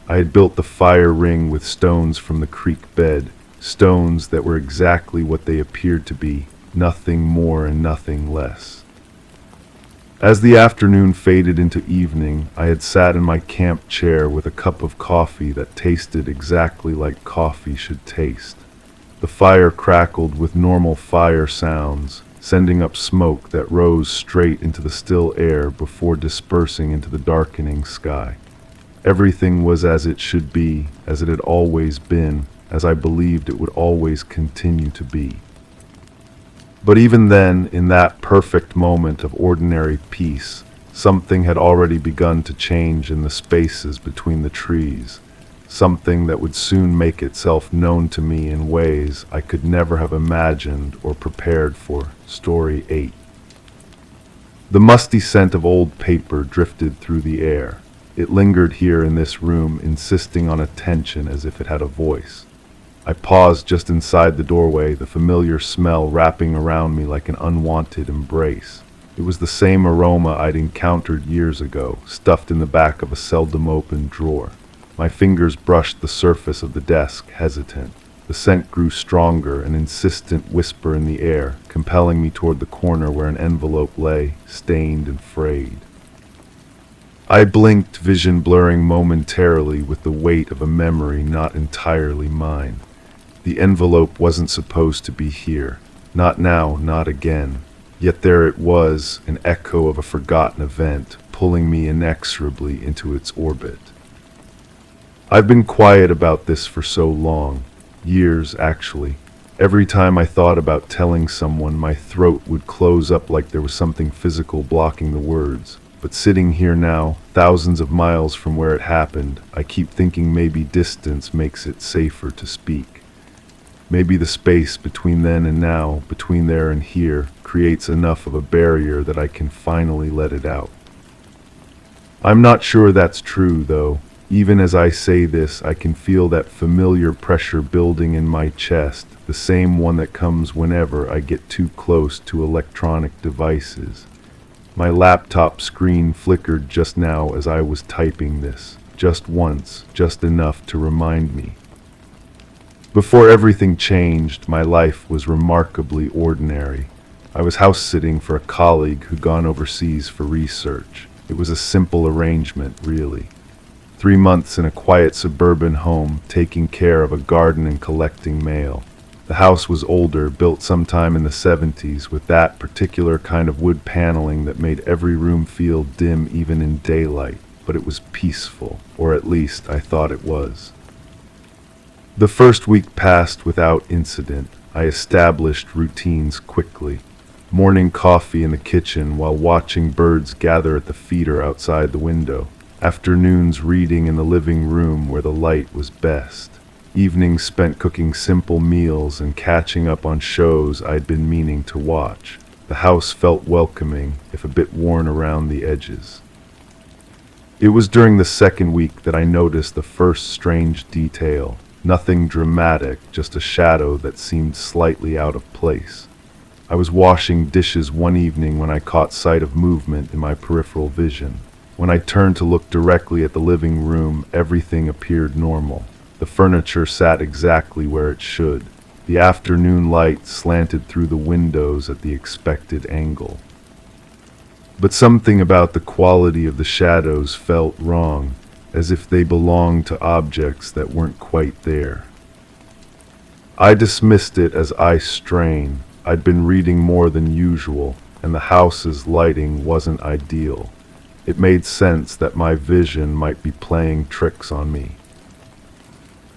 A: I had built the fire ring with stones from the creek bed, stones that were exactly what they appeared to be, nothing more and nothing less. As the afternoon faded into evening, I had sat in my camp chair with a cup of coffee that tasted exactly like coffee should taste. The fire crackled with normal fire sounds, sending up smoke that rose straight into the still air before dispersing into the darkening sky. Everything was as it should be, as it had always been, as I believed it would always continue to be. But even then, in that perfect moment of ordinary peace, something had already begun to change in the spaces between the trees, something that would soon make itself known to me in ways I could never have imagined or prepared for. Story 8. The musty scent of old paper drifted through the air. It lingered here in this room, insisting on attention as if it had a voice. I paused just inside the doorway, the familiar smell wrapping around me like an unwanted embrace. It was the same aroma I'd encountered years ago, stuffed in the back of a seldom opened drawer. My fingers brushed the surface of the desk, hesitant. The scent grew stronger, an insistent whisper in the air, compelling me toward the corner where an envelope lay, stained and frayed. I blinked, vision blurring momentarily with the weight of a memory not entirely mine. The envelope wasn't supposed to be here. Not now, not again. Yet there it was, an echo of a forgotten event, pulling me inexorably into its orbit. I've been quiet about this for so long, years actually. Every time I thought about telling someone, my throat would close up like there was something physical blocking the words. But sitting here now, thousands of miles from where it happened, I keep thinking maybe distance makes it safer to speak. Maybe the space between then and now, between there and here, creates enough of a barrier that I can finally let it out. I'm not sure that's true, though. Even as I say this, I can feel that familiar pressure building in my chest, the same one that comes whenever I get too close to electronic devices. My laptop screen flickered just now as I was typing this, just once, just enough to remind me. Before everything changed, my life was remarkably ordinary. I was house-sitting for a colleague who'd gone overseas for research. It was a simple arrangement, really. 3 months in a quiet suburban home, taking care of a garden and collecting mail. The house was older, built sometime in the 70s, with that particular kind of wood paneling that made every room feel dim even in daylight, but it was peaceful, or at least I thought it was. The first week passed without incident. I established routines quickly. Morning coffee in the kitchen while watching birds gather at the feeder outside the window. Afternoons reading in the living room where the light was best. Evenings spent cooking simple meals and catching up on shows I'd been meaning to watch. The house felt welcoming, if a bit worn around the edges. It was during the second week that I noticed the first strange detail. Nothing dramatic, just a shadow that seemed slightly out of place. I was washing dishes one evening when I caught sight of movement in my peripheral vision. When I turned to look directly at the living room, everything appeared normal. The furniture sat exactly where it should. The afternoon light slanted through the windows at the expected angle. But something about the quality of the shadows felt wrong, as if they belonged to objects that weren't quite there. I dismissed it as eye strain. I'd been reading more than usual, and the house's lighting wasn't ideal. It made sense that my vision might be playing tricks on me.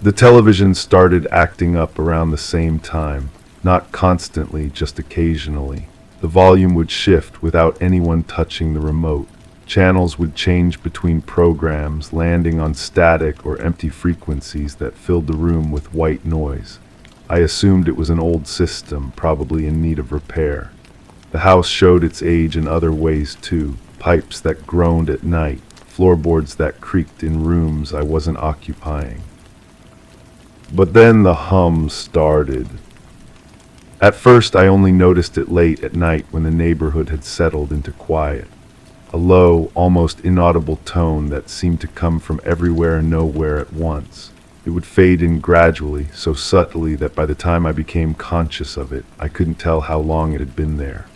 A: The television started acting up around the same time, not constantly, just occasionally. The volume would shift without anyone touching the remote. Channels would change between programs, landing on static or empty frequencies that filled the room with white noise. I assumed it was an old system, probably in need of repair. The house showed its age in other ways too. Pipes that groaned at night, floorboards that creaked in rooms I wasn't occupying. But then the hum started. At first I only noticed it late at night when the neighborhood had settled into quiet. A low, almost inaudible tone that seemed to come from everywhere and nowhere at once. It would fade in gradually, so subtly that by the time I became conscious of it, I couldn't tell how long it had been there.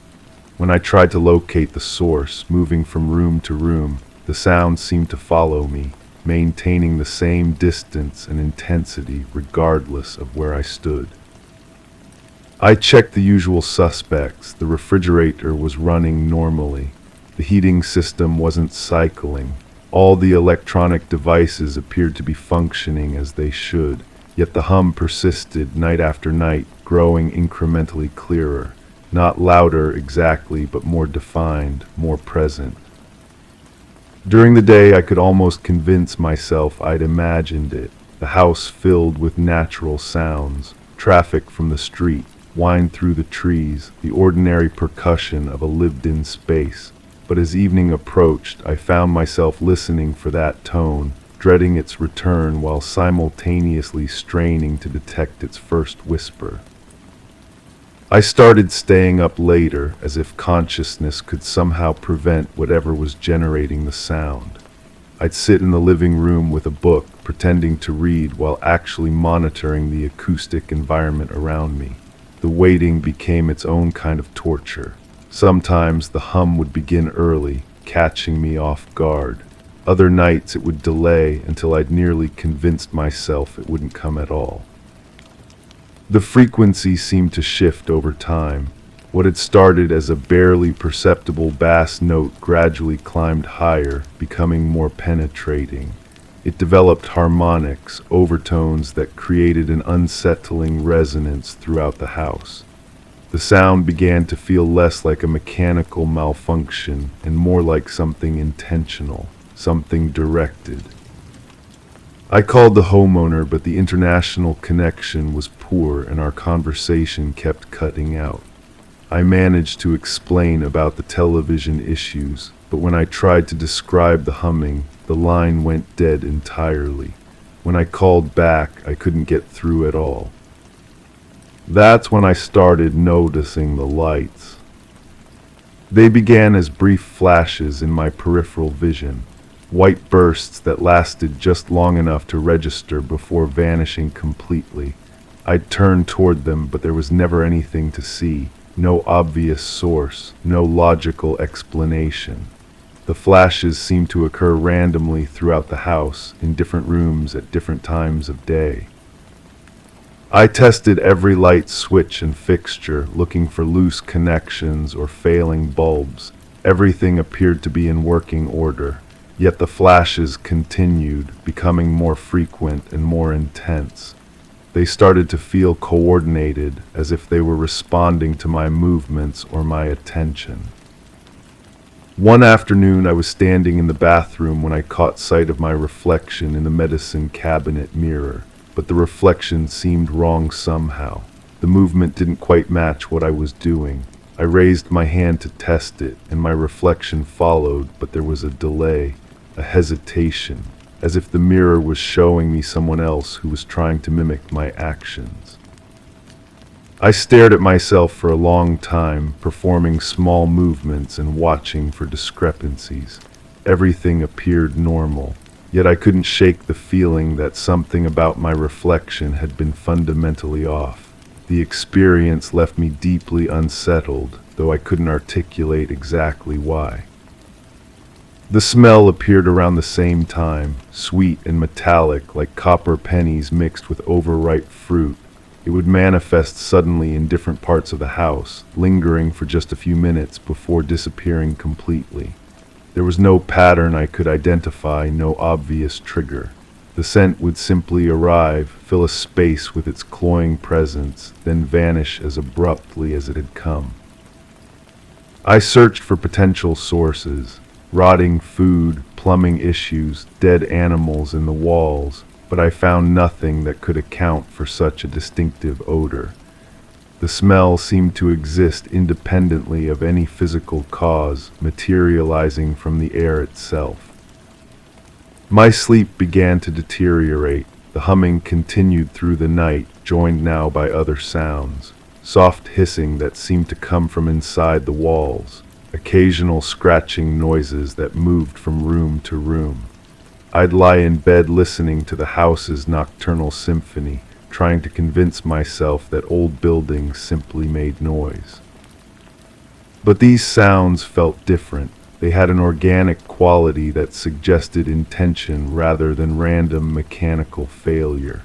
A: When I tried to locate the source, moving from room to room, the sound seemed to follow me, maintaining the same distance and intensity regardless of where I stood. I checked the usual suspects. The refrigerator was running normally. The heating system wasn't cycling. All the electronic devices appeared to be functioning as they should, yet the hum persisted night after night, growing incrementally clearer. Not louder exactly, but more defined, more present. During the day, I could almost convince myself I'd imagined it. The house filled with natural sounds, traffic from the street, wind through the trees, the ordinary percussion of a lived-in space. But as evening approached, I found myself listening for that tone, dreading its return while simultaneously straining to detect its first whisper. I started staying up later, as if consciousness could somehow prevent whatever was generating the sound. I'd sit in the living room with a book, pretending to read while actually monitoring the acoustic environment around me. The waiting became its own kind of torture. Sometimes the hum would begin early, catching me off guard. Other nights it would delay until I'd nearly convinced myself it wouldn't come at all. The frequency seemed to shift over time. What had started as a barely perceptible bass note gradually climbed higher, becoming more penetrating. It developed harmonics, overtones that created an unsettling resonance throughout the house. The sound began to feel less like a mechanical malfunction and more like something intentional, something directed. I called the homeowner, but the international connection was poor and our conversation kept cutting out. I managed to explain about the television issues, but when I tried to describe the humming, the line went dead entirely. When I called back, I couldn't get through at all. That's when I started noticing the lights. They began as brief flashes in my peripheral vision. White bursts that lasted just long enough to register before vanishing completely. I'd turned toward them, but there was never anything to see. No obvious source, no logical explanation. The flashes seemed to occur randomly throughout the house, in different rooms at different times of day. I tested every light switch and fixture, looking for loose connections or failing bulbs. Everything appeared to be in working order. Yet the flashes continued, becoming more frequent and more intense. They started to feel coordinated, as if they were responding to my movements or my attention. One afternoon I was standing in the bathroom when I caught sight of my reflection in the medicine cabinet mirror, but the reflection seemed wrong somehow. The movement didn't quite match what I was doing. I raised my hand to test it, and my reflection followed, but there was a delay. A hesitation, as if the mirror was showing me someone else who was trying to mimic my actions. I stared at myself for a long time, performing small movements and watching for discrepancies. Everything appeared normal, yet I couldn't shake the feeling that something about my reflection had been fundamentally off. The experience left me deeply unsettled, though I couldn't articulate exactly why. The smell appeared around the same time, sweet and metallic like copper pennies mixed with overripe fruit. It would manifest suddenly in different parts of the house, lingering for just a few minutes before disappearing completely. There was no pattern I could identify, no obvious trigger. The scent would simply arrive, fill a space with its cloying presence, then vanish as abruptly as it had come. I searched for potential sources. Rotting food, plumbing issues, dead animals in the walls, but I found nothing that could account for such a distinctive odor. The smell seemed to exist independently of any physical cause, materializing from the air itself. My sleep began to deteriorate. The humming continued through the night, joined now by other sounds, soft hissing that seemed to come from inside the walls. Occasional scratching noises that moved from room to room. I'd lie in bed listening to the house's nocturnal symphony, trying to convince myself that old buildings simply made noise. But these sounds felt different. They had an organic quality that suggested intention rather than random mechanical failure.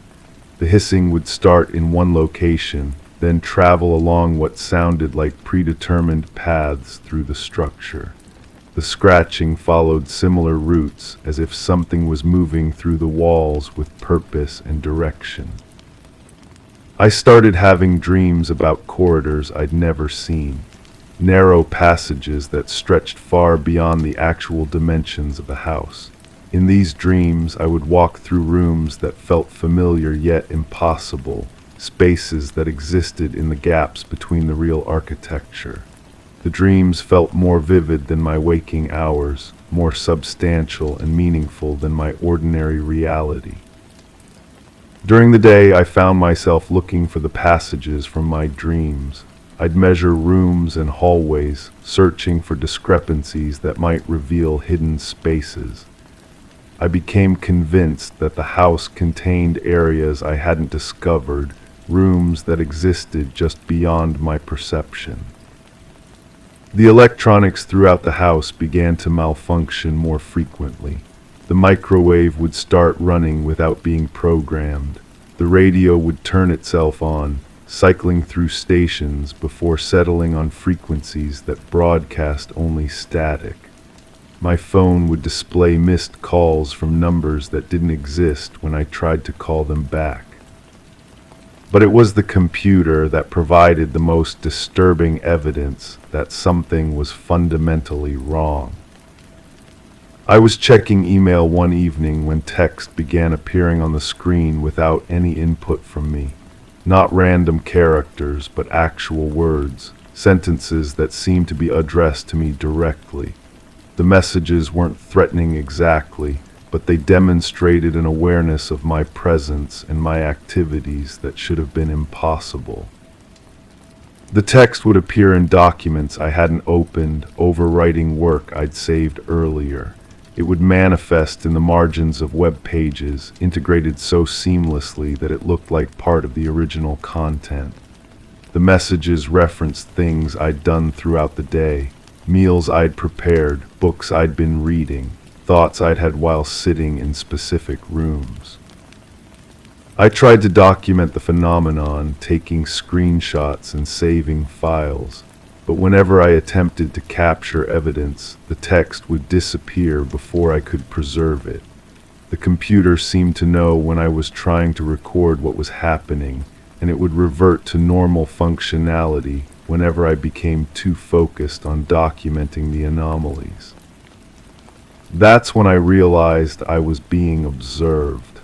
A: The hissing would start in one location, then travel along what sounded like predetermined paths through the structure. The scratching followed similar routes, as if something was moving through the walls with purpose and direction. I started having dreams about corridors I'd never seen, narrow passages that stretched far beyond the actual dimensions of the house. In these dreams, I would walk through rooms that felt familiar yet impossible, spaces that existed in the gaps between the real architecture. The dreams felt more vivid than my waking hours, more substantial and meaningful than my ordinary reality. During the day, I found myself looking for the passages from my dreams. I'd measure rooms and hallways, searching for discrepancies that might reveal hidden spaces. I became convinced that the house contained areas I hadn't discovered, rooms that existed just beyond my perception. The electronics throughout the house began to malfunction more frequently. The microwave would start running without being programmed. The radio would turn itself on, cycling through stations before settling on frequencies that broadcast only static. My phone would display missed calls from numbers that didn't exist when I tried to call them back. But it was the computer that provided the most disturbing evidence that something was fundamentally wrong. I was checking email one evening when text began appearing on the screen without any input from me. Not random characters, but actual words, sentences that seemed to be addressed to me directly. The messages weren't threatening exactly, but they demonstrated an awareness of my presence and my activities that should have been impossible. The text would appear in documents I hadn't opened, overwriting work I'd saved earlier. It would manifest in the margins of web pages, integrated so seamlessly that it looked like part of the original content. The messages referenced things I'd done throughout the day, meals I'd prepared, books I'd been reading, thoughts I'd had while sitting in specific rooms. I tried to document the phenomenon, taking screenshots and saving files. But whenever I attempted to capture evidence, the text would disappear before I could preserve it. The computer seemed to know when I was trying to record what was happening, and it would revert to normal functionality whenever I became too focused on documenting the anomalies. That's when I realized I was being observed.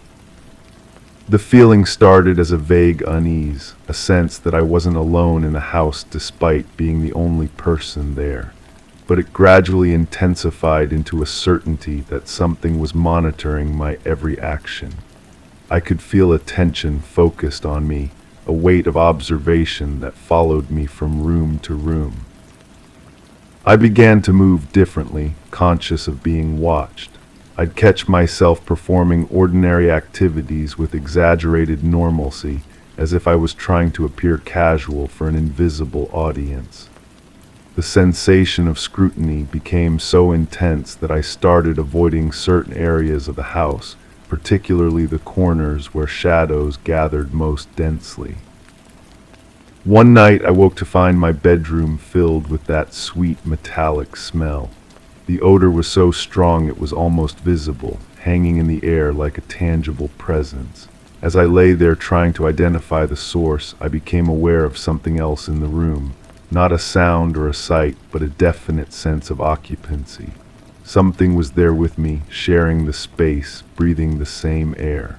A: The feeling started as a vague unease, a sense that I wasn't alone in the house despite being the only person there. But it gradually intensified into a certainty that something was monitoring my every action. I could feel a tension focused on me, a weight of observation that followed me from room to room. I began to move differently, conscious of being watched. I'd catch myself performing ordinary activities with exaggerated normalcy, as if I was trying to appear casual for an invisible audience. The sensation of scrutiny became so intense that I started avoiding certain areas of the house, particularly the corners where shadows gathered most densely. One night I woke to find my bedroom filled with that sweet metallic smell. The odor was so strong it was almost visible, hanging in the air like a tangible presence. As I lay there trying to identify the source, I became aware of something else in the room. Not a sound or a sight, but a definite sense of occupancy. Something was there with me, sharing the space, breathing the same air.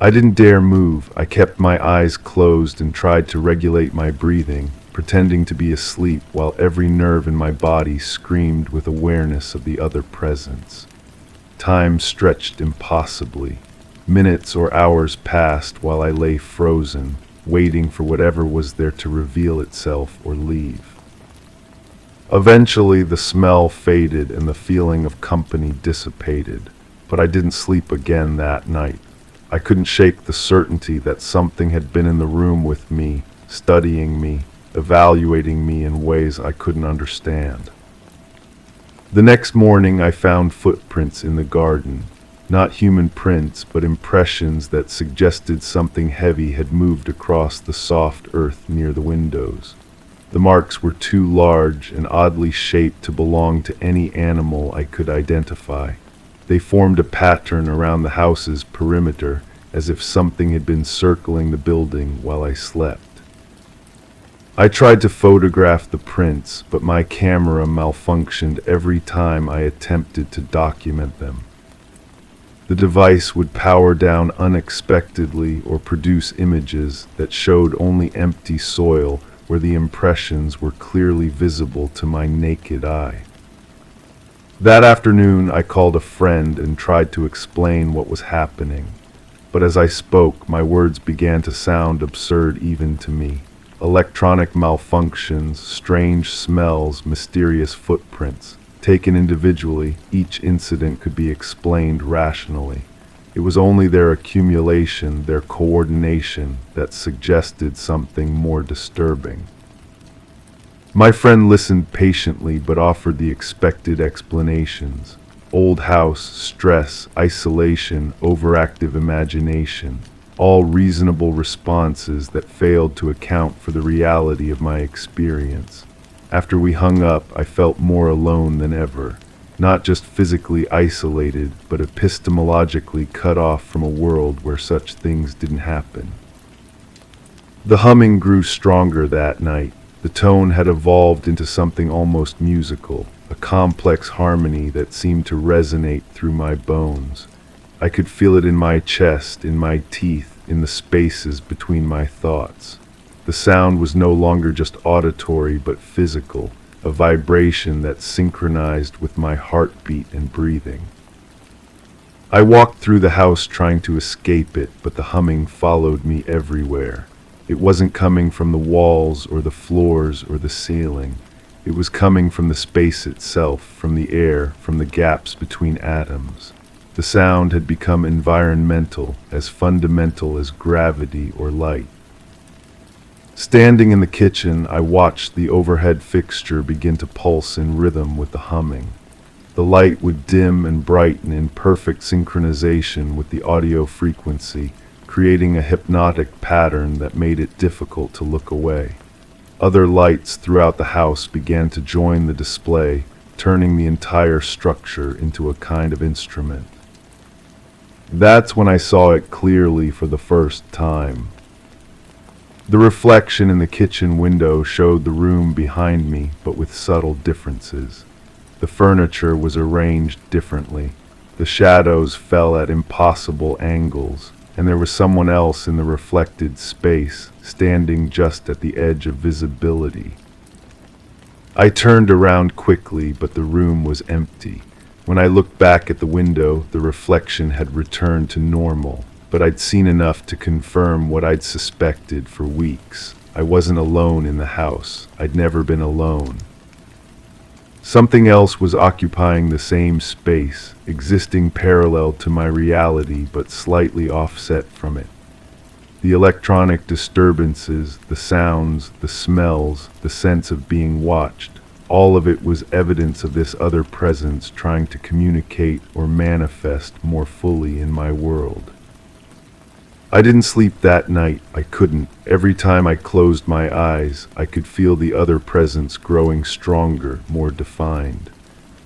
A: I didn't dare move. I kept my eyes closed and tried to regulate my breathing, pretending to be asleep while every nerve in my body screamed with awareness of the other presence. Time stretched impossibly. Minutes or hours passed while I lay frozen, waiting for whatever was there to reveal itself or leave. Eventually, the smell faded and the feeling of company dissipated, but I didn't sleep again that night. I couldn't shake the certainty that something had been in the room with me, studying me, evaluating me in ways I couldn't understand. The next morning I found footprints in the garden. Not human prints, but impressions that suggested something heavy had moved across the soft earth near the windows. The marks were too large and oddly shaped to belong to any animal I could identify. They formed a pattern around the house's perimeter, as if something had been circling the building while I slept. I tried to photograph the prints, but my camera malfunctioned every time I attempted to document them. The device would power down unexpectedly or produce images that showed only empty soil where the impressions were clearly visible to my naked eye. That afternoon, I called a friend and tried to explain what was happening. But as I spoke, my words began to sound absurd even to me. Electronic malfunctions, strange smells, mysterious footprints. Taken individually, each incident could be explained rationally. It was only their accumulation, their coordination, that suggested something more disturbing. My friend listened patiently but offered the expected explanations. Old house, stress, isolation, overactive imagination. All reasonable responses that failed to account for the reality of my experience. After we hung up, I felt more alone than ever. Not just physically isolated, but epistemologically cut off from a world where such things didn't happen. The humming grew stronger that night. The tone had evolved into something almost musical, a complex harmony that seemed to resonate through my bones. I could feel it in my chest, in my teeth, in the spaces between my thoughts. The sound was no longer just auditory but physical, a vibration that synchronized with my heartbeat and breathing. I walked through the house trying to escape it, but the humming followed me everywhere. It wasn't coming from the walls or the floors or the ceiling. It was coming from the space itself, from the air, from the gaps between atoms. The sound had become environmental, as fundamental as gravity or light. Standing in the kitchen, I watched the overhead fixture begin to pulse in rhythm with the humming. The light would dim and brighten in perfect synchronization with the audio frequency, creating a hypnotic pattern that made it difficult to look away. Other lights throughout the house began to join the display, turning the entire structure into a kind of instrument. That's when I saw it clearly for the first time. The reflection in the kitchen window showed the room behind me, but with subtle differences. The furniture was arranged differently. The shadows fell at impossible angles, and there was someone else in the reflected space, standing just at the edge of visibility. I turned around quickly, but the room was empty. When I looked back at the window, the reflection had returned to normal, but I'd seen enough to confirm what I'd suspected for weeks. I wasn't alone in the house. I'd never been alone. Something else was occupying the same space, existing parallel to my reality but slightly offset from it. The electronic disturbances, the sounds, the smells, the sense of being watched, all of it was evidence of this other presence trying to communicate or manifest more fully in my world. I didn't sleep that night. I couldn't. Every time I closed my eyes, I could feel the other presence growing stronger, more defined.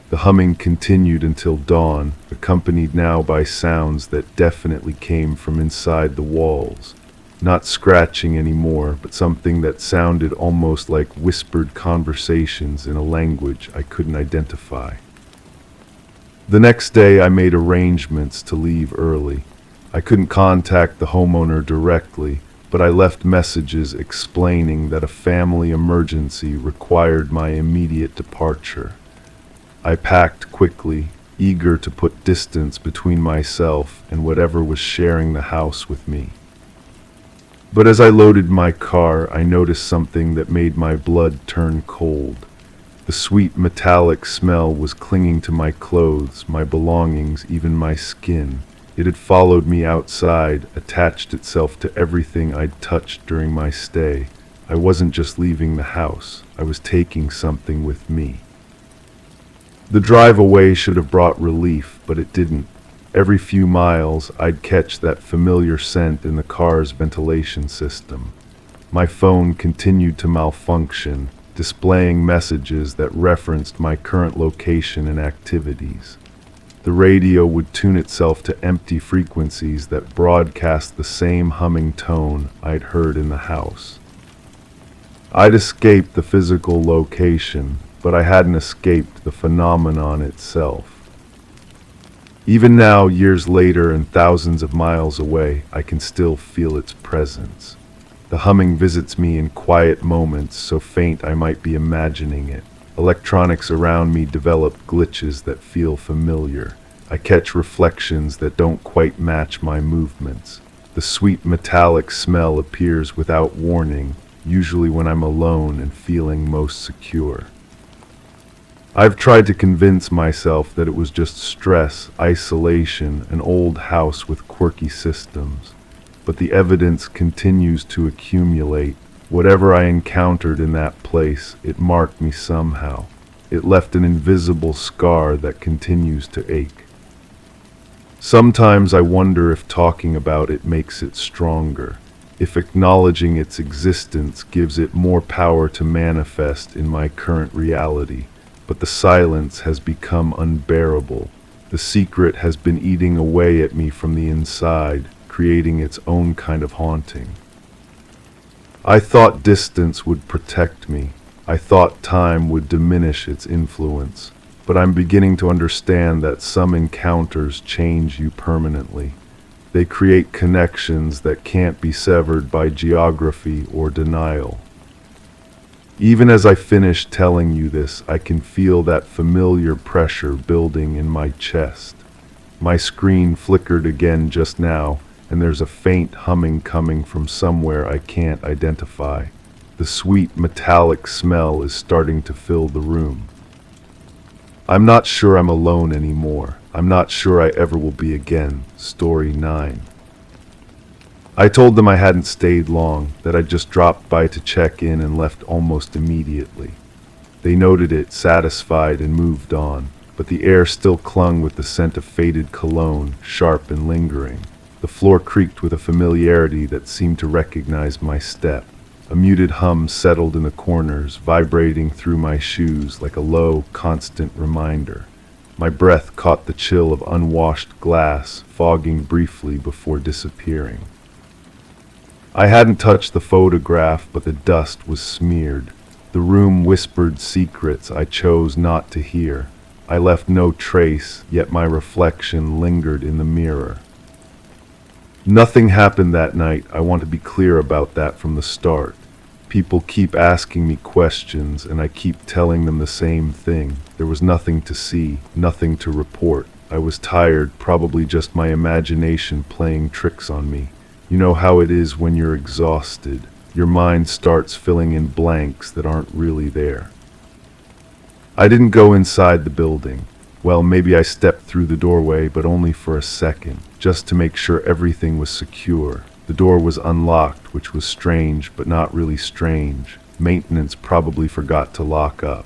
A: The humming continued until dawn, accompanied now by sounds that definitely came from inside the walls. Not scratching anymore, but something that sounded almost like whispered conversations in a language I couldn't identify. The next day I made arrangements to leave early. I couldn't contact the homeowner directly, but I left messages explaining that a family emergency required my immediate departure. I packed quickly, eager to put distance between myself and whatever was sharing the house with me. But as I loaded my car, I noticed something that made my blood turn cold. The sweet metallic smell was clinging to my clothes, my belongings, even my skin. It had followed me outside, attached itself to everything I'd touched during my stay. I wasn't just leaving the house, I was taking something with me. The drive away should have brought relief, but it didn't. Every few miles, I'd catch that familiar scent in the car's ventilation system. My phone continued to malfunction, displaying messages that referenced my current location and activities. The radio would tune itself to empty frequencies that broadcast the same humming tone I'd heard in the house. I'd escaped the physical location, but I hadn't escaped the phenomenon itself. Even now, years later and thousands of miles away, I can still feel its presence. The humming visits me in quiet moments, so faint I might be imagining it. Electronics around me develop glitches that feel familiar. I catch reflections that don't quite match my movements. The sweet metallic smell appears without warning, usually when I'm alone and feeling most secure. I've tried to convince myself that it was just stress, isolation, an old house with quirky systems. But the evidence continues to accumulate. Whatever I encountered in that place, it marked me somehow. It left an invisible scar that continues to ache. Sometimes I wonder if talking about it makes it stronger, if acknowledging its existence gives it more power to manifest in my current reality. But the silence has become unbearable. The secret has been eating away at me from the inside, creating its own kind of haunting. I thought distance would protect me. I thought time would diminish its influence. But I'm beginning to understand that some encounters change you permanently. They create connections that can't be severed by geography or denial. Even as I finish telling you this, I can feel that familiar pressure building in my chest. My screen flickered again just now, and there's a faint humming coming from somewhere I can't identify. The sweet metallic smell is starting to fill the room. I'm not sure I'm alone anymore. I'm not sure I ever will be again. Story 9. I told them I hadn't stayed long, that I'd just dropped by to check in and left almost immediately. They noted it, satisfied, and moved on, but the air still clung with the scent of faded cologne, sharp and lingering. The floor creaked with a familiarity that seemed to recognize my step. A muted hum settled in the corners, vibrating through my shoes like a low, constant reminder. My breath caught the chill of unwashed glass, fogging briefly before disappearing. I hadn't touched the photograph, but the dust was smeared. The room whispered secrets I chose not to hear. I left no trace, yet my reflection lingered in the mirror. Nothing happened that night. I want to be clear about that from the start. People keep asking me questions, and I keep telling them the same thing. There was nothing to see, nothing to report. I was tired, probably just my imagination playing tricks on me. You know how it is when you're exhausted. Your mind starts filling in blanks that aren't really there. I didn't go inside the building. Well, maybe I stepped through the doorway, but only for a second, just to make sure everything was secure. The door was unlocked, which was strange, but not really strange. Maintenance probably forgot to lock up.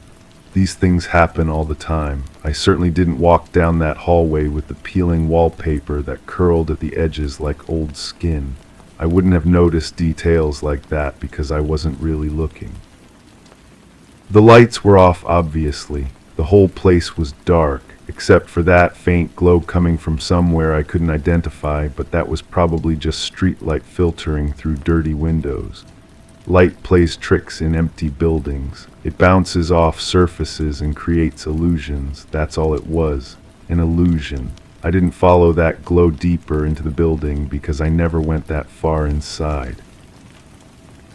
A: These things happen all the time. I certainly didn't walk down that hallway with the peeling wallpaper that curled at the edges like old skin. I wouldn't have noticed details like that because I wasn't really looking. The lights were off, obviously. The whole place was dark, except for that faint glow coming from somewhere I couldn't identify, but that was probably just streetlight filtering through dirty windows. Light plays tricks in empty buildings. It bounces off surfaces and creates illusions. That's all it was, an illusion. I didn't follow that glow deeper into the building because I never went that far inside.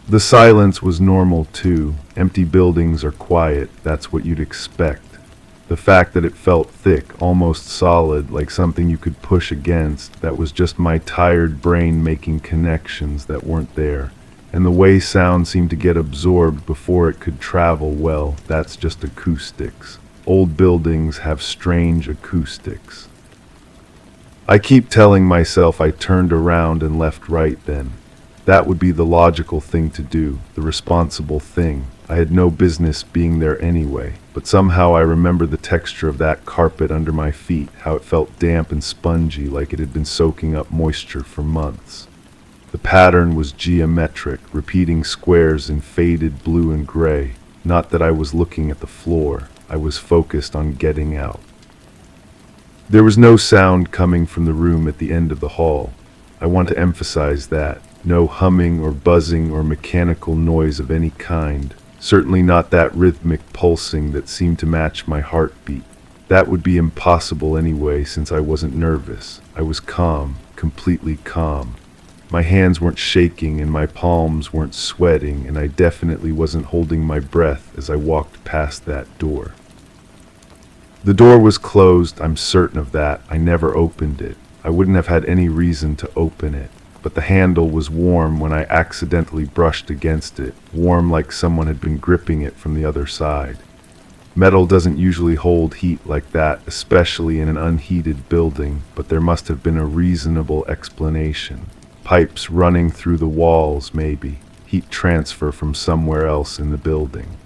A: The silence was normal too. Empty buildings are quiet, that's what you'd expect. The fact that it felt thick, almost solid, like something you could push against, that was just my tired brain making connections that weren't there. And the way sound seemed to get absorbed before it could travel, well, that's just acoustics. Old buildings have strange acoustics. I keep telling myself I turned around and left right then. That would be the logical thing to do, the responsible thing. I had no business being there anyway, but somehow I remember the texture of that carpet under my feet, how it felt damp and spongy like it had been soaking up moisture for months. The pattern was geometric, repeating squares in faded blue and gray. Not that I was looking at the floor, I was focused on getting out. There was no sound coming from the room at the end of the hall. I want to emphasize that. No humming or buzzing or mechanical noise of any kind. Certainly not that rhythmic pulsing that seemed to match my heartbeat. That would be impossible anyway, since I wasn't nervous. I was calm, completely calm. My hands weren't shaking and my palms weren't sweating, and I definitely wasn't holding my breath as I walked past that door. The door was closed, I'm certain of that. I never opened it. I wouldn't have had any reason to open it. But the handle was warm when I accidentally brushed against it, warm like someone had been gripping it from the other side. Metal doesn't usually hold heat like that, especially in an unheated building, but there must have been a reasonable explanation. Pipes running through the walls, maybe. Heat transfer from somewhere else in the building.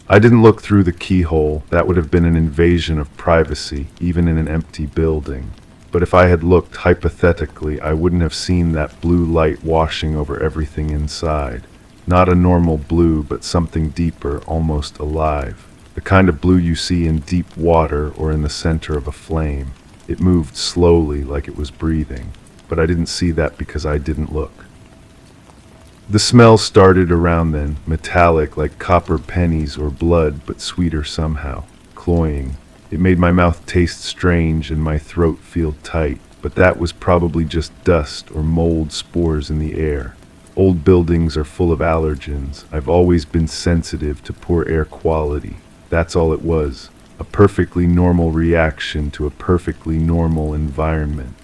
A: I didn't look through the keyhole. That would have been an invasion of privacy, even in an empty building. But if I had looked hypothetically, I wouldn't have seen that blue light washing over everything inside. Not a normal blue, but something deeper, almost alive. The kind of blue you see in deep water or in the center of a flame. It moved slowly, like it was breathing. But I didn't see that because I didn't look. The smell started around then, metallic like copper pennies or blood, but sweeter somehow, cloying. It made my mouth taste strange and my throat feel tight, but that was probably just dust or mold spores in the air. Old buildings are full of allergens. I've always been sensitive to poor air quality. That's all it was. A perfectly normal reaction to a perfectly normal environment.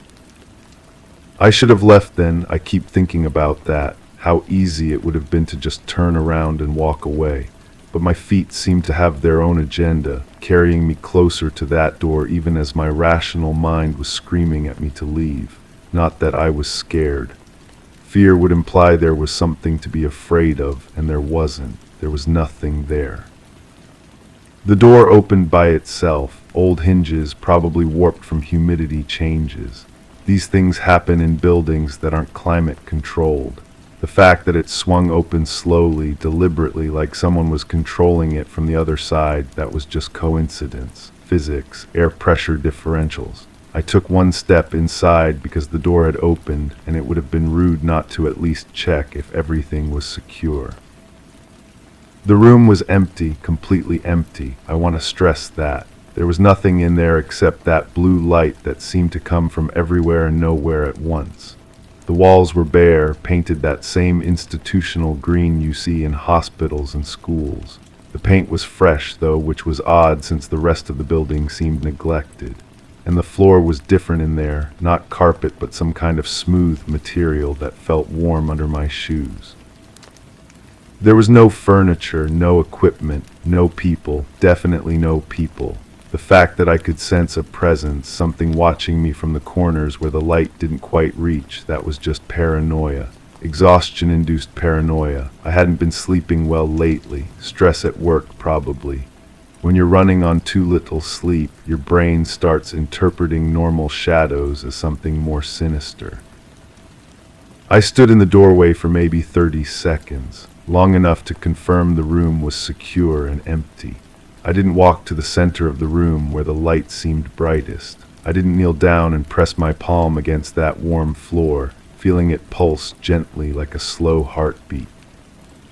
A: I should have left then. I keep thinking about that. How easy it would have been to just turn around and walk away. But my feet seemed to have their own agenda, carrying me closer to that door even as my rational mind was screaming at me to leave. Not that I was scared. Fear would imply there was something to be afraid of, and there wasn't. There was nothing there. The door opened by itself, old hinges probably warped from humidity changes. These things happen in buildings that aren't climate controlled. The fact that it swung open slowly, deliberately, like someone was controlling it from the other side, that was just coincidence. Physics, air pressure differentials. I took one step inside because the door had opened, and it would have been rude not to at least check if everything was secure. The room was empty, completely empty. I want to stress that. There was nothing in there except that blue light that seemed to come from everywhere and nowhere at once. The walls were bare, painted that same institutional green you see in hospitals and schools. The paint was fresh, though, which was odd since the rest of the building seemed neglected. And the floor was different in there, not carpet but some kind of smooth material that felt warm under my shoes. There was no furniture, no equipment, no people, definitely no people. The fact that I could sense a presence, something watching me from the corners where the light didn't quite reach, that was just paranoia. Exhaustion-induced paranoia. I hadn't been sleeping well lately. Stress at work, probably. When you're running on too little sleep, your brain starts interpreting normal shadows as something more sinister. I stood in the doorway for maybe 30 seconds, long enough to confirm the room was secure and empty. I didn't walk to the center of the room where the light seemed brightest. I didn't kneel down and press my palm against that warm floor, feeling it pulse gently like a slow heartbeat.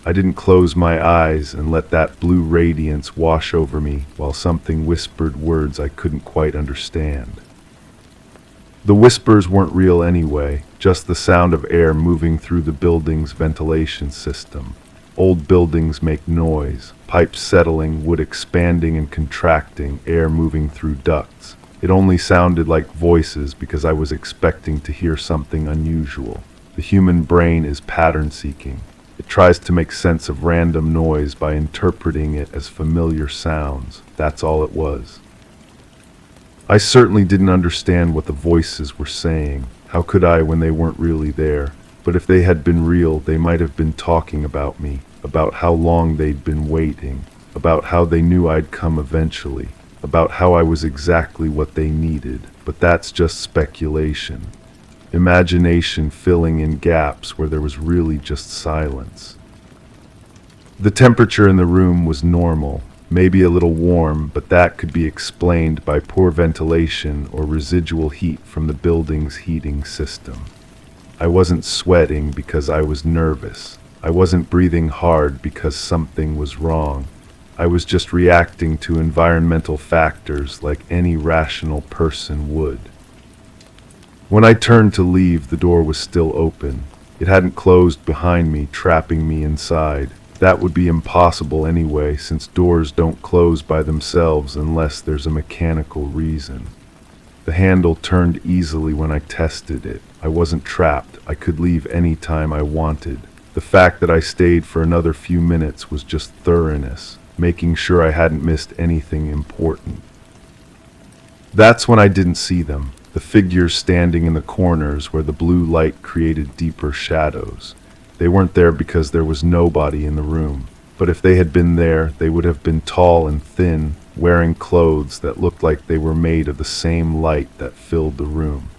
A: I didn't close my eyes and let that blue radiance wash over me while something whispered words I couldn't quite understand. The whispers weren't real anyway, just the sound of air moving through the building's ventilation system. Old buildings make noise, pipes settling, wood expanding and contracting, air moving through ducts. It only sounded like voices because I was expecting to hear something unusual. The human brain is pattern-seeking. It tries to make sense of random noise by interpreting it as familiar sounds. That's all it was. I certainly didn't understand what the voices were saying. How could I when they weren't really there? But if they had been real, they might have been talking about me, about how long they'd been waiting, about how they knew I'd come eventually, about how I was exactly what they needed. But that's just speculation. Imagination filling in gaps where there was really just silence. The temperature in the room was normal, maybe a little warm, but that could be explained by poor ventilation or residual heat from the building's heating system. I wasn't sweating because I was nervous. I wasn't breathing hard because something was wrong. I was just reacting to environmental factors like any rational person would. When I turned to leave, the door was still open. It hadn't closed behind me, trapping me inside. That would be impossible anyway, since doors don't close by themselves unless there's a mechanical reason. The handle turned easily when I tested it. I wasn't trapped. I could leave any time I wanted. The fact that I stayed for another few minutes was just thoroughness, making sure I hadn't missed anything important. That's when I didn't see them. The figures standing in the corners where the blue light created deeper shadows. They weren't there because there was nobody in the room. But if they had been there, they would have been tall and thin, wearing clothes that looked like they were made of the same light that filled the room.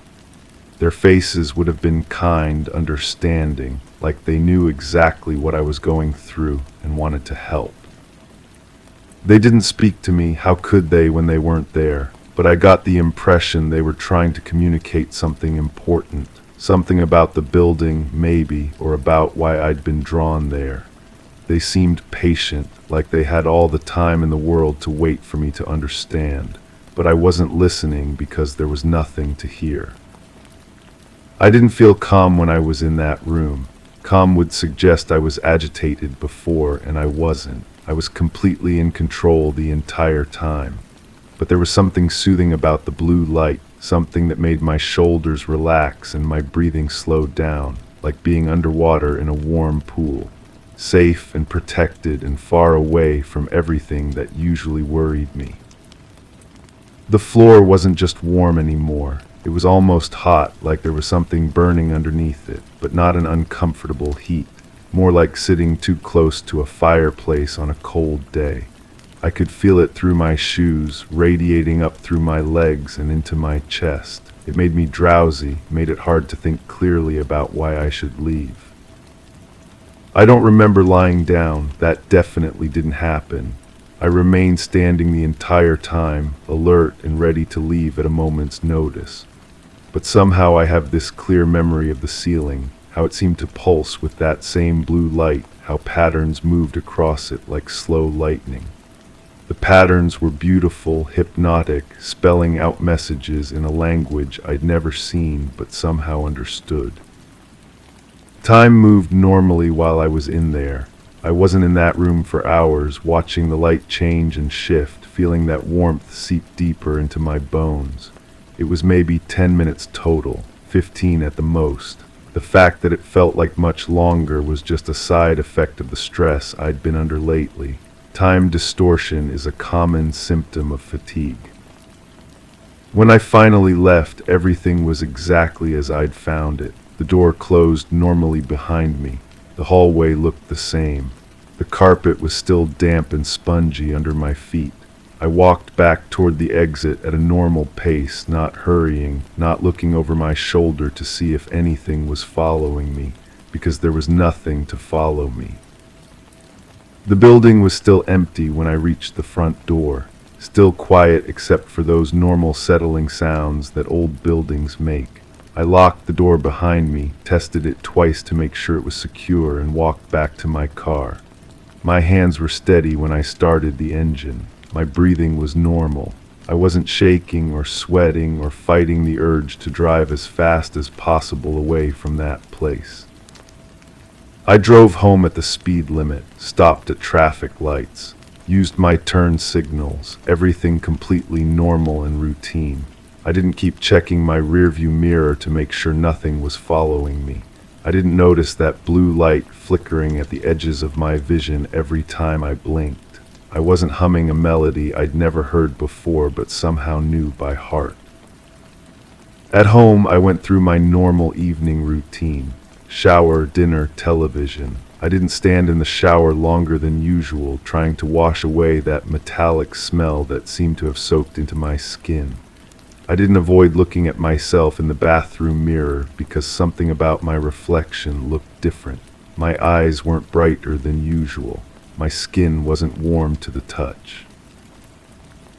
A: Their faces would have been kind, understanding, like they knew exactly what I was going through and wanted to help. They didn't speak to me. How could they when they weren't there? But I got the impression they were trying to communicate something important, something about the building, maybe, or about why I'd been drawn there. They seemed patient, like they had all the time in the world to wait for me to understand, but I wasn't listening because there was nothing to hear. I didn't feel calm when I was in that room. Calm would suggest I was agitated before, and I wasn't. I was completely in control the entire time. But there was something soothing about the blue light, something that made my shoulders relax and my breathing slow down, like being underwater in a warm pool, safe and protected and far away from everything that usually worried me. The floor wasn't just warm anymore. It was almost hot, like there was something burning underneath it, but not an uncomfortable heat, more like sitting too close to a fireplace on a cold day. I could feel it through my shoes, radiating up through my legs and into my chest. It made me drowsy, made it hard to think clearly about why I should leave. I don't remember lying down. That definitely didn't happen. I remained standing the entire time, alert and ready to leave at a moment's notice. But somehow I have this clear memory of the ceiling, how it seemed to pulse with that same blue light, how patterns moved across it like slow lightning. The patterns were beautiful, hypnotic, spelling out messages in a language I'd never seen but somehow understood. Time moved normally while I was in there. I wasn't in that room for hours, watching the light change and shift, feeling that warmth seep deeper into my bones. It was maybe 10 minutes total, 15 at the most. The fact that it felt like much longer was just a side effect of the stress I'd been under lately. Time distortion is a common symptom of fatigue. When I finally left, everything was exactly as I'd found it. The door closed normally behind me. The hallway looked the same. The carpet was still damp and spongy under my feet. I walked back toward the exit at a normal pace, not hurrying, not looking over my shoulder to see if anything was following me, because there was nothing to follow me. The building was still empty when I reached the front door, still quiet except for those normal settling sounds that old buildings make. I locked the door behind me, tested it twice to make sure it was secure, and walked back to my car. My hands were steady when I started the engine. My breathing was normal. I wasn't shaking or sweating or fighting the urge to drive as fast as possible away from that place. I drove home at the speed limit, stopped at traffic lights, used my turn signals, everything completely normal and routine. I didn't keep checking my rearview mirror to make sure nothing was following me. I didn't notice that blue light flickering at the edges of my vision every time I blinked. I wasn't humming a melody I'd never heard before but somehow knew by heart. At home, I went through my normal evening routine. shower, dinner, television. I didn't stand in the shower longer than usual, trying to wash away that metallic smell that seemed to have soaked into my skin. I didn't avoid looking at myself in the bathroom mirror because something about my reflection looked different. My eyes weren't brighter than usual. My skin wasn't warm to the touch.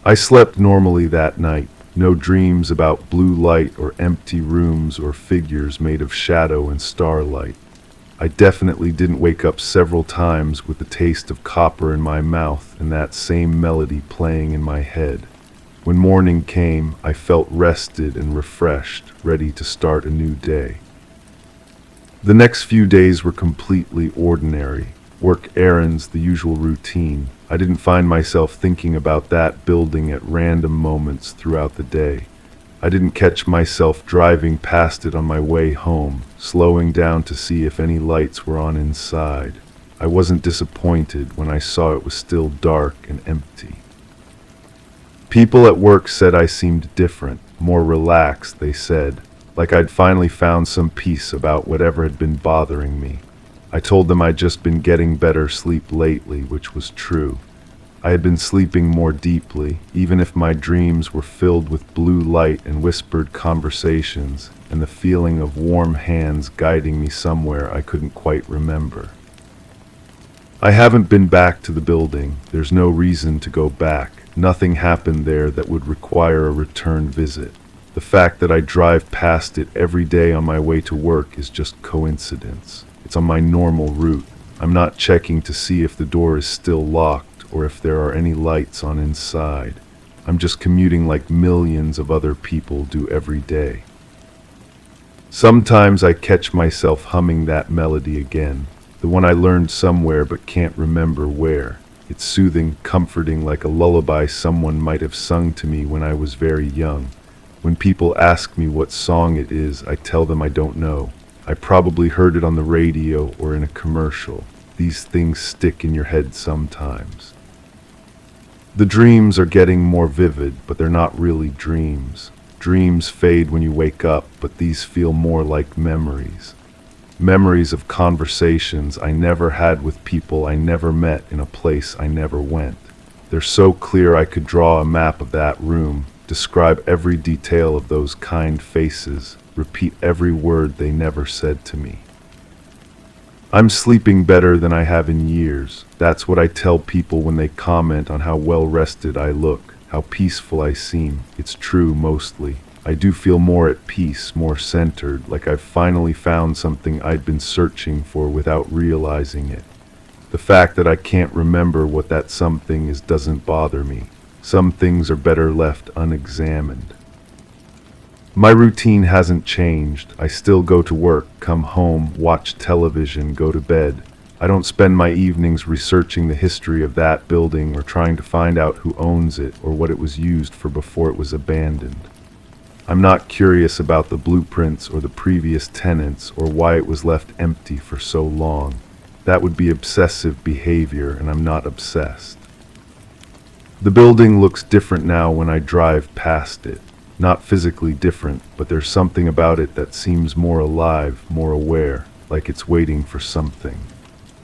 A: I slept normally that night. No dreams about blue light or empty rooms or figures made of shadow and starlight. I definitely didn't wake up several times with the taste of copper in my mouth and that same melody playing in my head. When morning came, I felt rested and refreshed, ready to start a new day. The next few days were completely ordinary. Work, errands, the usual routine. I didn't find myself thinking about that building at random moments throughout the day. I didn't catch myself driving past it on my way home, slowing down to see if any lights were on inside. I wasn't disappointed when I saw it was still dark and empty. People at work said I seemed different, more relaxed, they said, like I'd finally found some peace about whatever had been bothering me. I told them I'd just been getting better sleep lately, which was true. I had been sleeping more deeply, even if my dreams were filled with blue light and whispered conversations, and the feeling of warm hands guiding me somewhere I couldn't quite remember. I haven't been back to the building. There's no reason to go back. Nothing happened there that would require a return visit. The fact that I drive past it every day on my way to work is just coincidence. It's on my normal route. I'm not checking to see if the door is still locked or if there are any lights on inside. I'm just commuting like millions of other people do every day. Sometimes I catch myself humming that melody again, the one I learned somewhere but can't remember where. It's soothing, comforting, like a lullaby someone might have sung to me when I was very young. When people ask me what song it is, I tell them I don't know. I probably heard it on the radio or in a commercial. These things stick in your head sometimes. The dreams are getting more vivid, but they're not really dreams. Dreams fade when you wake up, but these feel more like memories. Memories of conversations I never had with people I never met in a place I never went. They're so clear I could draw a map of that room, describe every detail of those kind faces, repeat every word they never said to me. I'm sleeping better than I have in years. That's what I tell people when they comment on how well rested I look, how peaceful I seem. It's true mostly. I do feel more at peace, more centered, like I've finally found something I'd been searching for without realizing it. The fact that I can't remember what that something is doesn't bother me. Some things are better left unexamined. My routine hasn't changed. I still go to work, come home, watch television, go to bed. I don't spend my evenings researching the history of that building or trying to find out who owns it or what it was used for before it was abandoned. I'm not curious about the blueprints or the previous tenants or why it was left empty for so long. That would be obsessive behavior, and I'm not obsessed. The building looks different now when I drive past it. Not physically different, but there's something about it that seems more alive, more aware, like it's waiting for something.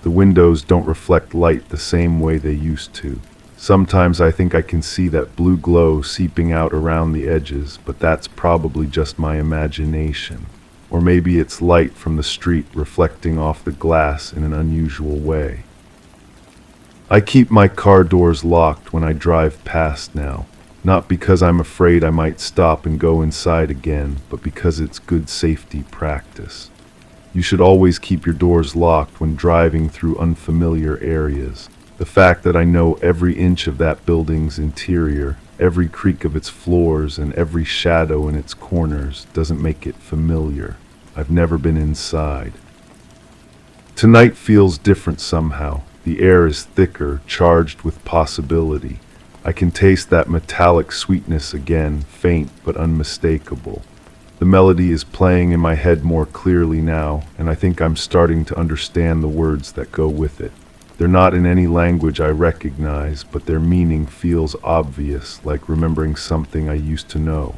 A: The windows don't reflect light the same way they used to. Sometimes I think I can see that blue glow seeping out around the edges, but that's probably just my imagination. Or maybe it's light from the street reflecting off the glass in an unusual way. I keep my car doors locked when I drive past now, not because I'm afraid I might stop and go inside again, but because it's good safety practice. You should always keep your doors locked when driving through unfamiliar areas. The fact that I know every inch of that building's interior, every creak of its floors, and every shadow in its corners doesn't make it familiar. I've never been inside. Tonight feels different somehow. The air is thicker, charged with possibility. I can taste that metallic sweetness again, faint but unmistakable. The melody is playing in my head more clearly now, and I think I'm starting to understand the words that go with it. They're not in any language I recognize, but their meaning feels obvious, like remembering something I used to know.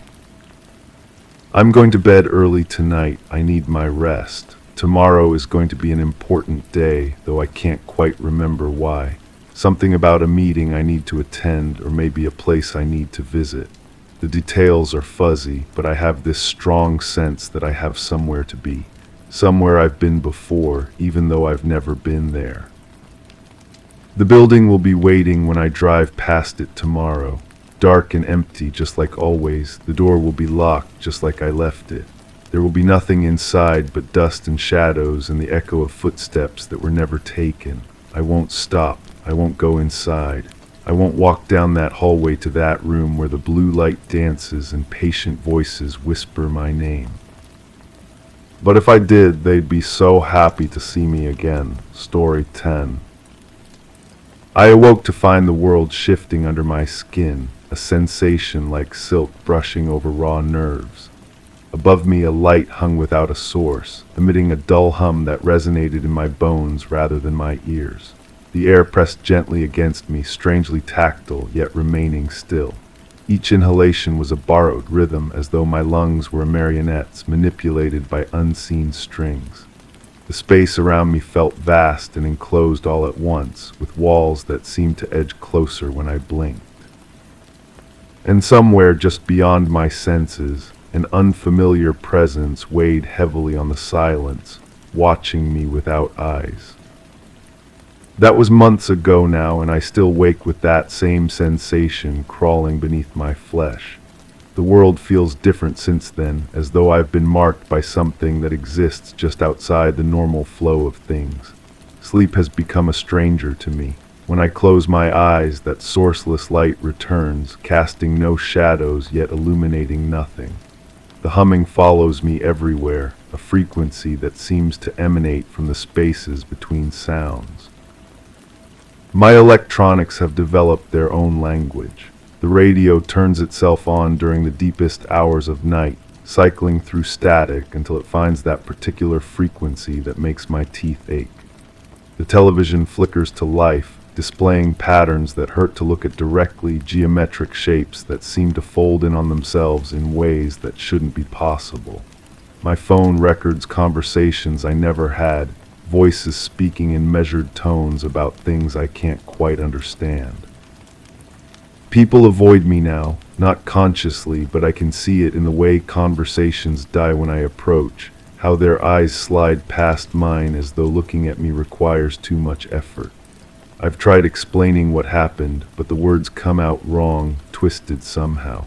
A: I'm going to bed early tonight. I need my rest. Tomorrow is going to be an important day, though I can't quite remember why. Something about a meeting I need to attend, or maybe a place I need to visit. The details are fuzzy, but I have this strong sense that I have somewhere to be. Somewhere I've been before, even though I've never been there. The building will be waiting when I drive past it tomorrow. Dark and empty, just like always. The door will be locked, just like I left it. There will be nothing inside but dust and shadows and the echo of footsteps that were never taken. I won't stop. I won't go inside. I won't walk down that hallway to that room where the blue light dances and patient voices whisper my name. But if I did, they'd be so happy to see me again. Story 10. I awoke to find the world shifting under my skin, a sensation like silk brushing over raw nerves. Above me, a light hung without a source, emitting a dull hum that resonated in my bones rather than my ears. The air pressed gently against me, strangely tactile, yet remaining still. Each inhalation was a borrowed rhythm, as though my lungs were marionettes manipulated by unseen strings. The space around me felt vast and enclosed all at once, with walls that seemed to edge closer when I blinked. And somewhere just beyond my senses, an unfamiliar presence weighed heavily on the silence, watching me without eyes. That was months ago now, and I still wake with that same sensation crawling beneath my flesh. The world feels different since then, as though I've been marked by something that exists just outside the normal flow of things. Sleep has become a stranger to me. When I close my eyes, that sourceless light returns, casting no shadows yet illuminating nothing. The humming follows me everywhere, a frequency that seems to emanate from the spaces between sounds. My electronics have developed their own language. The radio turns itself on during the deepest hours of night, cycling through static until it finds that particular frequency that makes my teeth ache. The television flickers to life, displaying patterns that hurt to look at directly, geometric shapes that seem to fold in on themselves in ways that shouldn't be possible. My phone records conversations I never had, voices speaking in measured tones about things I can't quite understand. People avoid me now, not consciously, but I can see it in the way conversations die when I approach, how their eyes slide past mine as though looking at me requires too much effort. I've tried explaining what happened, but the words come out wrong, twisted somehow.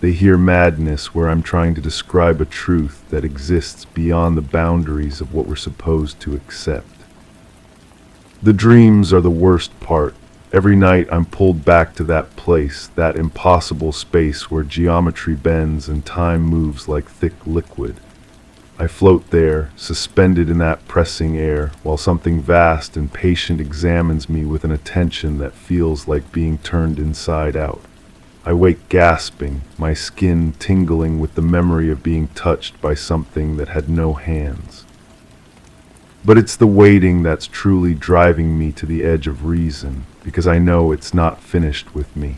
A: They hear madness where I'm trying to describe a truth that exists beyond the boundaries of what we're supposed to accept. The dreams are the worst part. Every night I'm pulled back to that place, that impossible space where geometry bends and time moves like thick liquid. I float there, suspended in that pressing air, while something vast and patient examines me with an attention that feels like being turned inside out. I wake gasping, my skin tingling with the memory of being touched by something that had no hands. But it's the waiting that's truly driving me to the edge of reason, because I know it's not finished with me.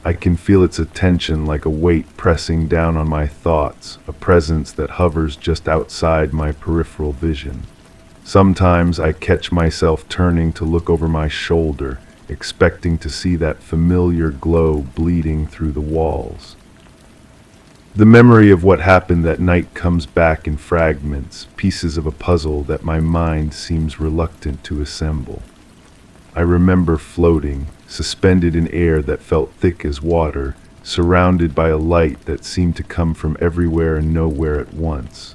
A: I can feel its attention like a weight pressing down on my thoughts, a presence that hovers just outside my peripheral vision. Sometimes I catch myself turning to look over my shoulder, expecting to see that familiar glow bleeding through the walls. The memory of what happened that night comes back in fragments, pieces of a puzzle that my mind seems reluctant to assemble. I remember floating, suspended in air that felt thick as water, surrounded by a light that seemed to come from everywhere and nowhere at once.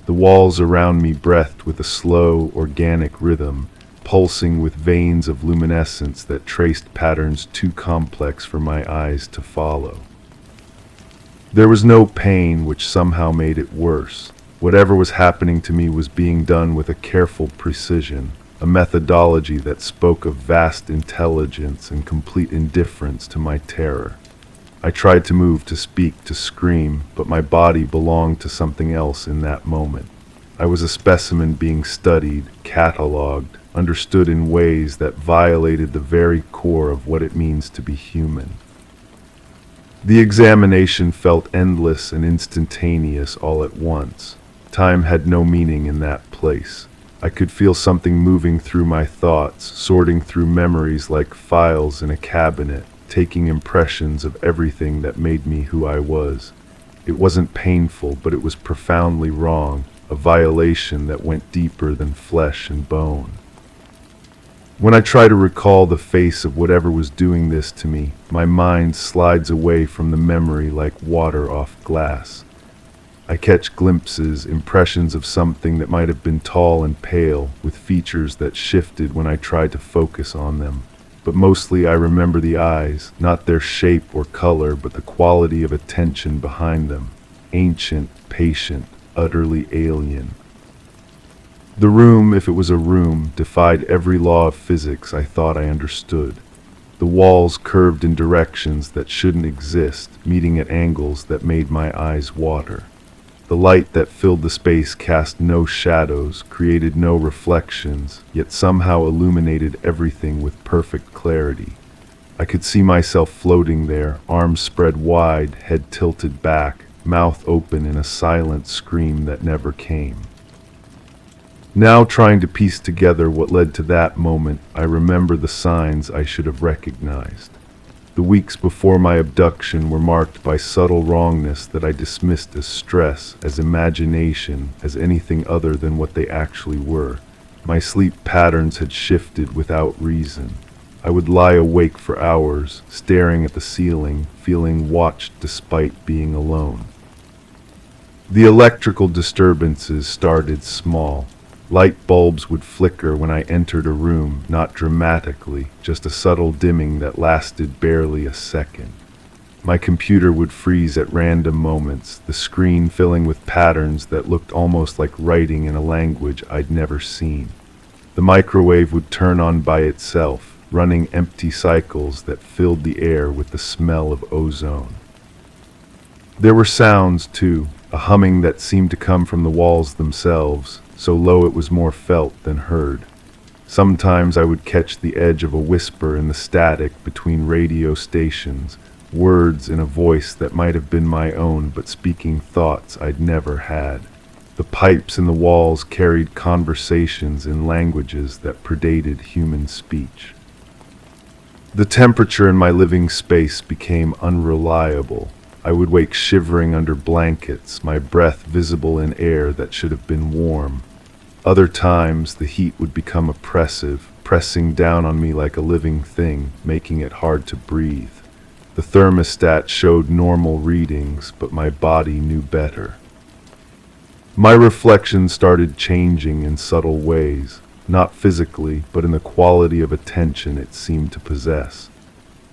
A: The walls around me breathed with a slow, organic rhythm, pulsing with veins of luminescence that traced patterns too complex for my eyes to follow. There was no pain, which somehow made it worse. Whatever was happening to me was being done with a careful precision, a methodology that spoke of vast intelligence and complete indifference to my terror. I tried to move, to speak, to scream, but my body belonged to something else in that moment. I was a specimen being studied, catalogued, understood in ways that violated the very core of what it means to be human. The examination felt endless and instantaneous all at once. Time had no meaning in that place. I could feel something moving through my thoughts, sorting through memories like files in a cabinet, taking impressions of everything that made me who I was. It wasn't painful, but it was profoundly wrong, a violation that went deeper than flesh and bone. When I try to recall the face of whatever was doing this to me, my mind slides away from the memory like water off glass. I catch glimpses, impressions of something that might have been tall and pale, with features that shifted when I tried to focus on them. But mostly I remember the eyes, not their shape or color, but the quality of attention behind them. Ancient, patient, utterly alien. The room, if it was a room, defied every law of physics I thought I understood. The walls curved in directions that shouldn't exist, meeting at angles that made my eyes water. The light that filled the space cast no shadows, created no reflections, yet somehow illuminated everything with perfect clarity. I could see myself floating there, arms spread wide, head tilted back, mouth open in a silent scream that never came. Now, trying to piece together what led to that moment, I remember the signs I should have recognized. The weeks before my abduction were marked by subtle wrongness that I dismissed as stress, as imagination, as anything other than what they actually were. My sleep patterns had shifted without reason. I would lie awake for hours, staring at the ceiling, feeling watched despite being alone. The electrical disturbances started small. Light bulbs would flicker when I entered a room, not dramatically, just a subtle dimming that lasted barely a second. My computer would freeze at random moments, the screen filling with patterns that looked almost like writing in a language I'd never seen. The microwave would turn on by itself, running empty cycles that filled the air with the smell of ozone. There were sounds, too, a humming that seemed to come from the walls themselves, so low it was more felt than heard. Sometimes I would catch the edge of a whisper in the static between radio stations, words in a voice that might have been my own but speaking thoughts I'd never had. The pipes in the walls carried conversations in languages that predated human speech. The temperature in my living space became unreliable. I would wake shivering under blankets, my breath visible in air that should have been warm. Other times, the heat would become oppressive, pressing down on me like a living thing, making it hard to breathe. The thermostat showed normal readings, but my body knew better. My reflection started changing in subtle ways, not physically, but in the quality of attention it seemed to possess.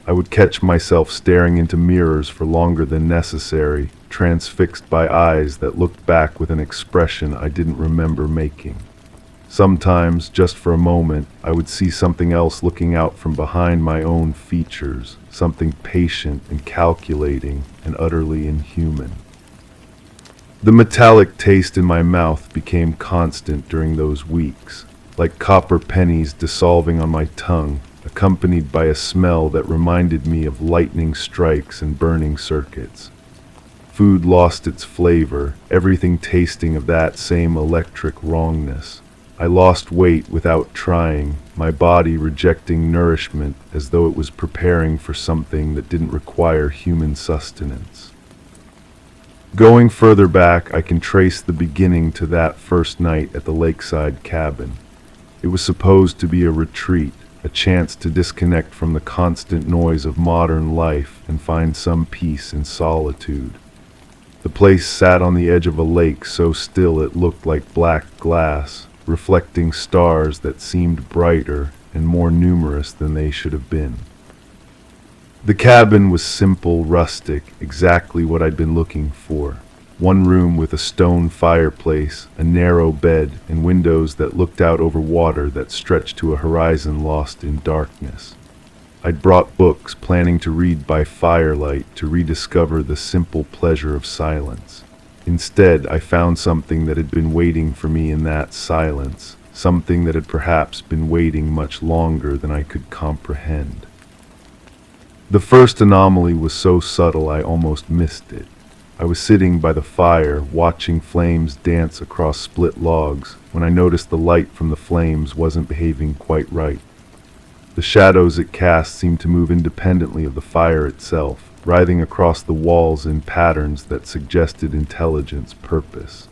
A: I would catch myself staring into mirrors for longer than necessary, transfixed by eyes that looked back with an expression I didn't remember making. Sometimes, just for a moment, I would see something else looking out from behind my own features, something patient and calculating and utterly inhuman. The metallic taste in my mouth became constant during those weeks, like copper pennies dissolving on my tongue, accompanied by a smell that reminded me of lightning strikes and burning circuits. Food lost its flavor, everything tasting of that same electric wrongness. I lost weight without trying, my body rejecting nourishment as though it was preparing for something that didn't require human sustenance. Going further back, I can trace the beginning to that first night at the lakeside cabin. It was supposed to be a retreat, a chance to disconnect from the constant noise of modern life and find some peace in solitude. The place sat on the edge of a lake so still it looked like black glass, reflecting stars that seemed brighter and more numerous than they should have been. The cabin was simple, rustic, exactly what I'd been looking for. One room with a stone fireplace, a narrow bed, and windows that looked out over water that stretched to a horizon lost in darkness. I'd brought books, planning to read by firelight to rediscover the simple pleasure of silence. Instead, I found something that had been waiting for me in that silence, something that had perhaps been waiting much longer than I could comprehend. The first anomaly was so subtle I almost missed it. I was sitting by the fire, watching flames dance across split logs, when I noticed the light from the flames wasn't behaving quite right. The shadows it cast seemed to move independently of the fire itself, writhing across the walls in patterns that suggested intelligence, purpose.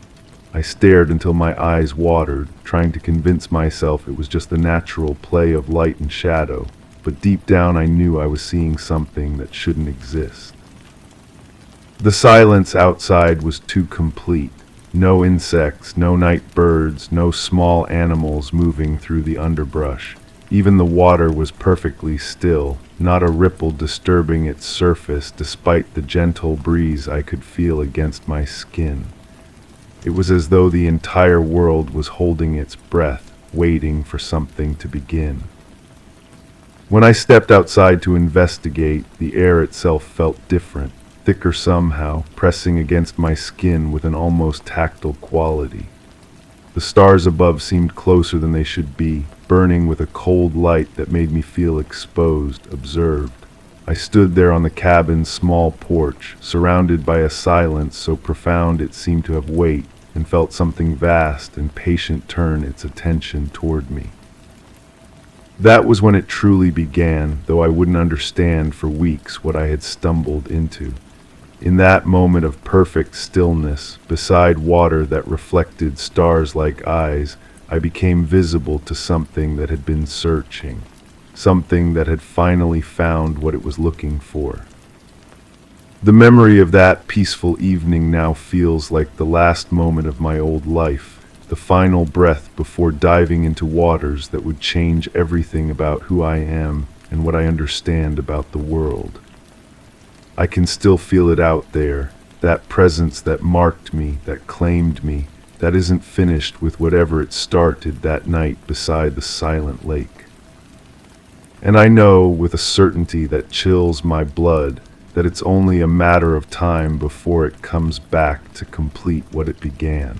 A: I stared until my eyes watered, trying to convince myself it was just the natural play of light and shadow, but deep down I knew I was seeing something that shouldn't exist. The silence outside was too complete. No insects, no night birds, no small animals moving through the underbrush. Even the water was perfectly still, not a ripple disturbing its surface despite the gentle breeze I could feel against my skin. It was as though the entire world was holding its breath, waiting for something to begin. When I stepped outside to investigate, the air itself felt different, thicker somehow, pressing against my skin with an almost tactile quality. The stars above seemed closer than they should be, burning with a cold light that made me feel exposed, observed. I stood there on the cabin's small porch, surrounded by a silence so profound it seemed to have weight, and felt something vast and patient turn its attention toward me. That was when it truly began, though I wouldn't understand for weeks what I had stumbled into. In that moment of perfect stillness, beside water that reflected stars like eyes, I became visible to something that had been searching, something that had finally found what it was looking for. The memory of that peaceful evening now feels like the last moment of my old life, the final breath before diving into waters that would change everything about who I am and what I understand about the world. I can still feel it out there, that presence that marked me, that claimed me, that isn't finished with whatever it started that night beside the silent lake. And I know with a certainty that chills my blood that it's only a matter of time before it comes back to complete what it began.